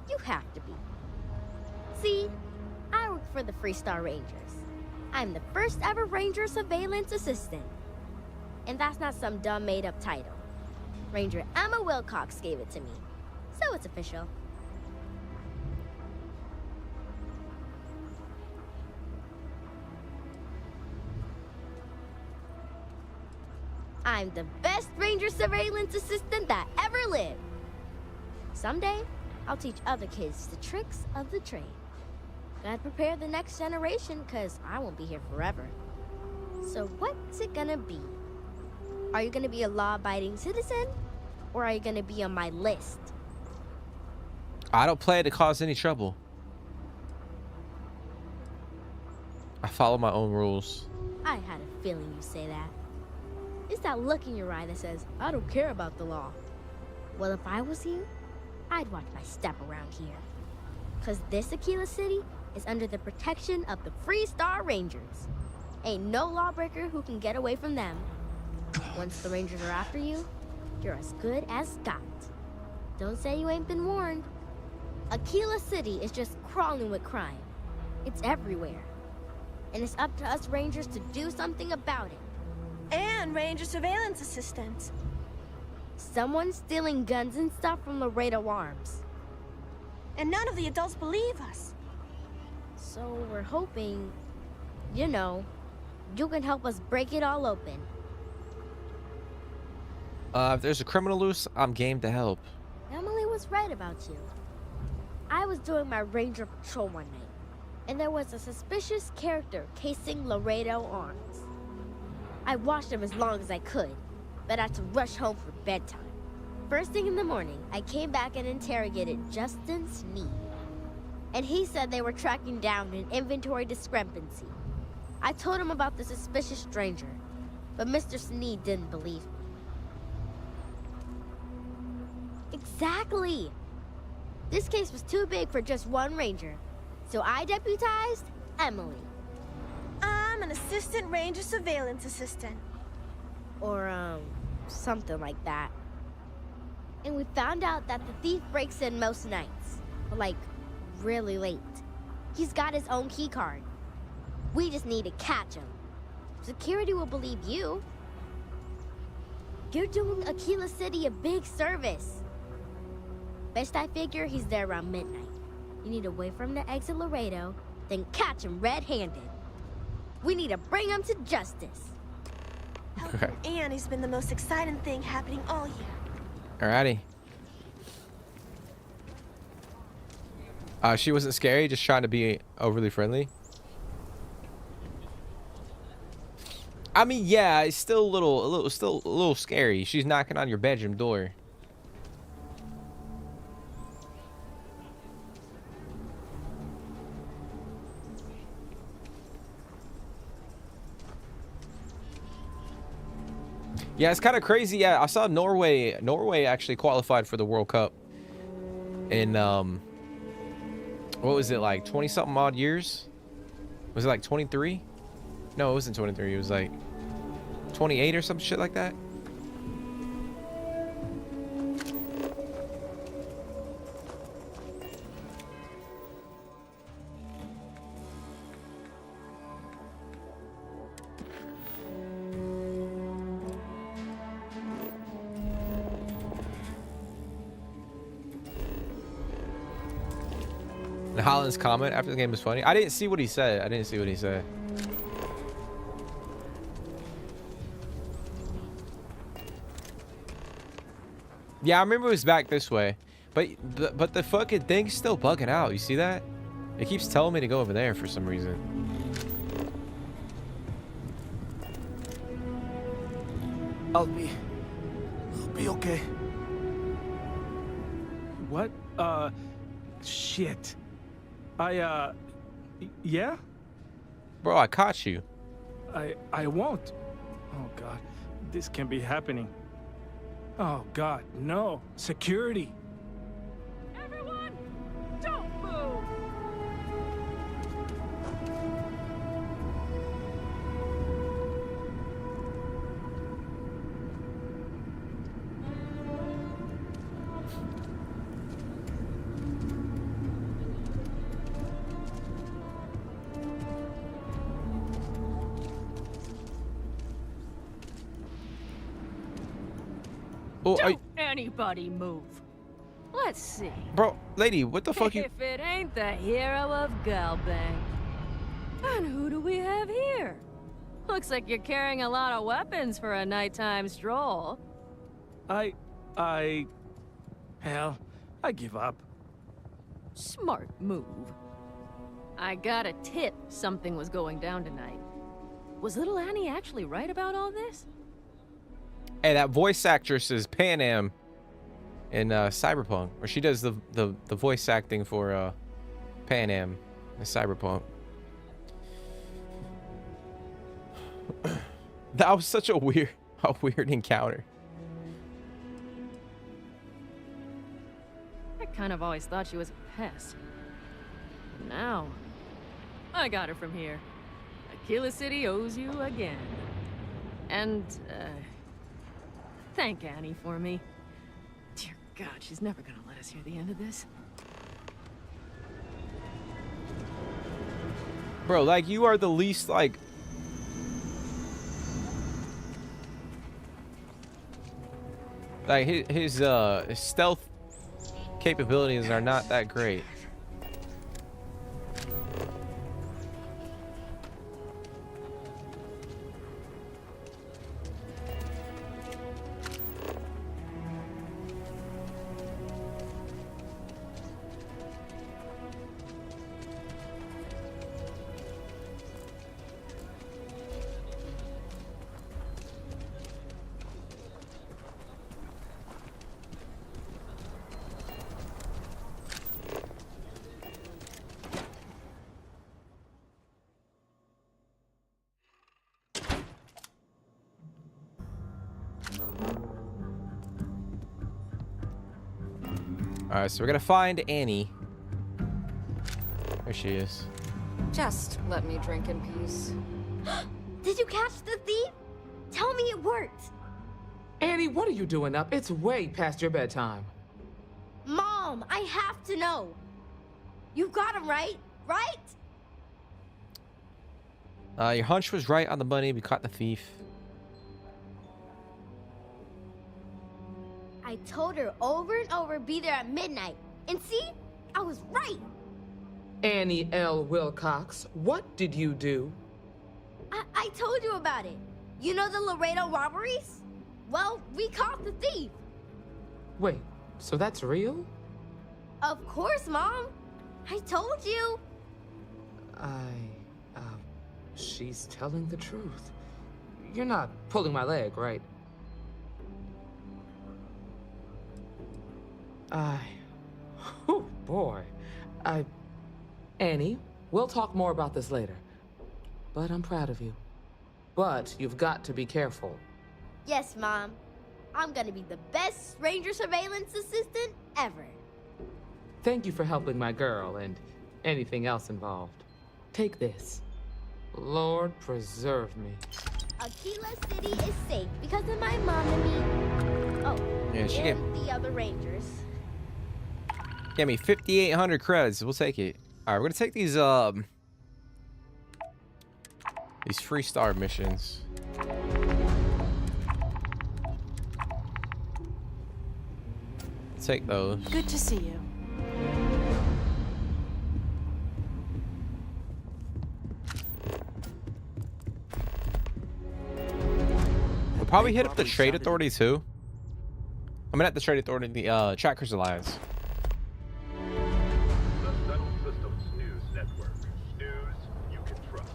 you have to be. See, I work for the Freestar Rangers. I'm the first ever Ranger Surveillance Assistant. And that's not some dumb made-up title. Ranger Emma Wilcox gave it to me, so it's official. I'm the best Ranger Surveillance Assistant that ever lived. Someday, I'll teach other kids the tricks of the trade. Gotta prepare the next generation, cause I won't be here forever. So what's it gonna be? Are you gonna be a law-abiding citizen? Or are you gonna be on my list? I don't plan to cause any trouble. I follow my own rules. I had a feeling you'd say that. It's that look in your eye that says, I don't care about the law. Well, if I was you, I'd watch my step around here. Cause this Aquila City is under the protection of the Freestar Rangers. Ain't no lawbreaker who can get away from them. Once the Rangers are after you, you're as good as got. Don't say you ain't been warned. Aquila City is just crawling with crime. It's everywhere. And it's up to us Rangers to do something about it. And Ranger Surveillance Assistants. Someone's stealing guns and stuff from Laredo Arms. And none of the adults believe us. So we're hoping, you know, you can help us break it all open. If there's a criminal loose, I'm game to help. Emily was right about you. I was doing my ranger patrol one night, and there was a suspicious character casing Laredo Arms. I watched him as long as I could, but I had to rush home for bedtime. First thing in the morning, I came back and interrogated Justin Sneed. And he said they were tracking down an inventory discrepancy. I told him about the suspicious stranger, but Mr. Sneed didn't believe me. Exactly! This case was too big for just one ranger, so I deputized Emily. I'm an assistant Ranger Surveillance Assistant. Or, something like that. And we found out that the thief breaks in most nights, but like, really late. He's got his own key card. We just need to catch him. Security will believe you. You're doing Aquila City a big service. Best I figure he's there around midnight. You need to wait for him to exit Laredo, then catch him red-handed. We need to bring him to justice. Helping Annie's been the most exciting thing happening all year. Alrighty. She wasn't scary, just trying to be overly friendly. I mean, yeah, it's still still a little scary. She's knocking on your bedroom door. Yeah, it's kind of crazy. Yeah, I saw Norway actually qualified for the World Cup in what was it, like 20 something odd years? Was it like 23? No, it wasn't 23. It was like 28 or some shit like that. Holland's comment after the game was funny. I didn't see what he said. Yeah, I remember it was back this way, but the fucking thing's still bugging out. You see that? It keeps telling me to go over there for some reason. I'll be okay. What? Shit. Yeah? Bro, I caught you. I won't. Oh, God. This can't be happening. Oh, God, no. Security. Everyone, don't move. Oh, Don't anybody move. Let's see. bro, lady, what the fuck you? If it ain't the hero of Galbang. And who do we have here? Looks like you're carrying a lot of weapons for a nighttime stroll. Hell, I give up. Smart move. I got a tip something was going down tonight. Was little Annie actually right about all this? Hey, that voice actress is Pan Am in Cyberpunk, or she does the voice acting for Pan Am in Cyberpunk. That was such a weird encounter. I kind of always thought she was a pest. Now, I got her from here. Aquila City owes you again. And, thank Annie for me. Dear God, she's never gonna let us hear the end of this. Bro, like, you are the least, like... Like, his stealth capabilities are not that great. Alright, so we're gonna find Annie. There she is. Just let me drink in peace. Did you catch the thief? Tell me it worked. Annie, what are you doing up? It's way past your bedtime. Mom, I have to know. You got him right? Right? Your hunch was right on the money. We caught the thief. I told her over and over be there at midnight. And see? I was right. Annie L. Wilcox, what did you do? I told you about it. You know the Laredo robberies? Well, we caught the thief. Wait, so that's real? Of course, Mom. I told you. She's telling the truth. You're not pulling my leg, right? Oh boy. Annie, we'll talk more about this later. But I'm proud of you. But you've got to be careful. Yes, Mom. I'm gonna be the best ranger surveillance assistant ever. Thank you for helping my girl and anything else involved. Take this. Lord preserve me. Aquila City is safe because of my mom and me. Oh, Yeah, she and the other rangers. Give me 5,800 credits. We'll take it. All right, we're gonna take these free star missions. Take those. Good to see you. We'll probably hit up the Trade Authority too. I mean, at the Trade Authority, the Trackers Alliance. The Settled Systems News Network. News you can trust.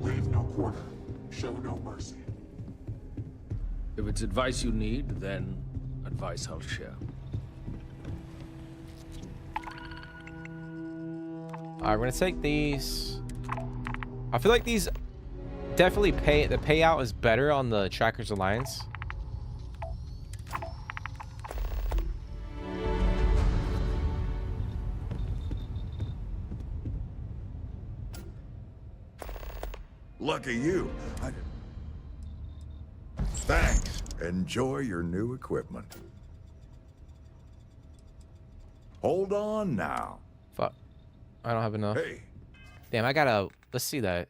Leave no quarter. Show no mercy. If it's advice you need, then advice I'll share. Alright, we're gonna take these. I feel like these definitely the payout is better on the Trackers Alliance. Lucky you. Thanks. Enjoy your new equipment. Hold on now. Fuck. I don't have enough. Hey. Damn, I gotta... Let's see that.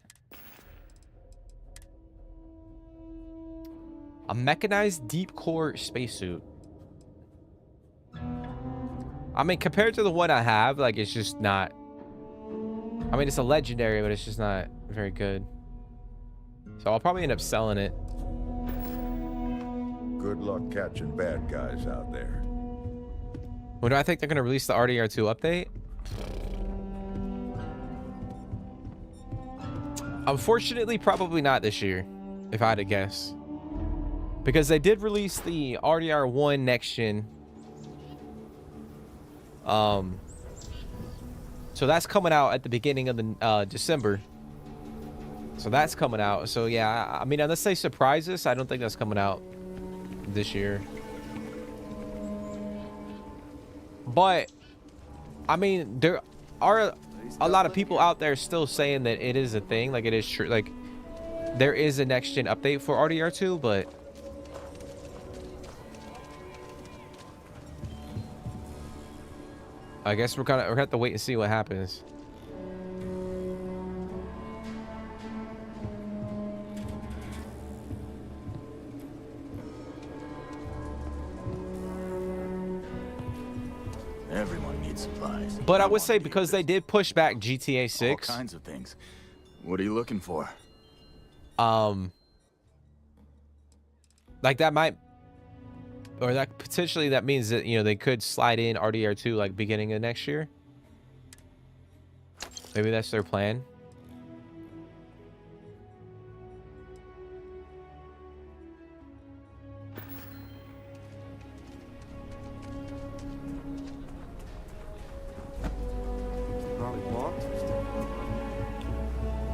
A mechanized deep core spacesuit. I mean, compared to the one I have, like, it's just not... I mean, it's a legendary, but it's just not very good. So I'll probably end up selling it. Good luck catching bad guys out there. When do I think they're going to release the RDR2 update? Unfortunately, probably not this year, if I had to guess. Because they did release the RDR1 next gen. So that's coming out at the beginning of the December. So that's coming out. So yeah, I mean, unless they surprise us, I don't think that's coming out this year. But I mean, there are a lot of people out there still saying that it is a thing, like it is true, like there is a next gen update for RDR2, but I guess we're gonna have to wait and see what happens. Everyone needs supplies. But I would say because they did push back GTA 6. All kinds of things. What are you looking for? Like that might, or that potentially that means that, you know, they could slide in RDR2 like beginning of next year. Maybe that's their plan.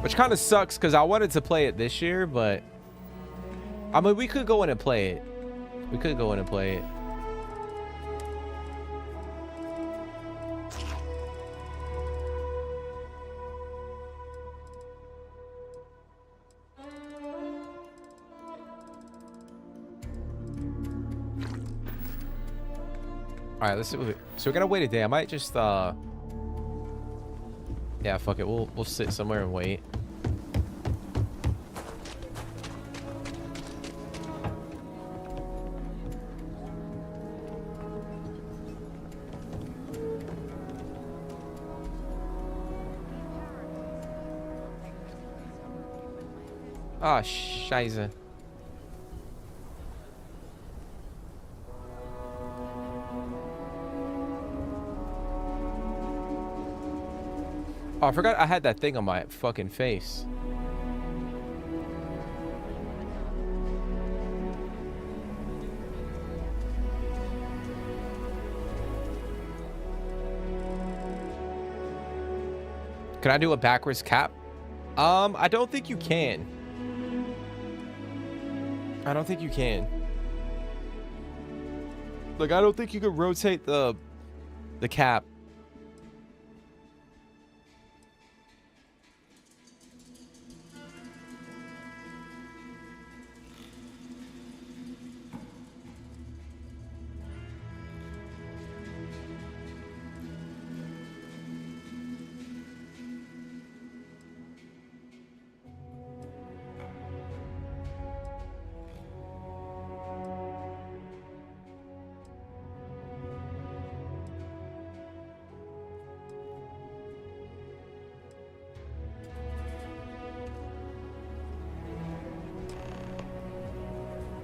Which kind of sucks because I wanted to play it this year, but I mean, we could go in and play it. We could go in and play it. All right, let's see. So we're gonna wait a day. I might just yeah, fuck it. We'll sit somewhere and wait. Ah, scheiße. Oh, I forgot I had that thing on my fucking face. Can I do a backwards cap? I don't think you can. I don't think you can. Like, I don't think you can rotate the cap.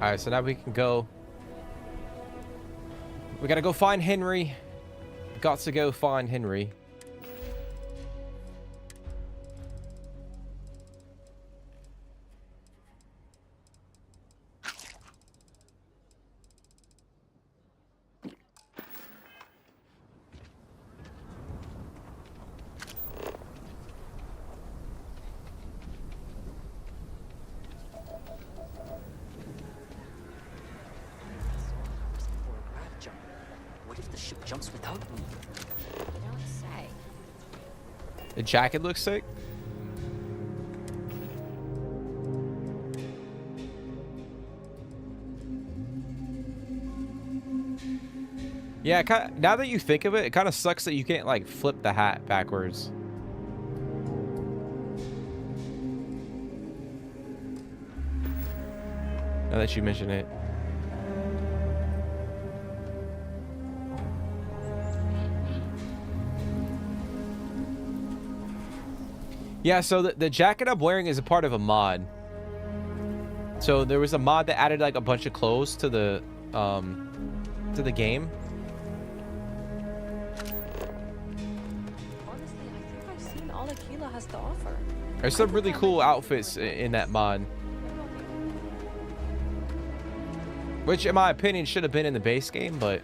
All right, so now we can go. We gotta go find Henry. Got to go find Henry. What if the ship jumps without me? You don't say. The jacket looks sick. Yeah, now that you think of it, it kind of sucks that you can't like flip the hat backwards. Now that you mention it. Yeah, so the jacket I'm wearing is a part of a mod. So there was a mod that added like a bunch of clothes to the game. Honestly, I think I've seen all Aquila has to offer. There's some really cool outfits in that mod. Which, in my opinion, should have been in the base game, but...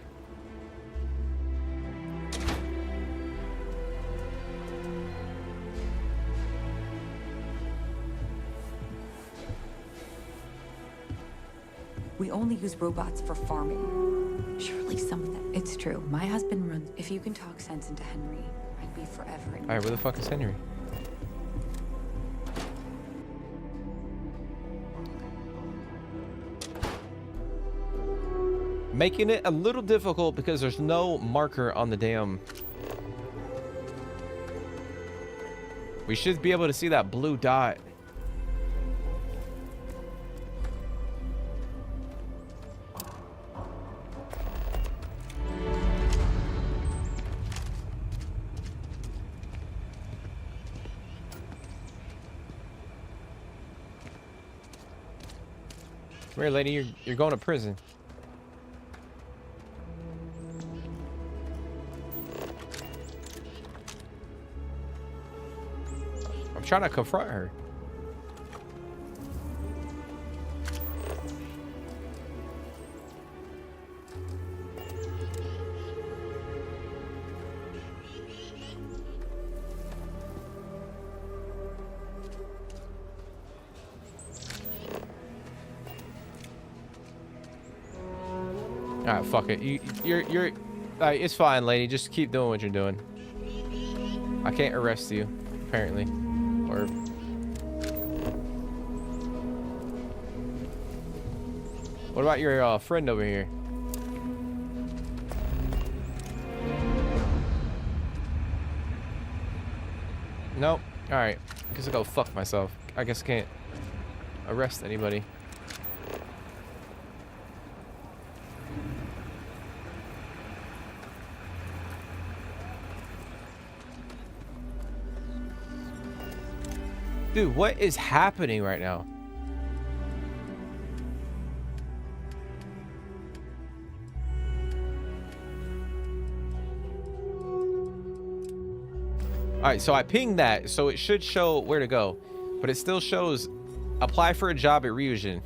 We only use robots for farming. Surely some of them. It's true. My husband runs. If you can talk sense into Henry, I'd be forever in. Alright, where the fuck is Henry? Making it a little difficult because there's no marker on the damn... We should be able to see that blue dot. Come here, lady. You're going to prison. I'm trying to confront her. Alright, fuck it. You're it's fine, lady. Just keep doing what you're doing. I can't arrest you, apparently. Or... What about your friend over here? Nope. Alright. Guess I'll go fuck myself. I guess I can't arrest anybody. Dude, what is happening right now? Alright, so I pinged that, so it should show where to go. But it still shows apply for a job at Ryujin.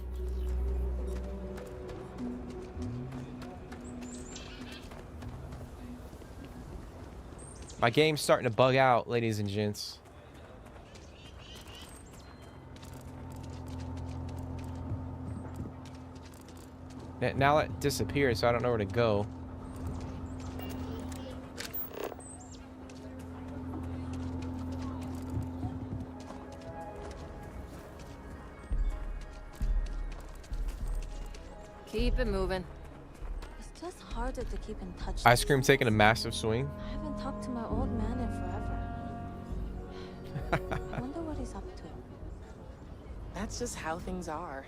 My game's starting to bug out, ladies and gents. Now it disappeared, so I don't know where to go. Keep it moving. It's just harder to keep in touch. Ice cream taking a massive swing. I haven't talked to my old man in forever. I wonder what he's up to. That's just how things are.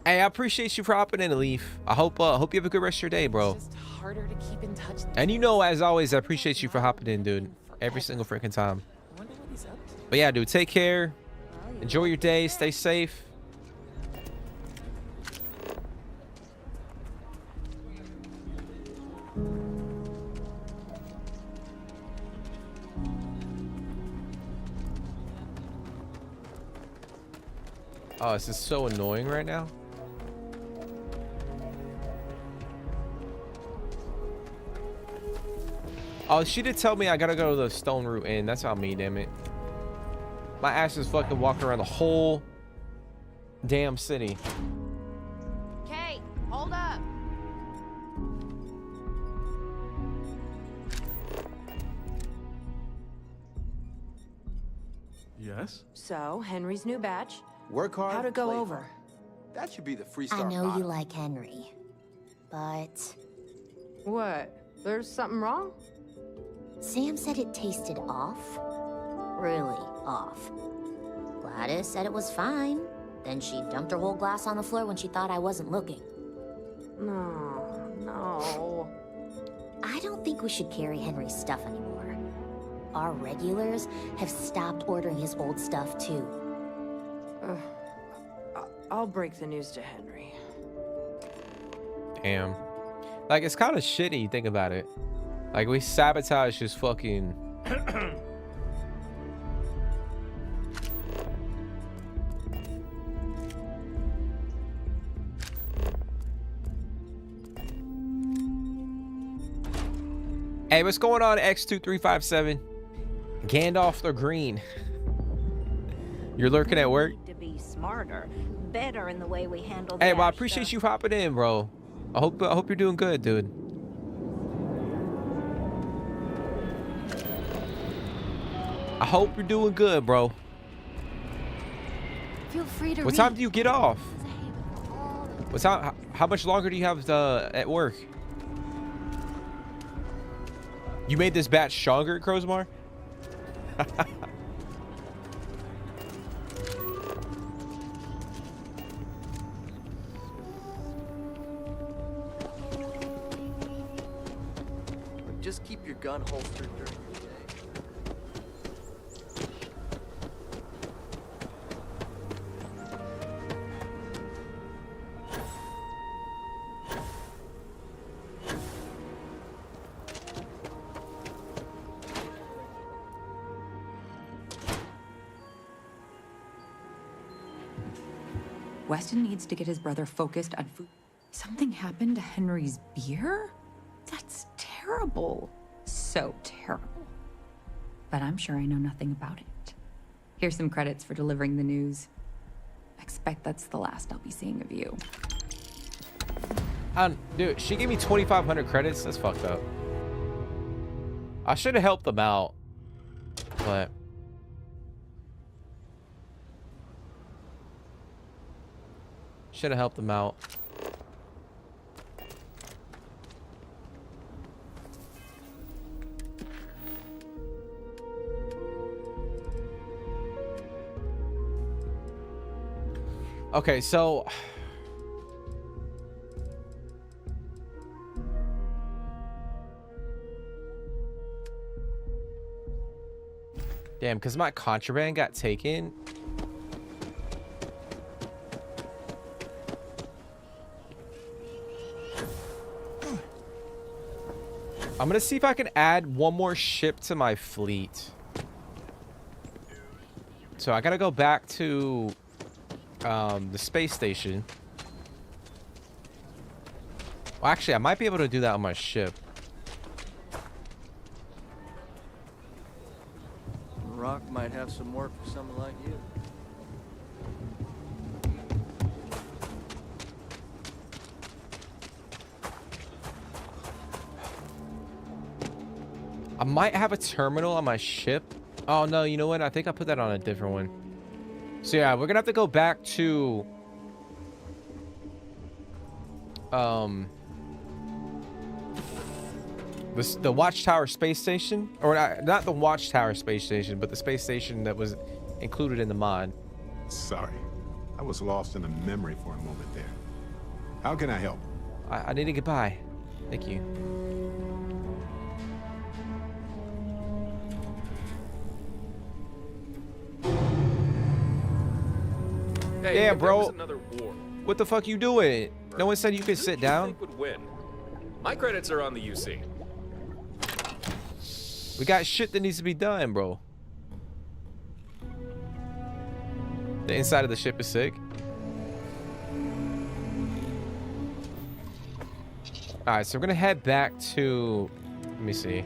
Hey, I appreciate you for hopping in, Leaf. I hope you have a good rest of your day, bro. It's just harder to keep in touch. And you know, as always, I appreciate you for hopping in, dude. Every single freaking time. I wonder what he's up to. But yeah, dude, take care. Enjoy your day. Stay safe. Oh, this is so annoying right now. Oh, she did tell me I gotta go to the Stone Root Inn. That's on me, damn it. My ass is fucking walking around the whole damn city. Kate, hold up. Yes? So, Henry's new badge. Work hard. How'd it go play over? hard. That should be the I freestyle. know you like Henry, but What? There's something wrong? Sam said it tasted off. Really off. Gladys said it was fine. Then she dumped her whole glass on the floor when she thought I wasn't looking. No. I don't think we should carry Henry's stuff anymore. Our regulars have stopped ordering his old stuff too. I'll break the news to Henry. Damn. Like, it's kind of shitty, think about it. Like, we sabotage his fucking... Hey, what's going on, X2357? Gandalf the Green. You're lurking at work? To be smarter, better in the way we handle. Hey, well, I appreciate you hopping in, bro. I hope you're doing good, dude. I hope you're doing good, bro. Feel free to What time do you get off? What time? How much longer do you have at work? You made this batch stronger, Crowsmar? Just keep your gun holstered during your day. Weston needs to get his brother focused on food. Something happened to Henry's beer? That's terrible. So terrible. But I'm sure I know nothing about it. Here's some credits for delivering the news. I expect that's the last I'll be seeing of you. Dude, she gave me 2,500 credits. That's fucked up. I should have helped them out, but should have helped them out. Okay, so damn, because my contraband got taken. I'm gonna see if I can add one more ship to my fleet. So I gotta go back to the space station. Well, actually, I might be able to do that on my ship. Rock might have some work for someone like you. might have a terminal on my ship. Oh no, you know what? I think I put that on a different one. So yeah, we're gonna have to go back to the Watchtower space station, or not the Watchtower space station, but the space station that was included in the mod. Sorry, I was lost in a memory for a moment there. How can I help? I need to get by. Thank you. Hey, yeah, if bro. there was another war, what the fuck you doing? No one said you could sit down. think would win? My credits are on the UC. We got shit that needs to be done, bro. The inside of the ship is sick. All right, so we're gonna head back to. Let me see.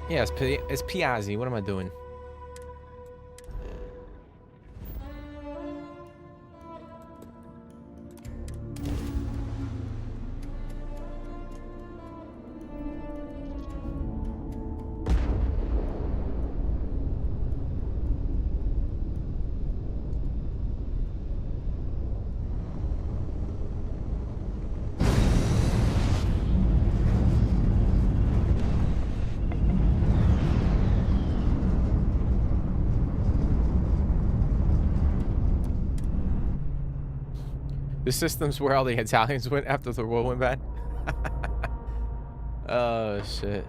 Yeah, it's Piazzi. What am I doing? The system's where all the Italians went after the war went bad. Oh shit.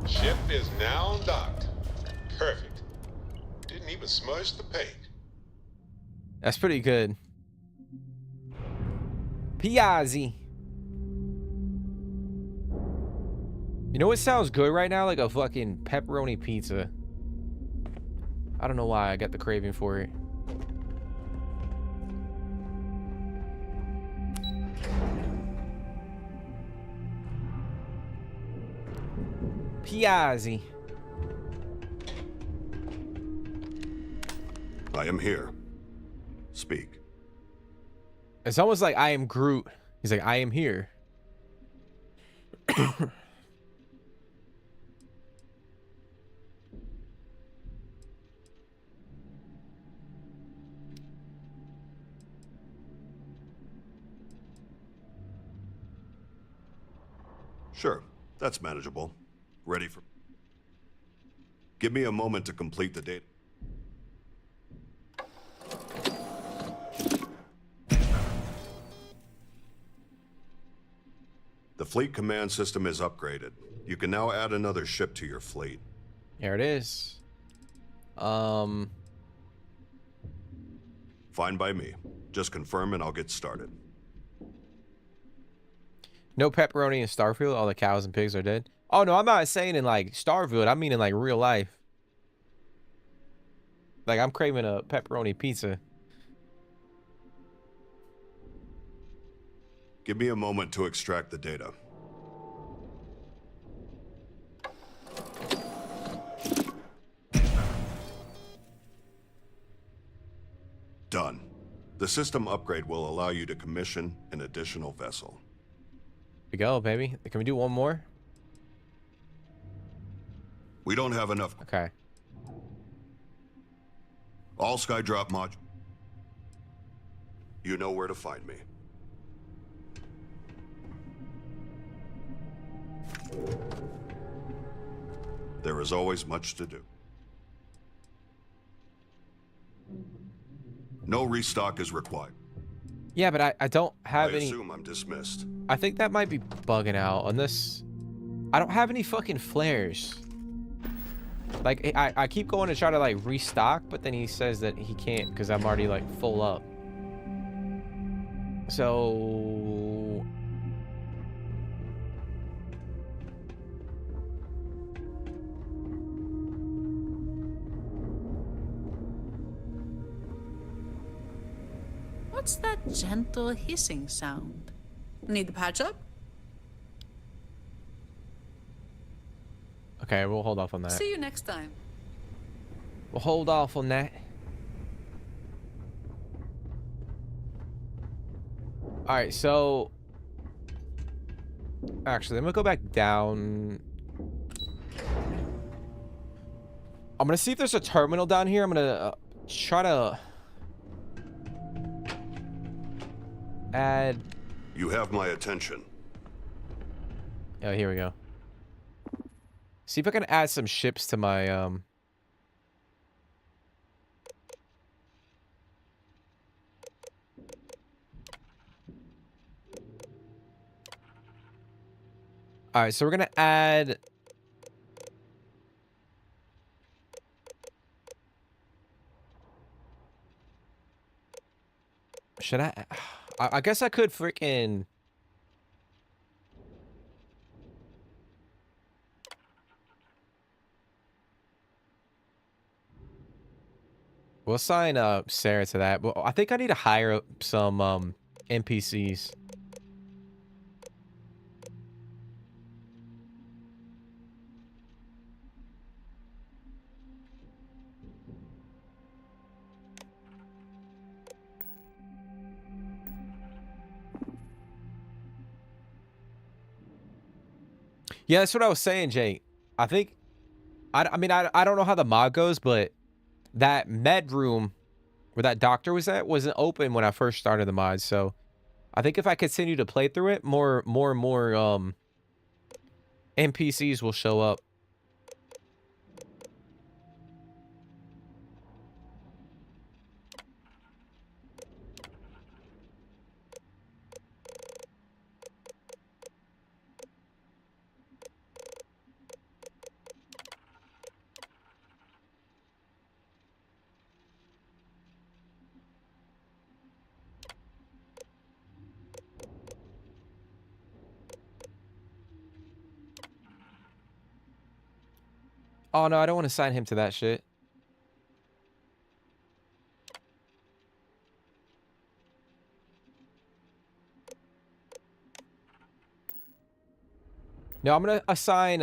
Ship is now docked. Perfect. Didn't even smudge the paint. That's pretty good. Piazzi. You know what sounds good right now? Like a fucking pepperoni pizza. I don't know why I got the craving for it. Piazzi. I am here. Speak. It's almost like I am Groot. He's like, I am here. Sure, that's manageable. Ready for... Give me a moment to complete the data. The fleet command system is upgraded. You can now add another ship to your fleet. Here it is. Fine by me. Just confirm and I'll get started. No pepperoni in Starfield. All the cows and pigs are dead. Oh no, I'm not saying in like Starfield. I mean in like real life. Like I'm craving a pepperoni pizza. Give me a moment to extract the data. Done. The system upgrade will allow you to commission an additional vessel. Here we go, baby. Can we do one more? We don't have enough. Okay. All Skydrop modules. You know where to find me. There is always much to do. No restock is required. Yeah, but I don't have any. I assume I'm dismissed. I think that might be bugging out on this. I don't have any fucking flares. Like I keep going to try to like restock, but then he says that he can't because I'm already like full up. So What's that gentle hissing sound? Need the patch up? Okay, we'll hold off on that. See you next time. We'll hold off on that. Alright, so... Actually, I'm gonna go back down. I'm gonna see if there's a terminal down here. I'm gonna try to... add... You have my attention. Oh, here we go. See if I can add some ships to my, Alright, so we're gonna add... Should I guess I could freaking... We'll assign Sarah to that. But I think I need to hire up some NPCs. Yeah, that's what I was saying, Jake. I think... I mean, I don't know how the mod goes, but... That med room where that doctor was at wasn't open when I first started the mod, so I think if I continue to play through it, more and more NPCs will show up. Oh, no, I don't want to assign him to that shit. No, I'm going to assign,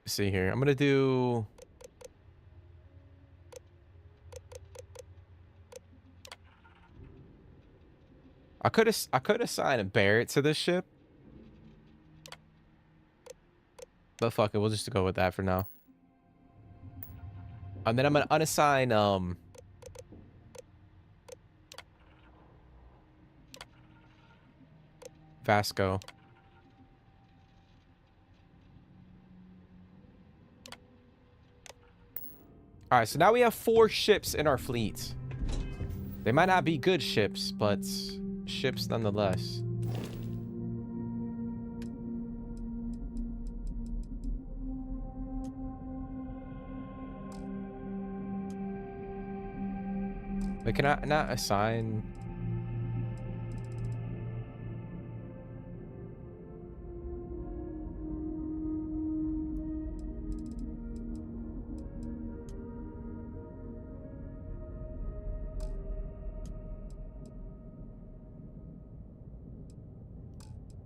see here. I'm gonna do... I could assign a Barrett to this ship. But fuck it, we'll just go with that for now. And then I'm gonna unassign Vasco. Alright, so now we have 4 ships in our fleet. They might not be good ships, but ships nonetheless. Wait, can I not assign...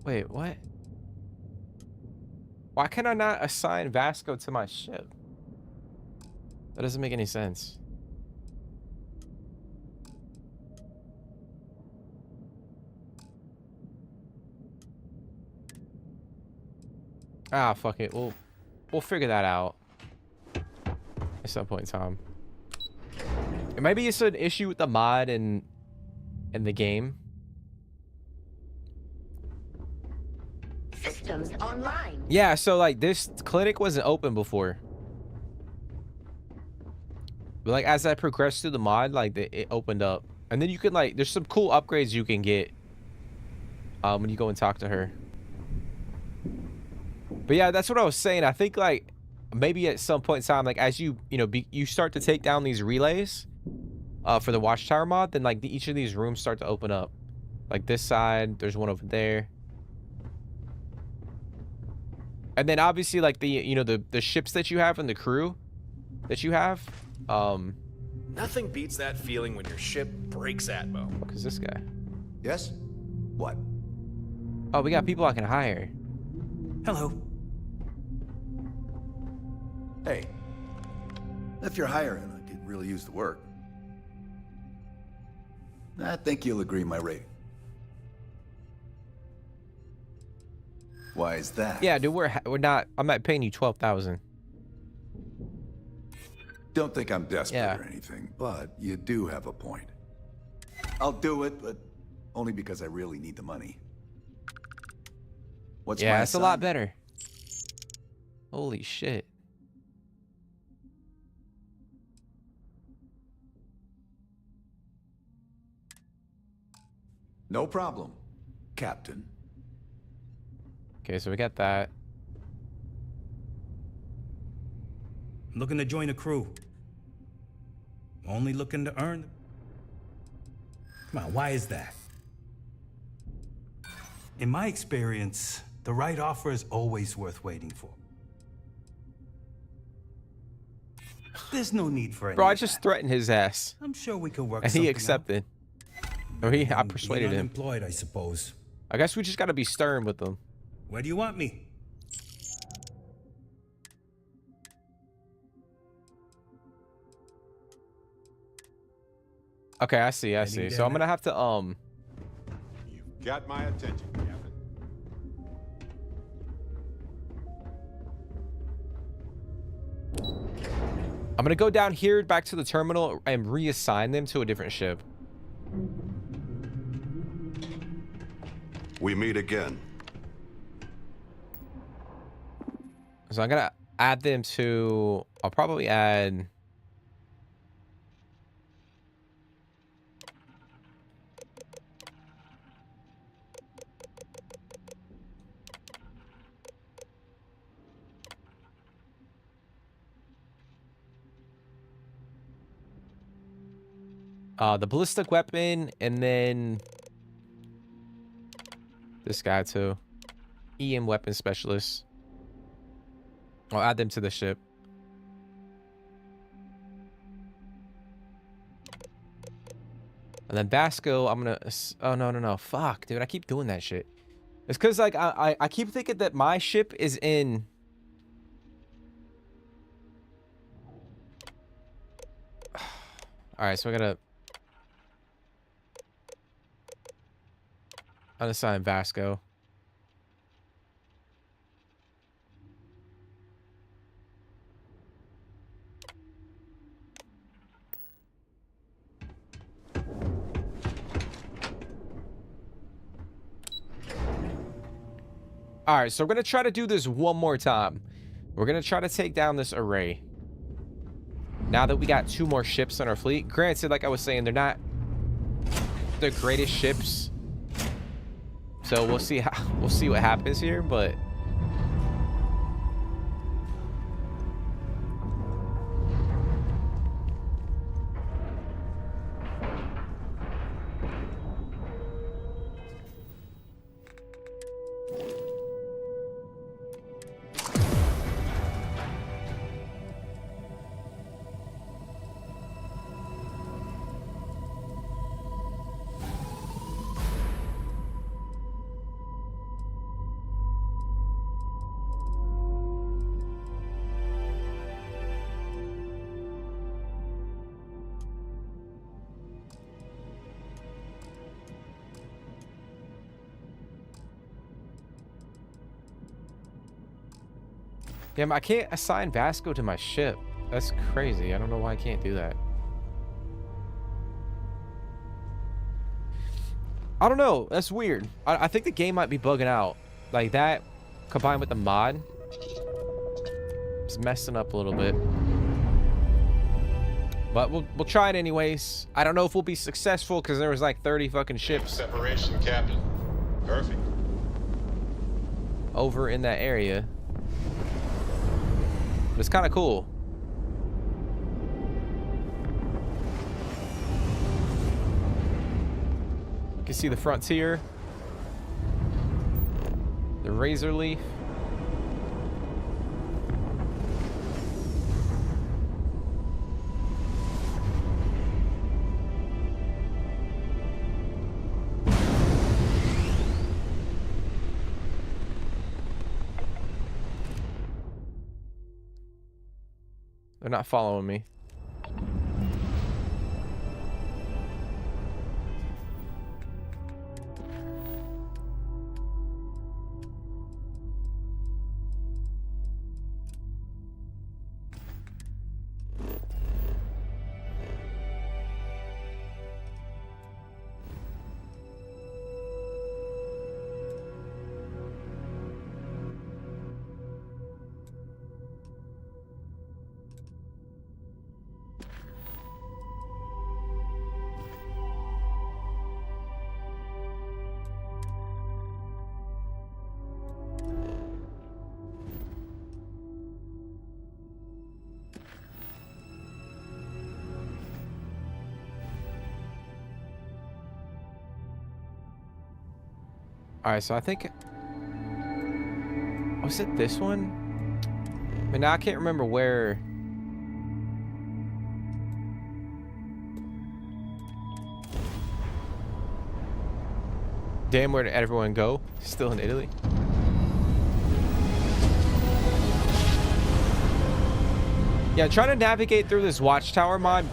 Wait, what? Why can I not assign Vasco to my ship? That doesn't make any sense. Ah, fuck it. We'll figure that out at some point in time. It might be just an issue with the mod in the game. Systems online. Yeah, so like this clinic wasn't open before. But like as I progressed through the mod, like it opened up. And then you can like, there's some cool upgrades you can get when you go and talk to her. But yeah, that's what I was saying. I think like maybe at some point in time, like as you know, you start to take down these relays, for the Watchtower mod, then like each of these rooms start to open up. Like this side, there's one over there. And then obviously like the ships that you have and the crew that you have. Nothing beats that feeling when your ship breaks atmo. What is this guy? Yes? What? Oh, we got people I can hire. Hello. Hey. If you're hiring, I could really use the work. I think you'll agree my rate. Why is that? Yeah, dude, we're not. I'm not paying you 12,000. Don't think I'm desperate or anything, but you do have a point. I'll do it, but only because I really need the money. What's my That's a lot assignment? better. Holy shit. No problem, Captain. Okay, so we got that. I'm looking to join a crew. Only looking to earn. Come on, why is that? In my experience, the right offer is always worth waiting for. There's no need for it. Bro, I just threatened his ass. I'm sure we can work and something he out. accepted. Or I persuaded him. Unemployed, I suppose. I guess we just gotta be stern with them. Where do you want me? Okay, I see. So I'm gonna have to You've got my attention, Captain. I'm gonna go down here back to the terminal and reassign them to a different ship. We meet again. So I'm gonna add them to. I'll probably add. The ballistic weapon, and then this guy too. EM weapon specialist. I'll add them to the ship. And then Vasco, I'm gonna. Oh no! Fuck, dude! I keep doing that shit. It's because like I keep thinking that my ship is in. All right, so I gotta unassign Vasco. All right, so we're gonna try to do this one more time. We're gonna try to take down this array. Now that we got 2 more ships on our fleet, granted, like I was saying, they're not the greatest ships. So we'll see what happens here, but damn, I can't assign Vasco to my ship. That's crazy. I don't know why I can't do that. I don't know. That's weird. I think the game might be bugging out. Like that, combined with the mod, it's messing up a little bit. But we'll try it anyways. I don't know if we'll be successful because there was like 30 fucking ships. Separation, Captain. Perfect. Over in that area. It's kind of cool. can see the frontier. The razor leaf. They're not following me. All right, so I think, was it this one? I mean, now I can't remember where. Damn, where did everyone go? Still in Italy? Yeah, trying to navigate through this watchtower mod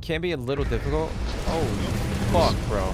can be a little difficult. Oh, fuck, bro.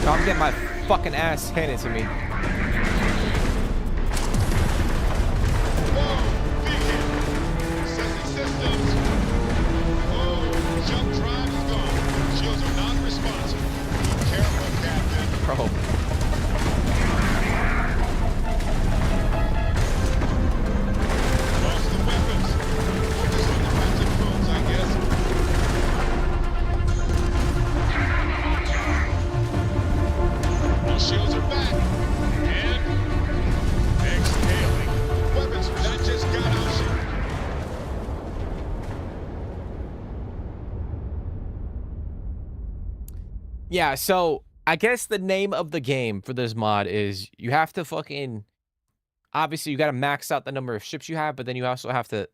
I'm getting my fucking ass handed to me. Bro. Shields are back. And exhaling. Weapons that just got out shit. Yeah, so I guess the name of the game for this mod is you have to fucking, obviously you got to max out the number of ships you have, but then you also have to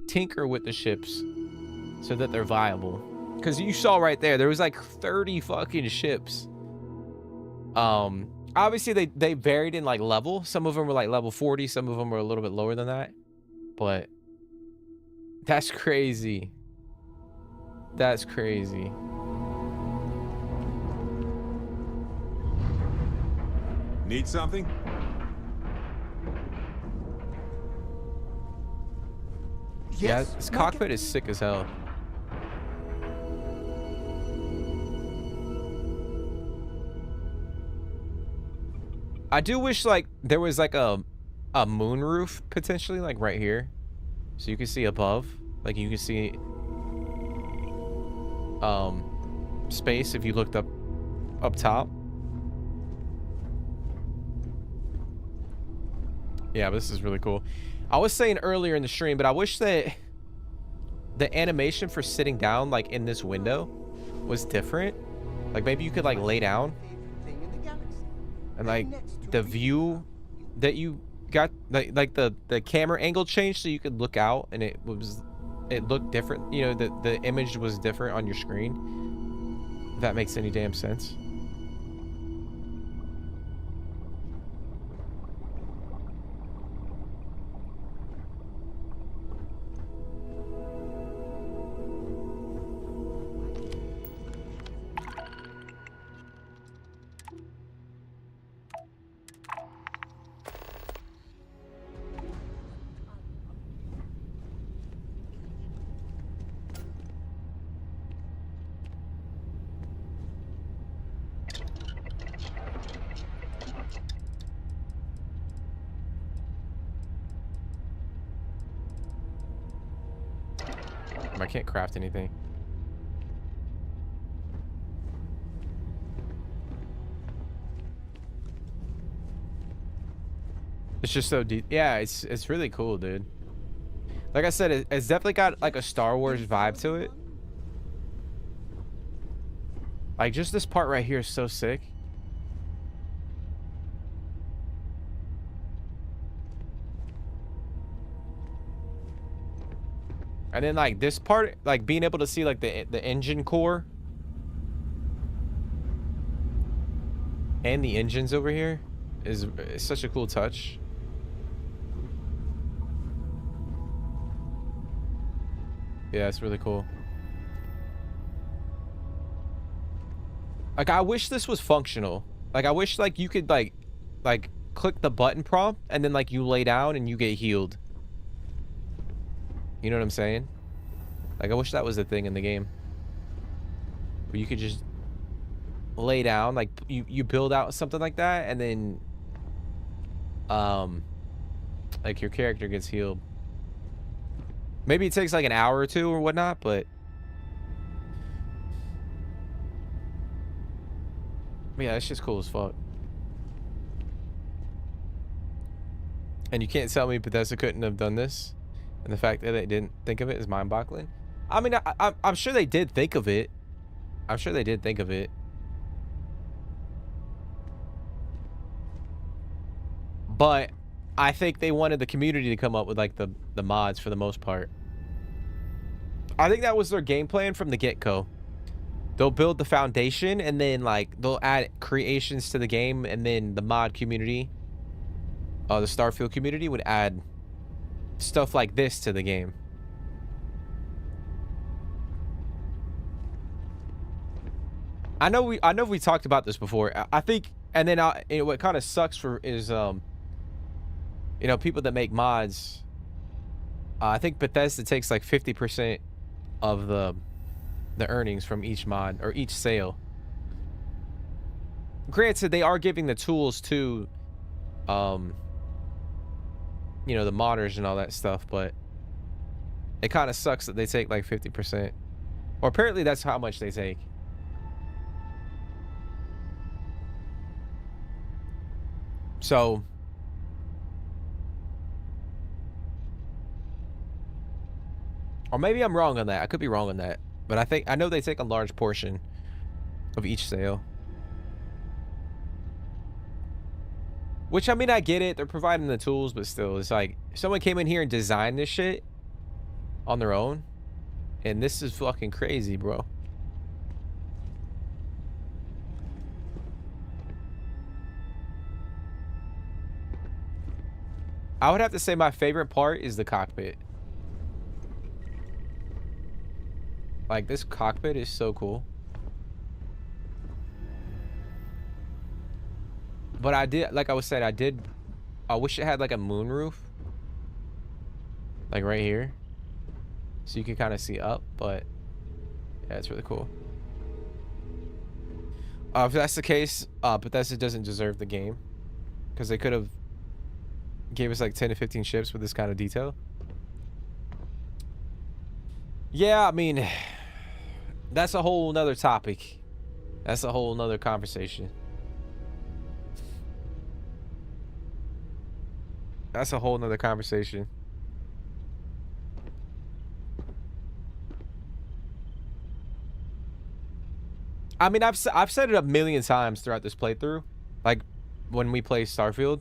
tinker with the ships so that they're viable. Because you saw right there was like 30 fucking ships. Obviously they varied in like level. Some of them were like level 40, some of them were a little bit lower than that. But that's crazy. That's crazy. Need something? Yeah, this cockpit is sick as hell. I do wish like there was like a moon roof potentially, like right here, so you can see above, like you can see space if you looked up top. Yeah, but this is really cool. I was saying earlier in the stream, but I wish that the animation for sitting down like in this window was different. Like maybe you could like lay down and like the view that you got, like the camera angle changed so you could look out and it looked different. You know, the image was different on your screen. If that makes any damn sense. I can't craft anything. It's just so deep. Yeah, it's really cool, dude. Like I said, it's definitely got like a Star Wars vibe to it. Like just this part right here is so sick. And then like this part, like being able to see like the engine core and the engines over here is such a cool touch. Yeah, it's really cool. Like I wish this was functional. Like I wish like you could like click the button prompt and then like you lay down and you get healed. You know what I'm saying? Like I wish that was a thing in the game. Where you could just lay down, like you build out something like that and then like your character gets healed. Maybe it takes like an hour or two or whatnot, but yeah, it's just cool as fuck. And you can't tell me Bethesda couldn't have done this, and the fact that they didn't think of it is mind-boggling. I mean, I'm sure they did think of it. I'm sure they did think of it. But I think they wanted the community to come up with like the mods for the most part. I think that was their game plan from the get-go. They'll build the foundation and then like they'll add creations to the game, and then the mod community, the Starfield community would add stuff like this to the game. I know we talked about this before. I think, and then what kind of sucks for is you know, people that make mods, I think Bethesda takes like 50% of the earnings from each mod or each sale. Granted, they are giving the tools to you know, the modders and all that stuff, but it kind of sucks that they take like 50%, or apparently that's how much they take. So or maybe I'm wrong on that. I could be wrong on that. But I know they take a large portion of each sale. Which, I mean, I get it. They're providing the tools, but still, it's like someone came in here and designed this shit on their own. And this is fucking crazy, bro. I would have to say my favorite part is the cockpit. Like, this cockpit is so cool. But I did, like I was saying, I wish it had like a moon roof. Like right here. So you can kind of see up, but yeah, it's really cool. If that's the case, Bethesda doesn't deserve the game. Because they could have gave us like 10 to 15 ships with this kind of detail. Yeah, I mean, that's a whole nother topic. That's a whole nother conversation. That's a whole nother conversation. I mean, I've said it a million times throughout this playthrough. Like, when we play Starfield.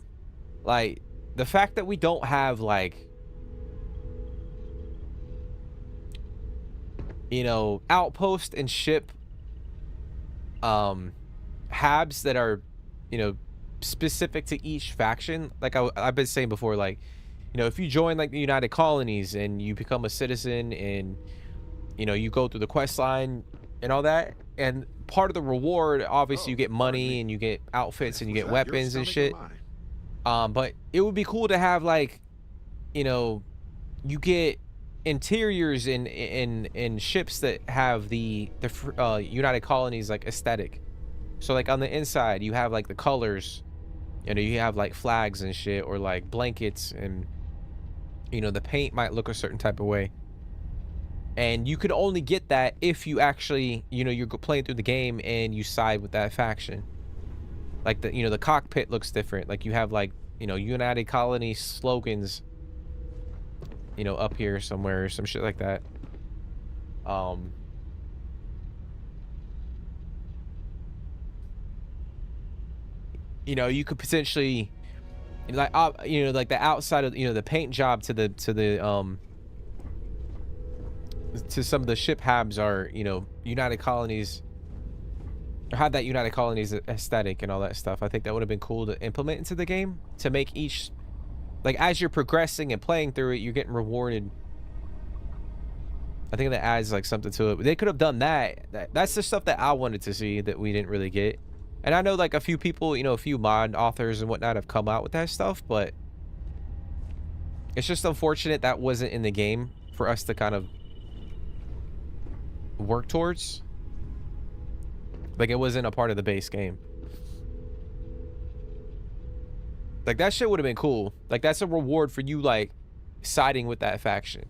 Like, the fact that we don't have, like, you know, outpost and ship habs that are, you know, specific to each faction. Like I've been saying before, like, you know, if you join like the United Colonies and you become a citizen and, you know, you go through the quest line and all that, and part of the reward, obviously you get money and you get outfits and you get weapons and shit. But it would be cool to have, like, you know, you get interiors in ships that have the United Colonies like aesthetic. So like on the inside you have like the colors, you know, you have like flags and shit, or like blankets, and you know, the paint might look a certain type of way. And you could only get that if you actually, you know, you're playing through the game and you side with that faction. Like the, you know, the cockpit looks different. Like you have like, you know, United Colony slogans, you know, up here somewhere or some shit like that. You know, you could potentially, like, you know, like the outside of, you know, the paint job to some of the ship habs are, you know, United Colonies, or have that United Colonies aesthetic and all that stuff. I think that would have been cool to implement into the game, to make each, like, as you're progressing and playing through it, you're getting rewarded. I think that adds like something to it. They could have done that. That's the stuff that I wanted to see that we didn't really get. And I know like a few people, you know, a few mod authors and whatnot have come out with that stuff, but it's just unfortunate that wasn't in the game for us to kind of work towards. Like it wasn't a part of the base game. Like that shit would have been cool. Like that's a reward for you like siding with that faction,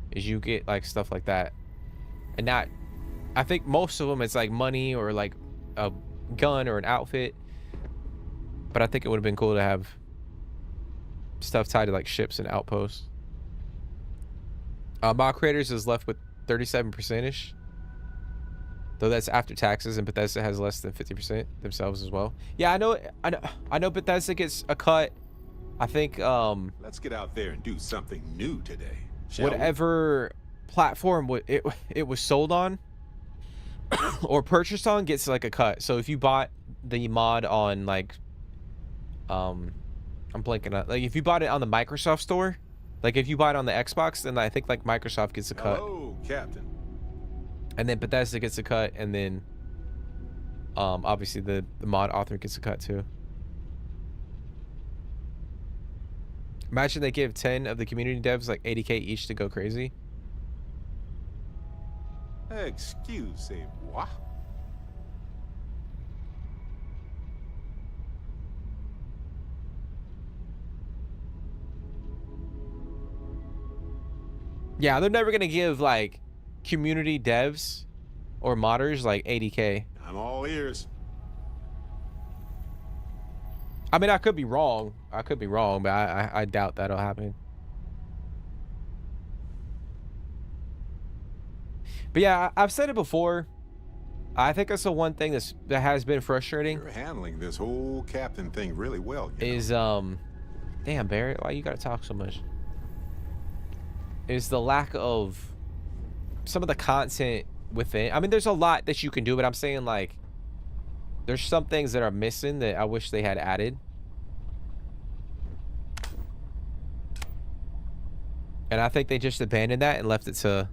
is you get like stuff like that. And not, I think most of them it's like money or like a gun or an outfit, but I think it would have been cool to have stuff tied to like ships and outposts. Mod creators is left with 37%ish, though that's after taxes, and Bethesda has less than 50% themselves as well. Yeah, I know Bethesda gets a cut. I think let's get out there and do something new today. Whatever platform it was sold on or purchased on gets like a cut. So if you bought the mod on like I'm blanking out, like if you bought it on the Microsoft store, like if you buy it on the Xbox, then I think like Microsoft gets a cut. Oh, Captain. And then Bethesda gets a cut, and then obviously the mod author gets a cut too. Imagine they give 10 of the community devs like 80K each to go crazy. Excusez-moi. Yeah, they're never gonna give like community devs or modders like 80K. I'm all ears. I mean, I could be wrong. But I doubt that'll happen. But yeah, I've said it before. I think that's the one thing that has been frustrating. You're handling this whole captain thing really well. Is damn Barrett, why you gotta talk so much? Is the lack of some of the content within. I mean, there's a lot that you can do, but I'm saying like there's some things that are missing that I wish they had added. And I think they just abandoned that and left it to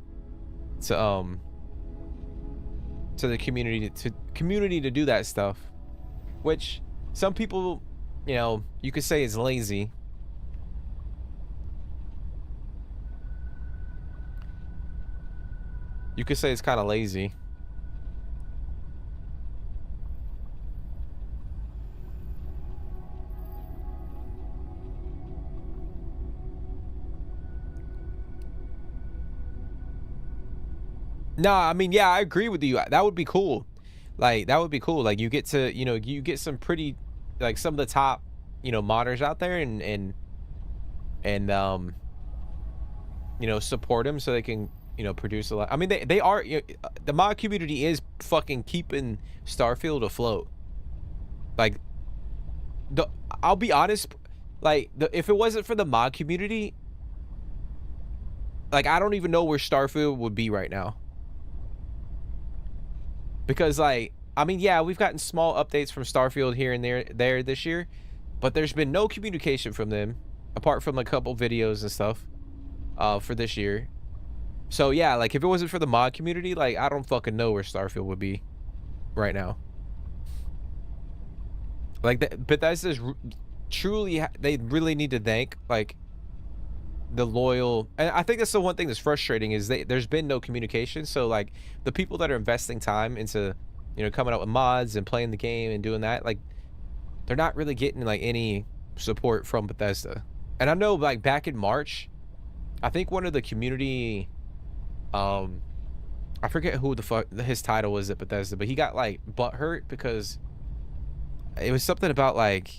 the community to do that stuff, which some people, you know, you could say is lazy. You could say it's kind of lazy. No, I mean, yeah, I agree with you. That would be cool. Like, that would be cool. Like, you get to, you know, you get some pretty, like, some of the top, you know, modders out there and you know, support them so they can, you know, produce a lot. I mean, they are, you know, the mod community is fucking keeping Starfield afloat. Like, I'll be honest, like, if it wasn't for the mod community, like, I don't even know where Starfield would be right now. Because, like, I mean, yeah, we've gotten small updates from Starfield here and there this year, but there's been no communication from them, apart from a couple videos and stuff, for this year. So, yeah, like, if it wasn't for the mod community, like, I don't fucking know where Starfield would be right now. Like, Bethesda's truly, they really need to thank, like, the loyal, and I think that's the one thing that's frustrating is there's been no communication. So like the people that are investing time into, you know, coming up with mods and playing the game and doing that, like they're not really getting like any support from Bethesda. And I know like back in March, I think one of the community I forget who the fuck his title was at Bethesda, but he got like butthurt because it was something about like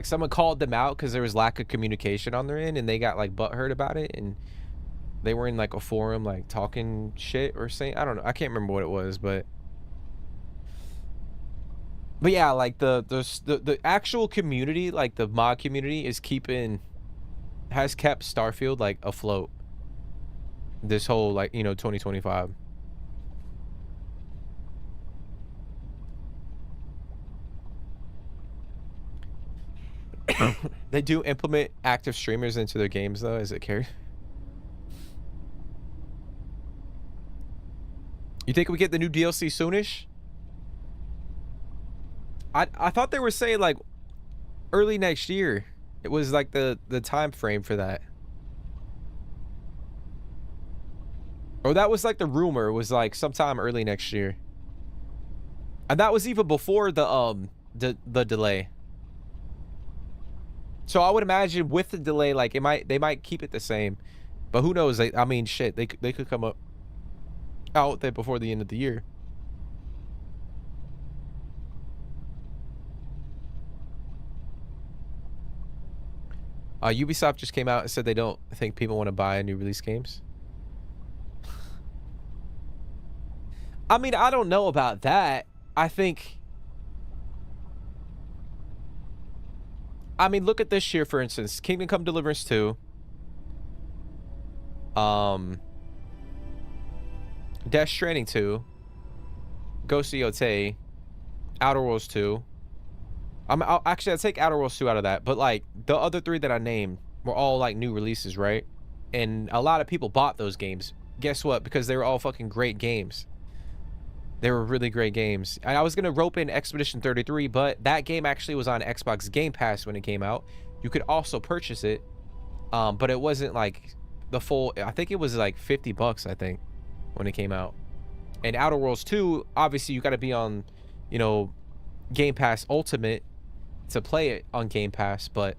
someone called them out because there was lack of communication on their end, and they got like butthurt about it, and they were in like a forum like talking shit or saying, I don't know, I can't remember what it was, but yeah, like the actual community, like the mod community, has kept Starfield like afloat this whole, like, you know, 2025. They do implement active streamers into their games though, as it cares. You think we get the new DLC soonish? I thought they were saying like early next year. It was like the time frame for that. Or that was like the rumor, was like sometime early next year. And that was even before the delay. So I would imagine with the delay, like they might keep it the same. But who knows? I mean, shit, they could come out there before the end of the year. Ubisoft just came out and said they don't think people want to buy new release games. I mean, I don't know about that. I mean, look at this year, for instance. Kingdom Come Deliverance 2. Death Stranding 2. Ghost of Yotei. Outer Worlds 2. I'll take Outer Worlds 2 out of that. But, like, the other three that I named were all, like, new releases, right? And a lot of people bought those games. Guess what? Because they were all fucking great games. They were really great games. And I was going to rope in Expedition 33, but that game actually was on Xbox Game Pass when it came out. You could also purchase it, but it wasn't like the full... I think it was like $50, I think, when it came out. And Outer Worlds 2, obviously you got to be on, you know, Game Pass Ultimate to play it on Game Pass, but...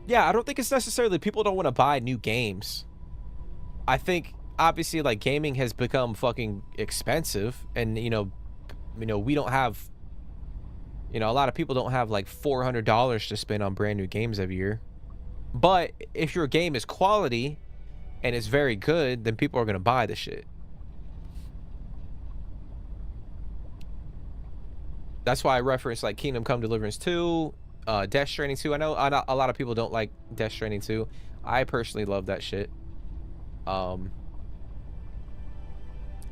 yeah, I don't think it's necessarily people don't want to buy new games. I think obviously like gaming has become fucking expensive, and you know we don't have, you know, a lot of people don't have like $400 to spend on brand new games every year. But if your game is quality and it's very good, then people are gonna buy the shit. That's why I reference like Kingdom Come Deliverance 2, Death Stranding 2. I know a lot of people don't like Death Stranding 2. I personally love that shit. But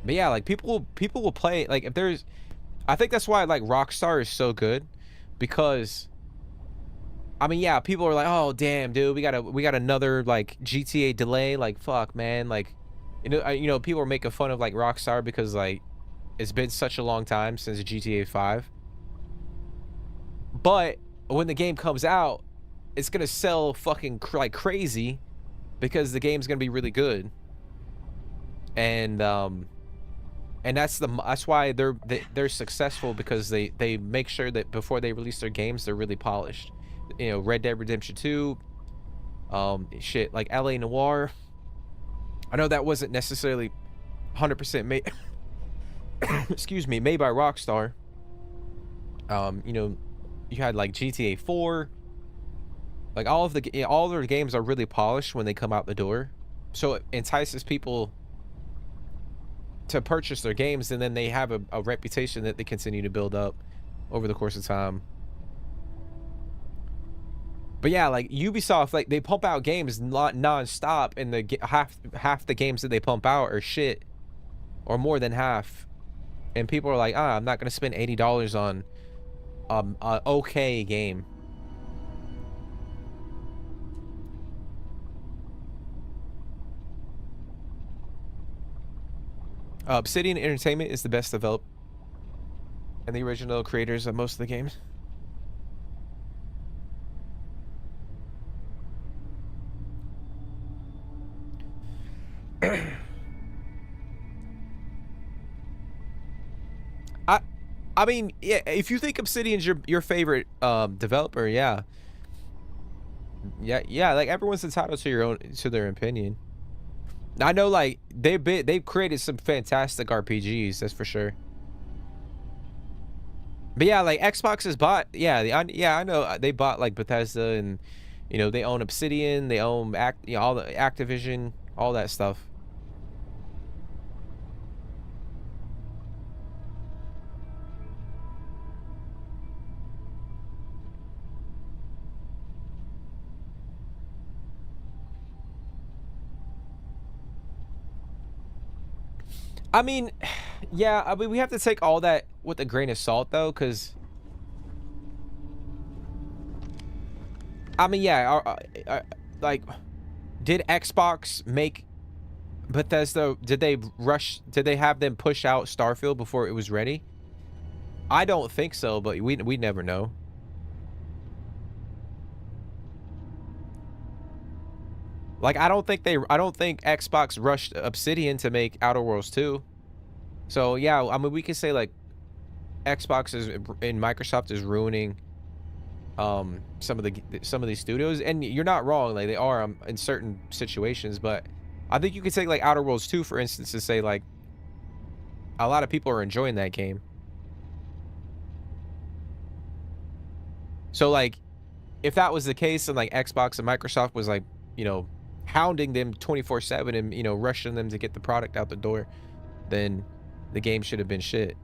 yeah, like people will play, like, if there's, I think that's why like Rockstar is so good, because I mean, yeah, people are like, oh damn dude, we got another like GTA delay, like fuck man, like you know people are making fun of like Rockstar because like it's been such a long time since GTA 5. But when the game comes out, it's gonna sell fucking like crazy because the game's gonna be really good. And that's why they're successful, because they make sure that before they release their games, they're really polished. You know, Red Dead Redemption 2, shit like LA Noire. I know that wasn't necessarily 100% made excuse me, made by Rockstar. You know, you had like GTA 4. Like all of their games are really polished when they come out the door, so it entices people to purchase their games, and then they have a reputation that they continue to build up over the course of time. But yeah, like Ubisoft, like they pump out games non-stop, and the half the games that they pump out are shit, or more than half, and people are like, I'm not gonna spend $80 on an okay game. Obsidian Entertainment is the best developed and the original creators of most of the games. I mean, yeah, if you think Obsidian's your favorite developer, yeah. Yeah, like everyone's entitled to their opinion. I know, like they've created some fantastic RPGs, that's for sure. But yeah, like Xbox has bought, I know they bought like Bethesda, and you know they own Obsidian, they own all the Activision, all that stuff. I mean, yeah, I mean, we have to take all that with a grain of salt, though, because I mean, yeah, like, did Xbox make Bethesda? Did they have them push out Starfield before it was ready? I don't think so, but we never know. Like, I don't think Xbox rushed Obsidian to make Outer Worlds 2. So yeah, I mean, we can say like Xbox and Microsoft is ruining some of these studios, and you're not wrong, like they are in certain situations, but I think you could take like Outer Worlds 2 for instance and say like a lot of people are enjoying that game. So like if that was the case, and like Xbox and Microsoft was like, you know, hounding them 24/7 and, you know, rushing them to get the product out the door, then the game should have been shit.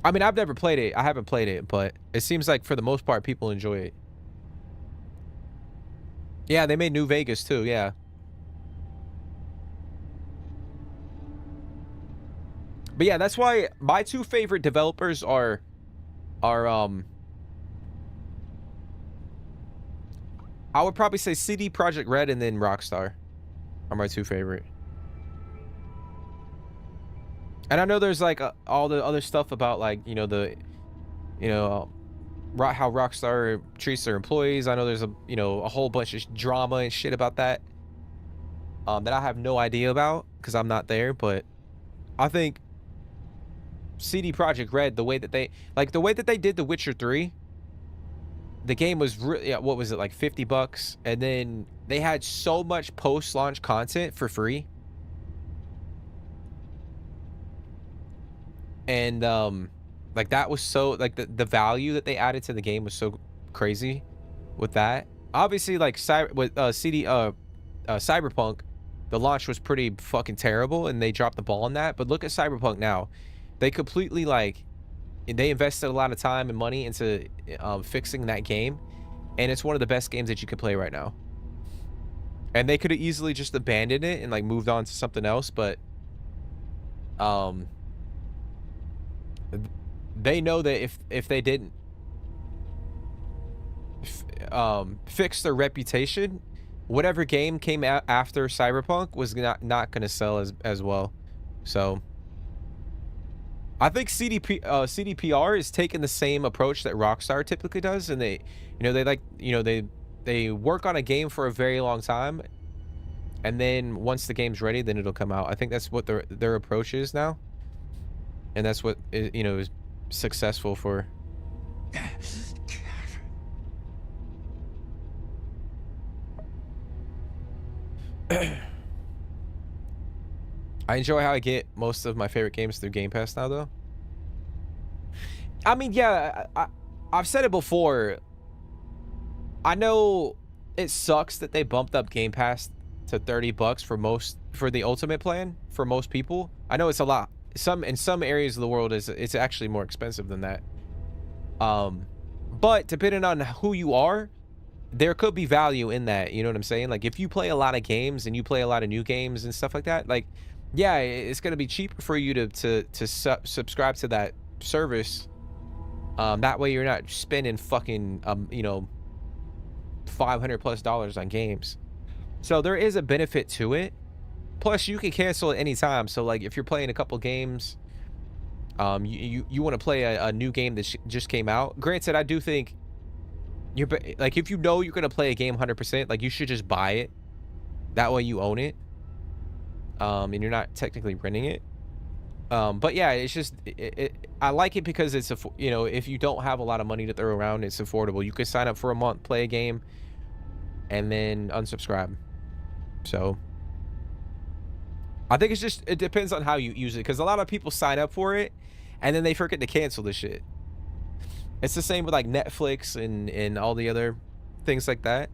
I mean, I've never played it. I haven't played it, but it seems like for the most part people enjoy it. Yeah, they made New Vegas too, yeah. But yeah, that's why my two favorite developers are I would probably say CD Projekt Red and then Rockstar are my two favorite. And I know there's like all the other stuff about like, you know, how Rockstar treats their employees. I know there's a whole bunch of drama and shit about that that I have no idea about because I'm not there. But I think CD Projekt Red, the way that they did The Witcher 3, the game was really, what was it, like $50, and then they had so much post-launch content for free. And like that was so, like the value that they added to the game was so crazy with that. Obviously, like Cyberpunk, the launch was pretty fucking terrible and they dropped the ball on that. But look at Cyberpunk now. They completely they invested a lot of time and money into fixing that game, and it's one of the best games that you can play right now. And they could have easily just abandoned it and like moved on to something else, but they know that if they didn't fix their reputation, whatever game came out after Cyberpunk was not going to sell as well. So I think CDPR is taking the same approach that Rockstar typically does, and they work on a game for a very long time, and then once the game's ready, then it'll come out. I think that's what their approach is now, and that's what is successful for. I enjoy how I get most of my favorite games through Game Pass now, though. I mean, yeah, I've said it before. I know it sucks that they bumped up Game Pass to $30 for the Ultimate plan for most people. I know it's a lot. In some areas of the world it's actually more expensive than that. But depending on who you are, there could be value in that. You know what I'm saying? Like if you play a lot of games and you play a lot of new games and stuff like that, like yeah, it's gonna be cheaper for you to subscribe to that service. That way you're not spending fucking $500+ on games. So there is a benefit to it. Plus you can cancel at any time. So like if you're playing a couple games, you want to play a new game that just came out. Granted, I do think like if you know you're gonna play a game 100%, like you should just buy it. That way you own it. And you're not technically renting it. But yeah, it's just I like it because it's you know, if you don't have a lot of money to throw around, it's affordable. You could sign up for a month, play a game, and then unsubscribe. So I think it depends on how you use it, because a lot of people sign up for it and then they forget to cancel the shit. It's the same with like Netflix and all the other things like that.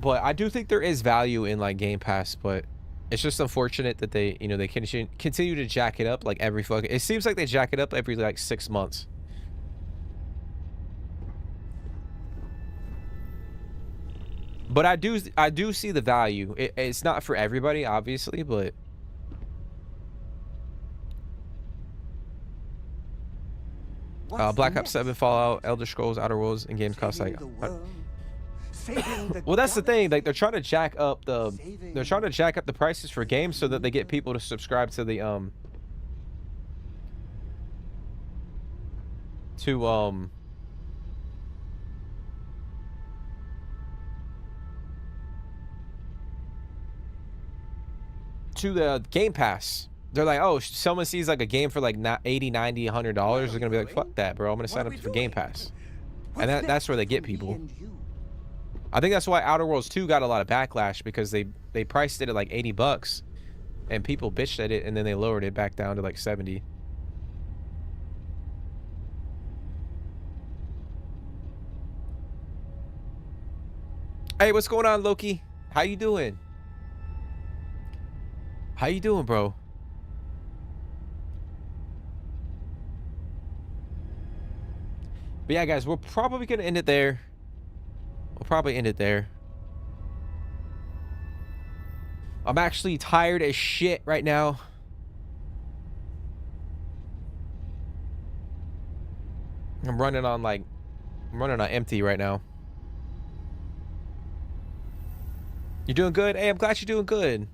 But I do think there is value in like Game Pass, but it's just unfortunate that they, you know, they continue to jack it up like every fucking, it seems like they jack it up every like 6 months. But I do see the value. It's not for everybody, obviously, but Black Ops 7, Fallout, Elder Scrolls, Outer Worlds, and games cost like. Well, that's the thing. Like they're trying to jack up the prices for games so that they get people to subscribe to the to the Game Pass. They're like, oh, someone sees like a game for like $80, $90, $100, they're gonna be like, fuck that, bro, I'm gonna sign up for Game Pass. And that's where they get people. I think that's why Outer Worlds 2 got a lot of backlash, because they priced it at like $80 and people bitched at it, and then they lowered it back down to like 70. Hey, what's going on, Loki? How you doing? How you doing, bro? But yeah, guys, we're probably gonna end it there. We'll probably end it there. I'm actually tired as shit right now. I'm running on empty right now. You doing good? Hey, I'm glad you're doing good.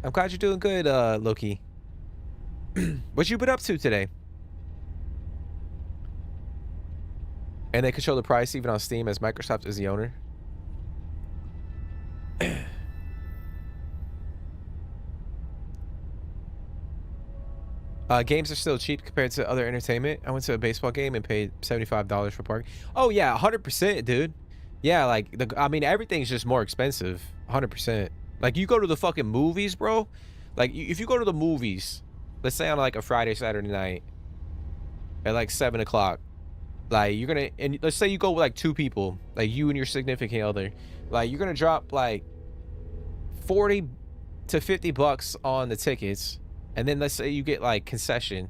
I'm glad you're doing good, Loki. What you been up to today? And they control the price even on Steam, as Microsoft is the owner. Games are still cheap compared to other entertainment. I went to a baseball game and paid $75 for parking. Oh yeah, 100%, dude. Yeah, like I mean, everything's just more expensive. 100%. Like you go to the fucking movies, bro. Like if you go to the movies, let's say on like a Friday, Saturday night at like 7 o'clock, like you're gonna, and let's say you go with like 2 people, like you and your significant other, like you're gonna drop like 40 to 50 bucks on the tickets, and then let's say you get like concession,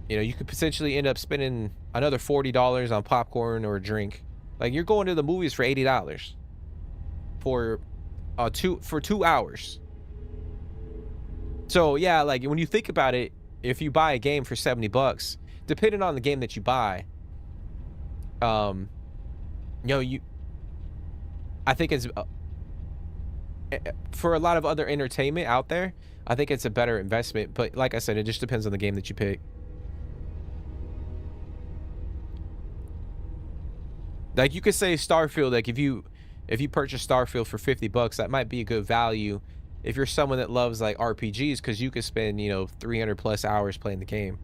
you know, you could potentially end up spending another $40 on popcorn or a drink. Like you're going to the movies for $80 for 2 hours. So yeah, like when you think about it, if you buy a game for 70 bucks, depending on the game that you buy, you know, I think it's for a lot of other entertainment out there, I think it's a better investment. But like I said, it just depends on the game that you pick. Like you could say Starfield, like if you purchase Starfield for 50 bucks, that might be a good value if you're someone that loves like RPGs, because you could spend, you know, 300 plus hours playing the game.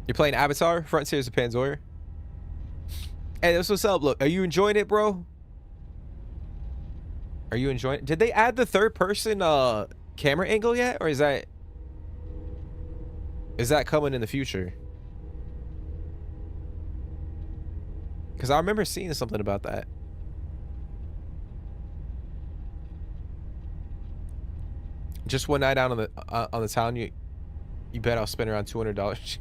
You're playing Avatar, Frontiers of Pandora. Hey, that's what's up. Look, are you enjoying it, bro? Are you enjoying it? Did they add the third person camera angle yet, or is that coming in the future? Because I remember seeing something about that. Just one night out on the town, you bet I'll spend around $200.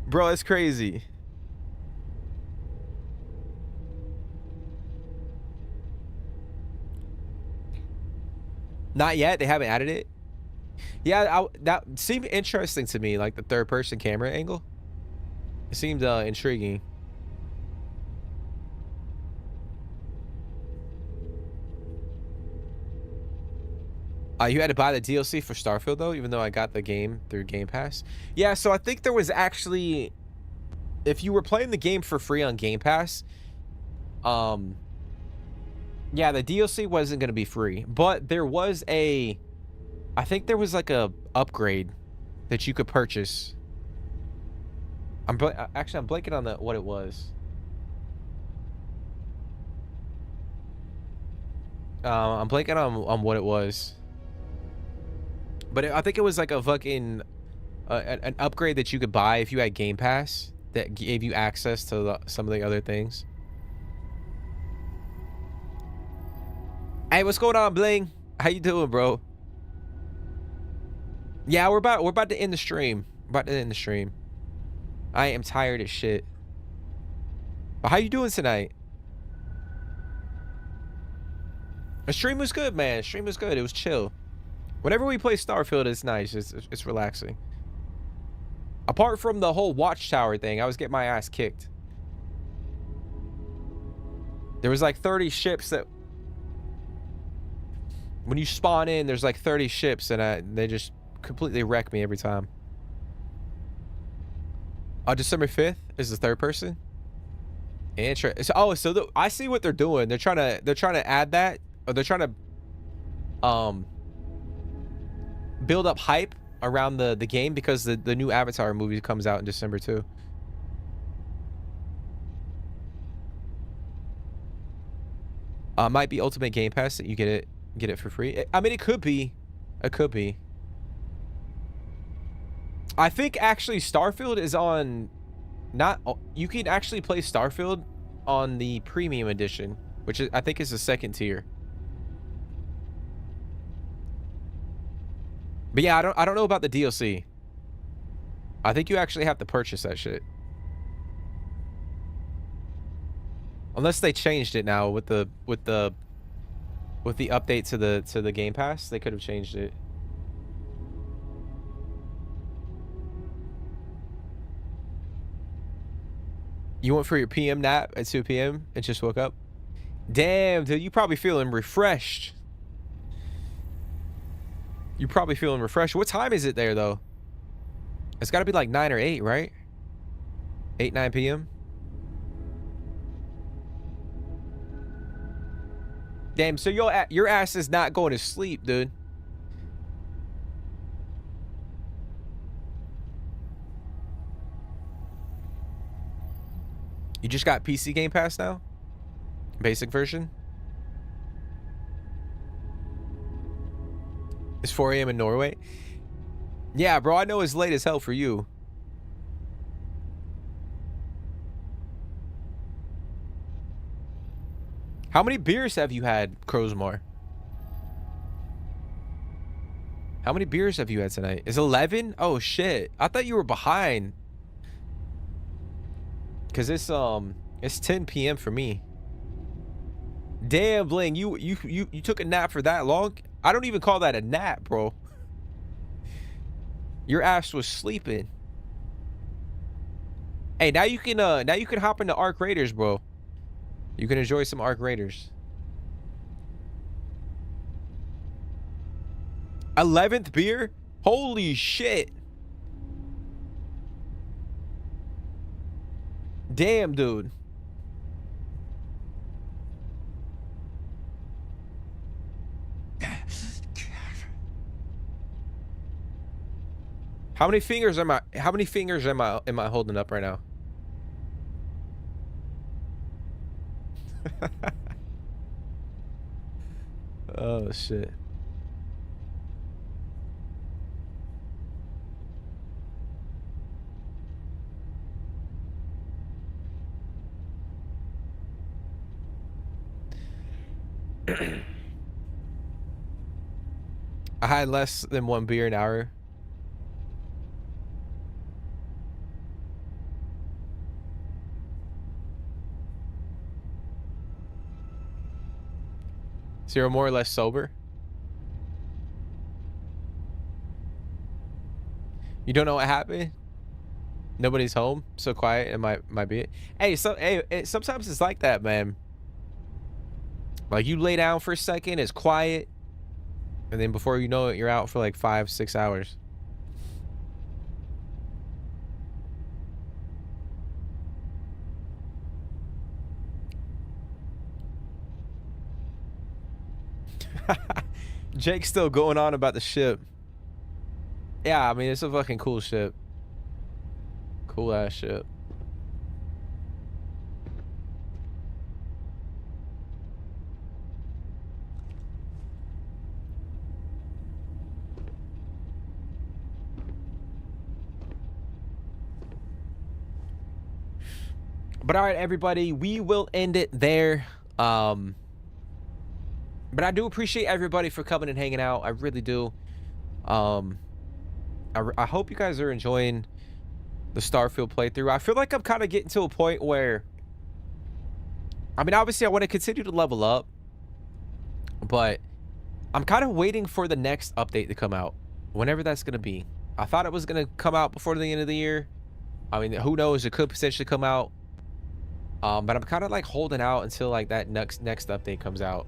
Bro, it's crazy. Not yet. They haven't added it. Yeah, that seemed interesting to me, like the third-person camera angle. It seemed intriguing. You had to buy the DLC for Starfield though, even though I got the game through Game Pass. Yeah, so I think there was actually, if you were playing the game for free on Game Pass, yeah, the DLC wasn't going to be free, but there was I think there was like a upgrade that you could purchase. Actually, I'm blanking on what it was. I'm blanking on what it was. But I think it was like a fucking an upgrade that you could buy if you had Game Pass that gave you access to some of the other things. Hey, what's going on, Bling? How you doing, bro? Yeah, we're about to end the stream. I am tired as shit. But how you doing tonight? The stream was good, man. The stream was good. It was chill. Whenever we play Starfield, it's nice. It's relaxing. Apart from the whole watchtower thing, I was getting my ass kicked. There was like 30 ships that... When you spawn in, there's like 30 ships, and they just completely wreck me every time. December 5th is the third person. Interesting. Oh, so I see what they're doing. They're trying to add that, or they're trying to build up hype around the game because the new Avatar movie comes out in December too. Might be Ultimate Game Pass that you get it for free. I mean, it could be. I think actually Starfield is on, you can actually play Starfield on the premium edition, which I think is the second tier. But yeah, I don't know about the DLC. I think you actually have to purchase that shit. Unless they changed it now with the update to the Game Pass, they could have changed it. You went for your PM nap at 2 p.m. and just woke up? Damn, dude, you probably feeling refreshed. You're probably feeling refreshed. What time is it there, though? It's got to be like 9 or 8, right? 8, 9 p.m.? Damn, so your ass is not going to sleep, dude. You just got PC Game Pass now? Basic version? It's 4 a.m. in Norway? Yeah, bro, I know it's late as hell for you. How many beers have you had, Crowsmore? How many beers have you had tonight? Is 11? Oh shit. I thought you were behind. Cause it's 10 p.m. for me. Damn, Bling, you took a nap for that long? I don't even call that a nap, bro. Your ass was sleeping. Hey, now you can hop into Arc Raiders, bro. You can enjoy some Arc Raiders. 11th beer? Holy shit. Damn, dude. How many fingers am I holding up right now? Oh shit. I had less than 1 beer an hour. So you're more or less sober? You don't know what happened? Nobody's home? So quiet? It might be it. Hey, sometimes it's like that, man. Like you lay down for a second, it's quiet. And then before you know it, you're out for like 5-6 hours. Jake's still going on about the ship. Yeah, I mean, it's a fucking cool ship. Cool ass ship. But all right, everybody, we will end it there. But I do appreciate everybody for coming and hanging out. I really do. I hope you guys are enjoying the Starfield playthrough. I feel like I'm kind of getting to a point where, I mean, obviously I want to continue to level up, but I'm kind of waiting for the next update to come out, whenever that's going to be. I thought it was going to come out before the end of the year. I mean, who knows? It could potentially come out. But I'm kind of like holding out until like that next update comes out.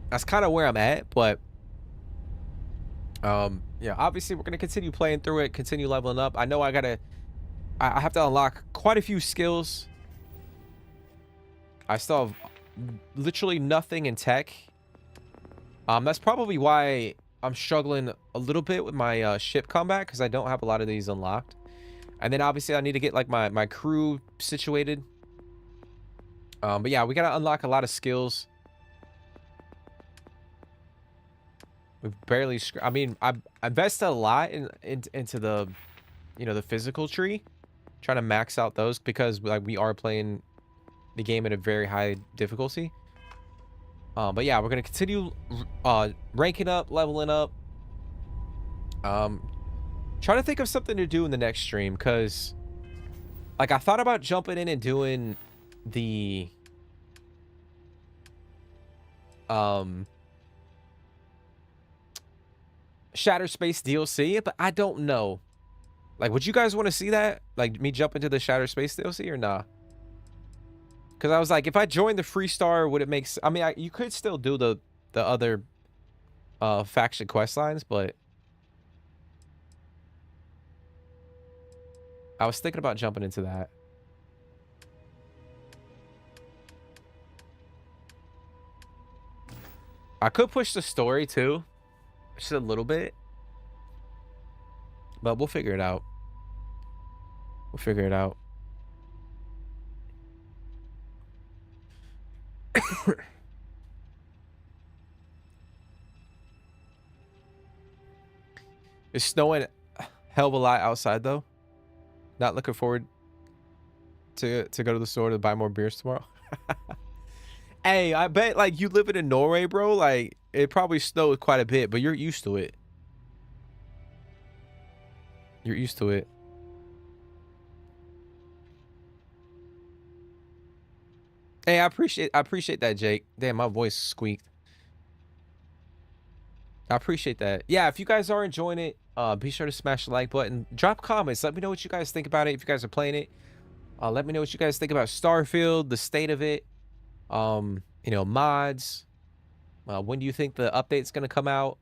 That's kind of where I'm at, but yeah, obviously we're gonna continue playing through it, continue leveling up. I know I have to unlock quite a few skills. I still have literally nothing in tech. That's probably why I'm struggling a little bit with my ship combat, because I don't have a lot of these unlocked. And then obviously I need to get like my crew situated. But yeah, we gotta unlock a lot of skills. We've barely I mean, I invested a lot into the, you know, the physical tree, trying to max out those, because like we are playing the game at a very high difficulty. But yeah, we're gonna continue ranking up, leveling up. Trying to think of something to do in the next stream, because like I thought about jumping in and doing the Shattered Space DLC, but I don't know. Like, would you guys want to see that? Like, me jump into the Shattered Space DLC or nah? Because I was like, if I join the Freestar, would it make... I mean, you could still do the other faction quest lines, but... I was thinking about jumping into that. I could push the story, too. Just a little bit. But we'll figure it out. We'll figure it out. It's snowing a hell of a lot outside, though. Not looking forward to go to the store to buy more beers tomorrow. Hey, I bet like you living in Norway, bro. Like it probably snowed quite a bit, but you're used to it. You're used to it. Hey, I appreciate that, Jake. Damn, my voice squeaked. I appreciate that. Yeah, if you guys are enjoying it, be sure to smash the like button. Drop comments. Let me know what you guys think about it. If you guys are playing it, let me know what you guys think about Starfield, the state of it. You know, mods. When do you think the update's gonna come out?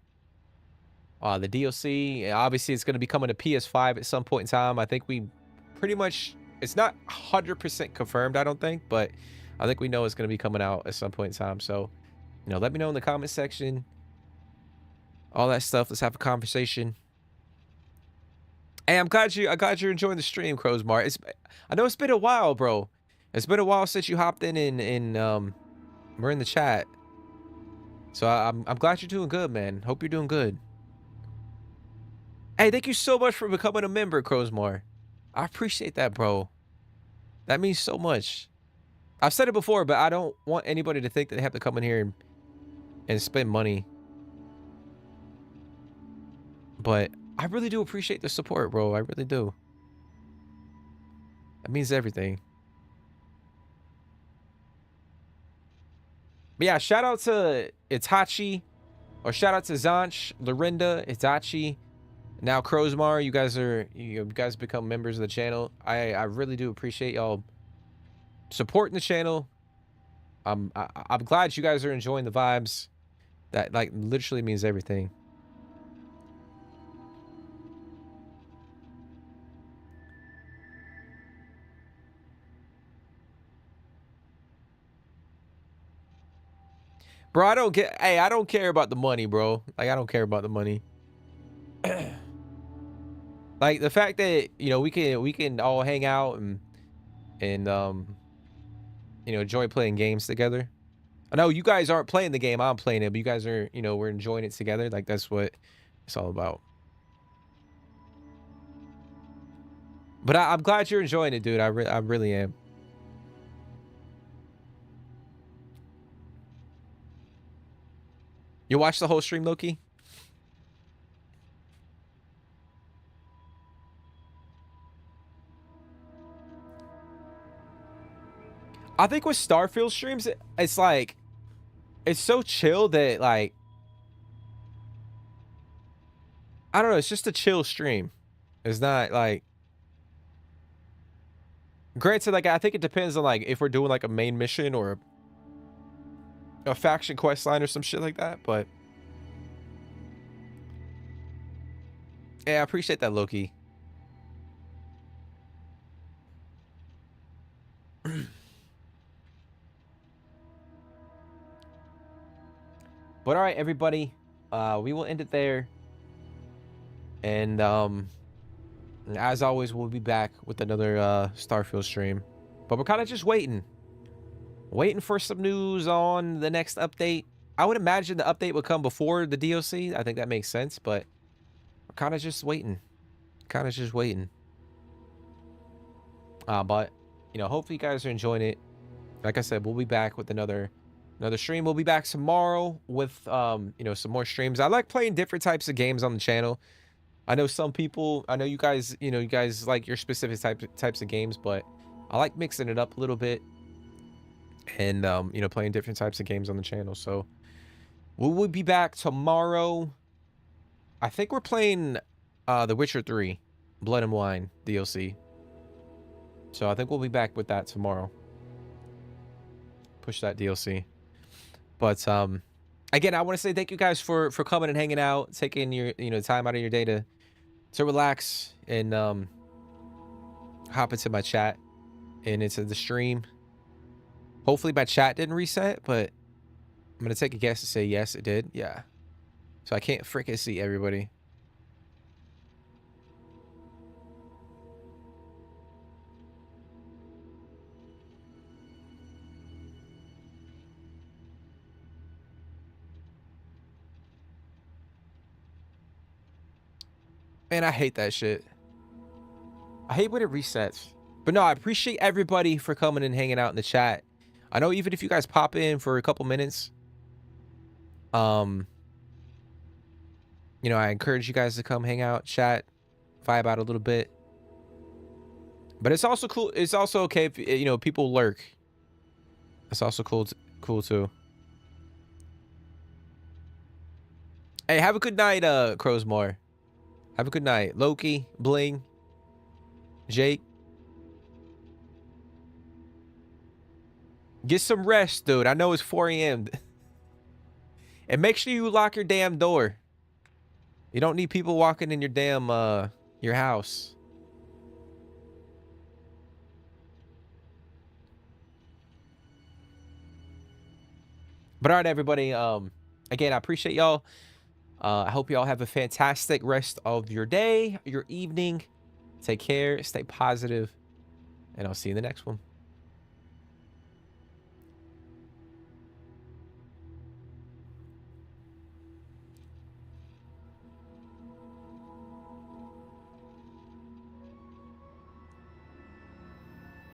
The DLC. Obviously, it's gonna be coming to PS5 at some point in time. I think we pretty much. It's not 100% confirmed, I don't think, but I think we know it's gonna be coming out at some point in time. So, you know, let me know in the comment section. All that stuff. Let's have a conversation. Hey, I'm glad you're enjoying the stream, Crowsmart. I know it's been a while, bro. It's been a while since you hopped in and we're in the chat. So I'm glad you're doing good, man. Hope you're doing good. Hey, thank you so much for becoming a member, Crowsmart. I appreciate that, bro. That means so much. I've said it before, but I don't want anybody to think that they have to come in here and spend money. But I really do appreciate the support, bro. I really do. That means everything. But yeah, shout out to Itachi, or shout out to Zanch, Lorinda, Itachi, now Crowsmar. You guys become members of the channel. I really do appreciate y'all supporting the channel. I'm glad you guys are enjoying the vibes. That like literally means everything. Bro, I don't get. Hey, I don't care about the money, bro. Like, I don't care about the money. Like the fact that we can all hang out and enjoy playing games together. I know you guys aren't playing the game, I'm playing it, but you guys are we're enjoying it together. Like that's what it's all about. But I'm glad you're enjoying it, dude. I really am. You watched the whole stream, Loki? I think with Starfield streams, it's like, it's so chill that like, I don't know, it's just a chill stream. It's not like, granted, like, I think it depends on like if we're doing like a main mission or a faction quest line or some shit like that, but yeah, I appreciate that, Loki. But all right, everybody, we will end it there. And as always, we'll be back with another Starfield stream. But we're kind of just waiting for some news on the next update. I would imagine the update would come before the DLC. I think that makes sense, but we're kind of just waiting. But hopefully you guys are enjoying it. Like I said, we'll be back with another stream. We'll be back tomorrow with some more streams. I like playing different types of games on the channel. I know some people, I know you guys, you guys like your specific types of games, but I like mixing it up a little bit and playing different types of games on the channel. So we will be back tomorrow. I think we're playing The Witcher 3 Blood and Wine DLC. So I think we'll be back with that tomorrow. Push that DLC. But again, I want to say thank you guys for coming and hanging out, taking your time out of your day to relax and hop into my chat and into the stream. Hopefully my chat didn't reset, but I'm gonna take a guess and say yes, it did. Yeah. So I can't freaking see everybody. Man, I hate that shit. I hate when it resets. But no, I appreciate everybody for coming and hanging out in the chat. I know even if you guys pop in for a couple minutes, I encourage you guys to come hang out, chat, vibe out a little bit. But it's also cool. It's also okay if people lurk. It's also cool too. Hey, have a good night, Crowsmore. Have a good night. Loki, Bling, Jake. Get some rest, dude. I know it's 4 a.m. And make sure you lock your damn door. You don't need people walking in your damn, your house. But all right, everybody. Again, I appreciate y'all. I hope y'all have a fantastic rest of your day, your evening. Take care, stay positive, and I'll see you in the next one.